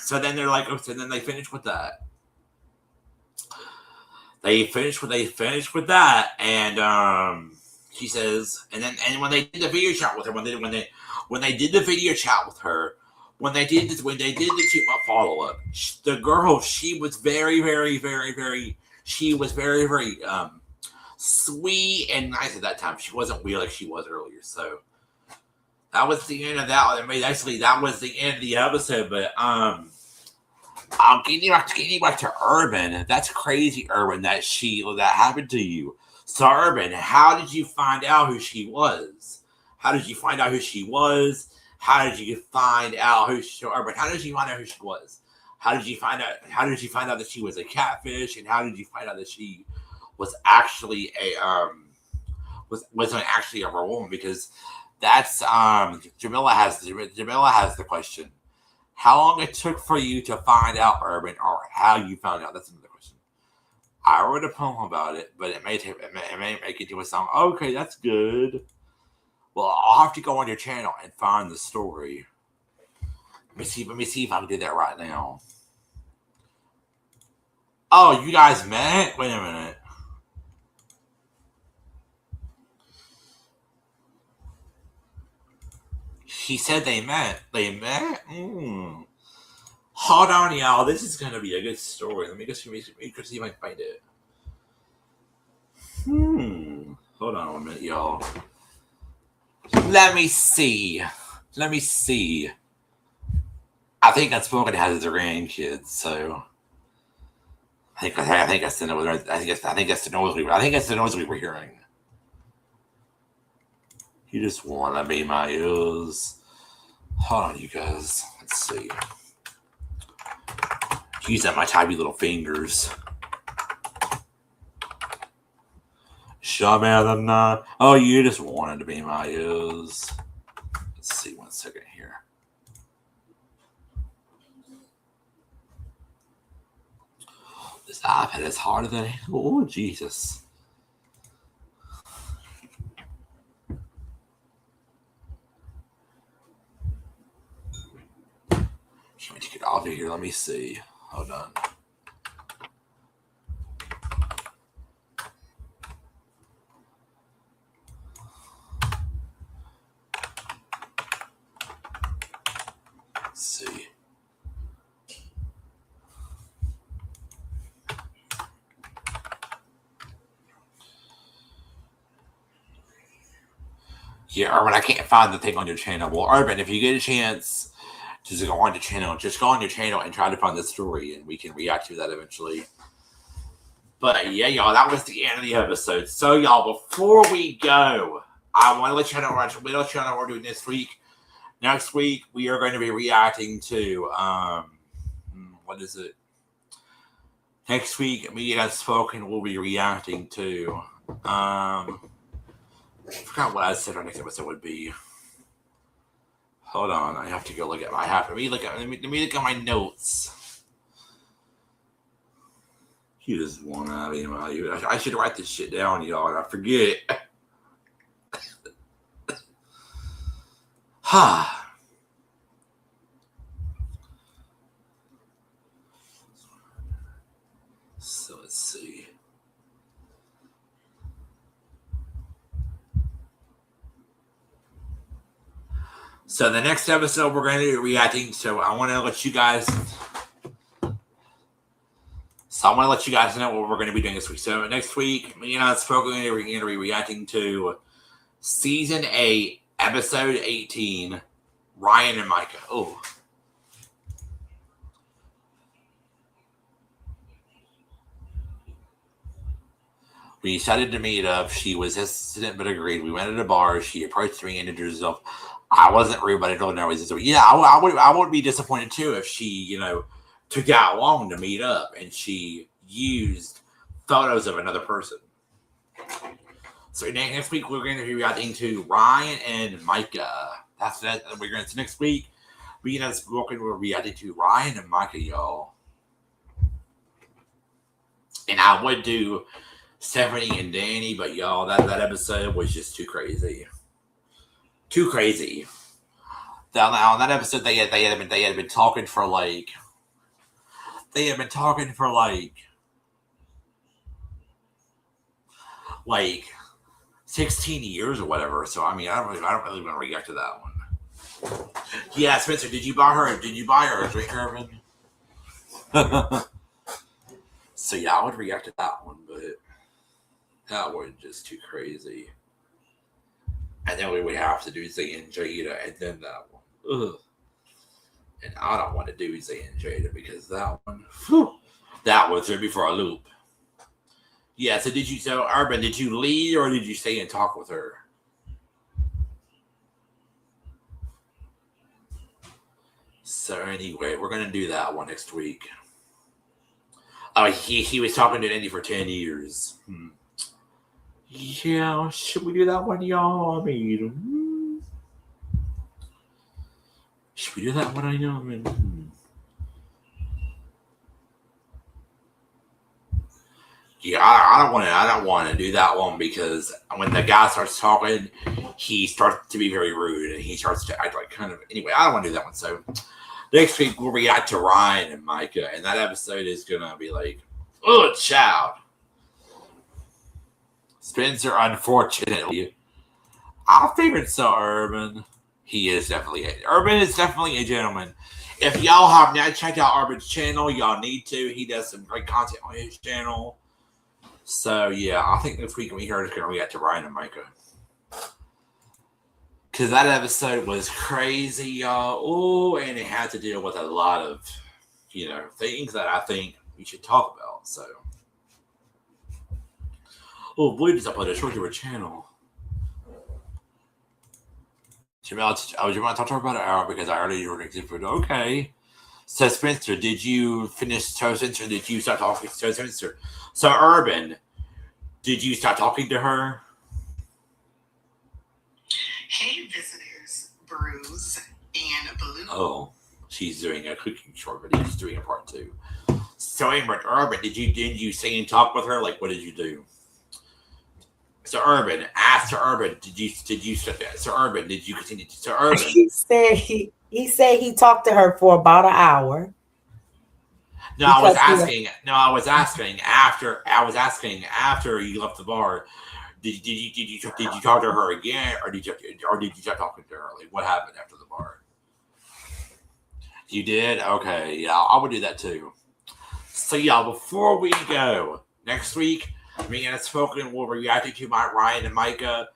So then they're like, so then they finish with that. They finished with that, and she says, and when they did the video chat with her, when they did the video chat with her. When they did the 2-month follow up, the girl, she was very, very, very, very, very sweet and nice at that time. She wasn't weird like she was earlier. So that was the end of that. I mean, actually, that was the end of the episode. But getting back to Urban. That's crazy, Urban. That happened to you. So Urban, how did you find out who she was? How did you find out who she was? How did you find out who she was? How did you find out who she was? How did you find out that she was a catfish? And how did you find out that she was actually wasn't actually a real woman? Because that's Jamila has the question. How long it took for you to find out, Urban, or how you found out? That's another question. I wrote a poem about it, but it may make it to a song. Okay, that's good. Well, I'll have to go on your channel and find the story. Let me see if I can do that right now. Oh, you guys met? Wait a minute. He said they met. They met? Hold on, y'all. This is going to be a good story. Let me go see if I can find it. Hold on a minute, y'all. Let me see. I think Unspoken has his grandkids, so I think that's the noise. I think that's the noise we were hearing. You just wanna be my ears. Hold on, you guys. Let's see. Using my tiny little fingers. Show me the night. Oh, you just wanted to be my ears. Let's see 1 second here. This iPad is harder than. Oh, Jesus. Let me take it off of here. Let me see. Hold on. Let's see. Yeah, Urban, I can't find the thing on your channel. Well, Urban, if you get a chance, just go on your channel. Just go on your channel and try to find the story, and we can react to that eventually. But yeah, y'all, that was the end of the episode. So, y'all, before we go, I want to let you know what we're doing this week. Next week, we are going to be reacting to what is it? Next week, me and Unspoken will be reacting to I forgot what I said our next episode would be. Hold on, I have to go look at let me look at my notes. You just wanna be my I should write this shit down, y'all, and I forget. So let's see. So the next episode we're going to be reacting. So I want to let you guys know what we're going to be doing this week. So next week, me and Unspoken are going to be reacting to Season 8, Episode 18, Ryan and Micah. Oh. We decided to meet up. She was hesitant but agreed. We went to the bar. She approached me and introduced herself. I wasn't rude, but I told her I was. Yeah, I would be disappointed too if she, took that long to meet up and she used photos of another person. So next week we're going to be reacting to Ryan and Micah. That's that. We're going to next week. We and Unspoken we're reacting to Ryan and Micah, y'all. And I would do Stephanie and Danny, but y'all, that episode was just too crazy. Too crazy. On that episode, they had been talking for like 16 years or whatever. So I mean, I don't really want to react to that one. Yeah, Spencer, did you buy her a drink, Irvin? So yeah, I would react to that one, but that was just too crazy. And then we would have to do Zay and Jada, and then that one. Ugh. And I don't want to do Zay and Jada because that one, that one threw me for a loop. Yeah, so Urban, did you leave or did you stay and talk with her? So anyway, we're going to do that one next week. Oh, he was talking to Indy for 10 years. Yeah, should we do that one, y'all? I mean, should we do that one? I mean, yeah, I don't want to do that one because when the guy starts talking, he starts to be very rude and he starts to act like kind of. Anyway, I don't want to do that one. So next week we'll react to Ryan and Micah, and that episode is gonna be like, oh, child. Spencer, unfortunately, I figured so. Urban, Urban is definitely a gentleman. If y'all have not checked out Urban's channel, y'all need to. He does some great content on his channel. So yeah, I think if we can be here, it's gonna react to Ryan and Micah. Because that episode was crazy, y'all. Oh, and it had to deal with a lot of, things that I think we should talk about. So, boy, just upload a short to her channel. Jamel, you want to talk to her about it? Because I already were excited. Okay. So, Spencer, did you finish Toe Spencer? Did you start talking to Toe Spencer? So, Urban, did you start talking to her? Hey, visitors, Bruce and Blue. Oh, she's doing a cooking short, but he's doing a part 2. So, Amber, Urban, did you sing and talk with her? Like, what did you do? So, Urban, ask to Urban, did you continue? So, Urban, he said he talked to her for about an hour. No, I was asking after you left the bar. Did you talk to her again, or did you start talking to her? Like, what happened after the bar? You did? Okay, yeah, I would do that too. So, yeah, before we go next week, me and Unspoken will be reacting to my Ryan and Micah.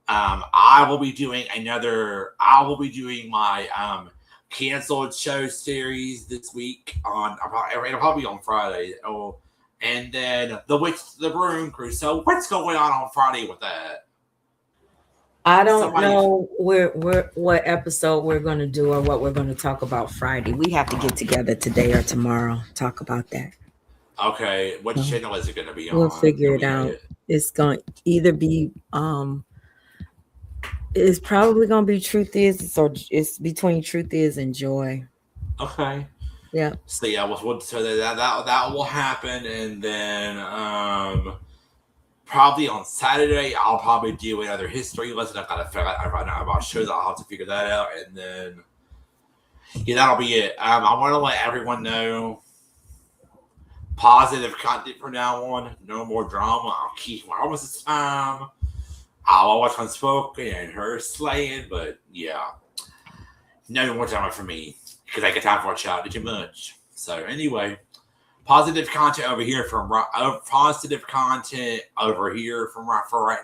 I will be doing my canceled show series this week it'll probably be on Friday. Oh, and then the Broom Crew. So what's going on Friday with that? I don't know what episode we're going to do or what we're going to talk about Friday. We have to get together today or tomorrow, talk about that. Okay, what channel is it going to be on? We'll figure it out. It's going to either be it's probably going to be Truth Is, or it's between Truth Is and Joy. Okay. Yeah. So yeah, so that will happen, and then probably on Saturday I'll probably do another history lesson. I've got to figure out about shows. I'll have to figure that out, and then that'll be it. I want to let everyone know positive content from now on. No more drama. I'll keep my promise this time. I'll watch Unspoken and her slaying, but yeah, no more drama for me because I get time for a child too much. So anyway, positive content over here for right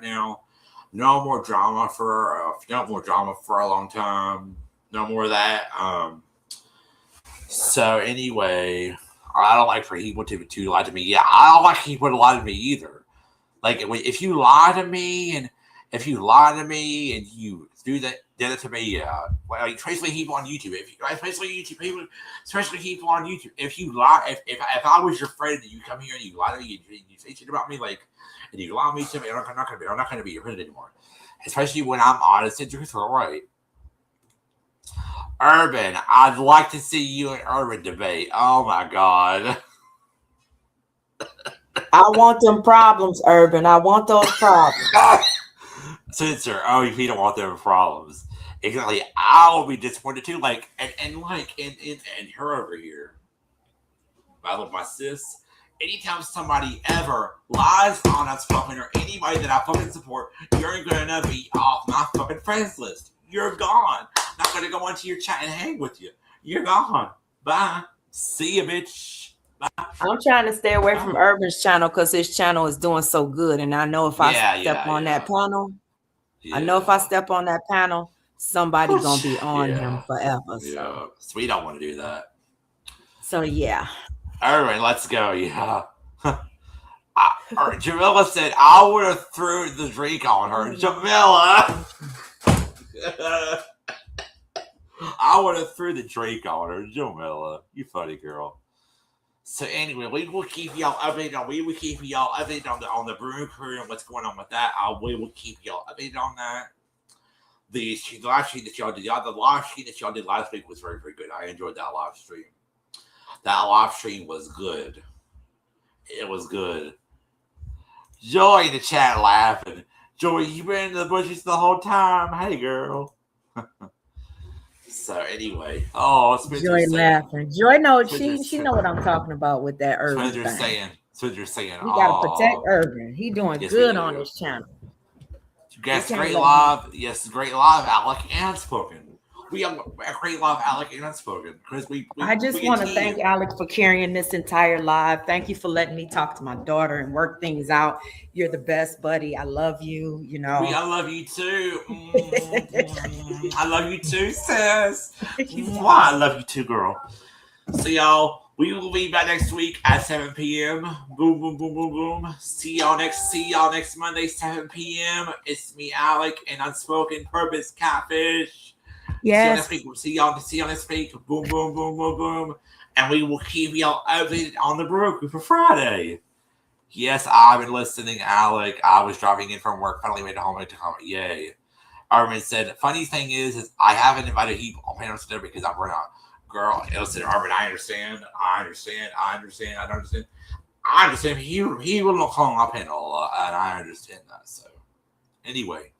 now. No more drama for a long time. No more of that. So anyway, I don't like for people to lie to me. Yeah, I don't like people to lie to me either. Like if you lie to me and you did it to me, yeah. Like especially people on YouTube. Especially people on YouTube. If you lie, if I was your friend and you come here and you lie to me and you say shit about me, like, and you lie to me, I'm not gonna be your friend anymore. Especially when I'm honest and truthful, right? Urban, I'd like to see you and Urban debate. Oh my god. I want them problems, Urban. I want those problems. Censor. Oh, if you don't want them problems. Exactly. I will be disappointed too. Like, and her over here. I love my sis. Anytime somebody ever lies on Unspoken or anybody that I fucking support, you're gonna be off my fucking friends list. You're gone. Not gonna go onto your chat and hang with you. You're gone. Bye. See ya, bitch. Bye. I'm trying to stay away from Urban's channel because his channel is doing so good, and I know if I step on that panel, somebody's gonna be on him forever. So we don't want to do that. So yeah. All right, let's go. Yeah. Jamila said I would have threw the drink on her. Jamila. I would have threw the drink on her. Jamila, you funny girl. So anyway, we will keep y'all updated on the Broom Crew and what's going on with that. We will keep y'all updated on that. The live stream that y'all did, last week was very, very good. I enjoyed that live stream. That live stream was good. It was good. Joy in the chat laughing. Joy, you been in the bushes the whole time. Hey, girl. So anyway, Joy laughing. Joy knows she know what I'm talking about with that Urban thing. So you're saying we gotta protect Urban. He doing good on his channel. Yes, great live. Yes, great live. Alec and Unspoken. we great love Alec and Unspoken because I just want to thank Alec for carrying this entire live. Thank you for letting me talk to my daughter and work things out. You're the best, buddy. I love you. You know, I love you too. I love you too, sis. I love you too, girl. So y'all, we will be back next week at 7 p.m. Boom, boom, boom, boom, boom. See y'all next Monday, 7 p.m. It's me, Alec, and Unspoken Purpose Catfish. Yes. See y'all next week. Boom, boom, boom, boom, boom. And we will keep y'all updated on the Brew Crew for Friday. Yes, I've been listening, Alec. I was driving in from work, finally made it home to comment. Yay. Armin said, funny thing is I haven't invited people on panels today because I'm running out. Girl, listen, Armin, I understand. He will not call my panel, and I understand that. So, anyway.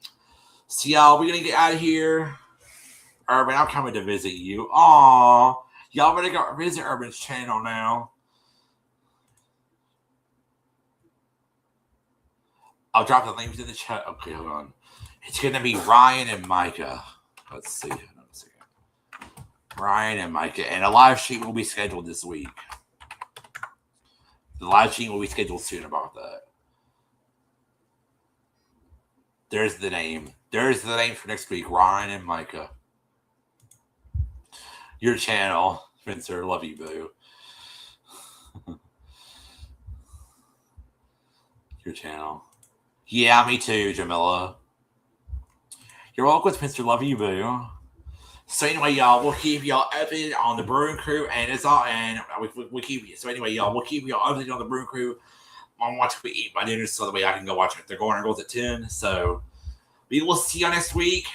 So, y'all, we're going to get out of here. Urban, I'm coming to visit you. Aw. Y'all better go visit Urban's channel now. I'll drop the links in the chat. Okay, hold on. It's going to be Ryan and Micah. Let's see. Ryan and Micah. And a live stream will be scheduled this week. The live stream will be scheduled soon about that. There's the name. There's the name for next week. Ryan and Micah. Your channel. Spencer, love you, boo. Your channel. Yeah, me too, Jamila. You're welcome, Spencer. Love you, boo. So anyway, y'all, we'll keep y'all updated on the Brewing Crew, and it's all, and we keep you. So anyway, y'all, we'll keep y'all updated on the Brewing Crew. I'm watching me eat my dinner so that way I can go watch it. They're going goes at 10. So we will see you next week.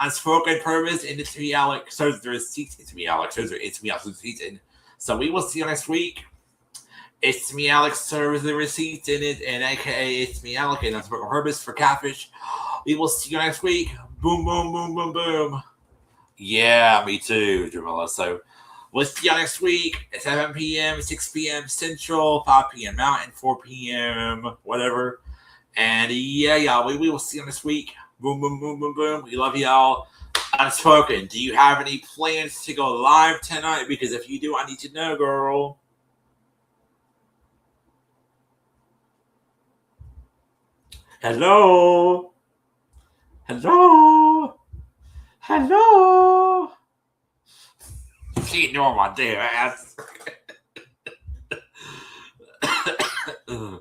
Unspoken Purpose, and it's me, Alec. So there's seats. It's me, Alec. So it's me, Alec. So we will see you next week. It's me, Alex, serves the receipts in it, and aka it's me, Alec, and Unspoken Purpose for Catfish. We will see you next week. Boom, boom, boom, boom, boom. Yeah, me too, Jamila. So we'll see you next week at 7 p.m., 6 p.m. Central, 5 p.m. Mountain, 4 p.m. whatever. And yeah, y'all, we will see you next week. Boom, boom, boom, boom, boom. We love y'all. Unspoken, do you have any plans to go live tonight? Because if you do, I need to know, girl. Hello. She ignored my damn ass. Oh,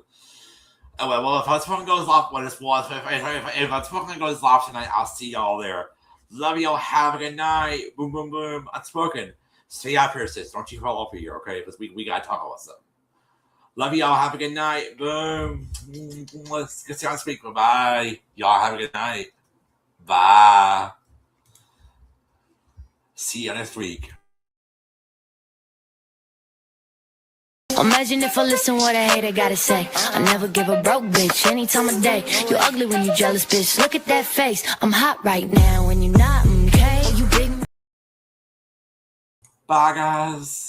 well, if Unspoken goes off, if Unspoken goes off tonight, I'll see y'all there. Love y'all. Have a good night. Boom, boom, boom. Unspoken. Stay out here, sis. Don't you fall off here, okay? Because we got to talk about something. Love y'all. Have a good night. Boom. Let's get you on speaker. Bye. Y'all have a good night. Bye. See you next week. Imagine if I listen what a hater gotta say. I never give a broke bitch any time of day. You ugly when you jealous, bitch. Look at that face. I'm hot right now when you're not, okay? You big. Bye, guys.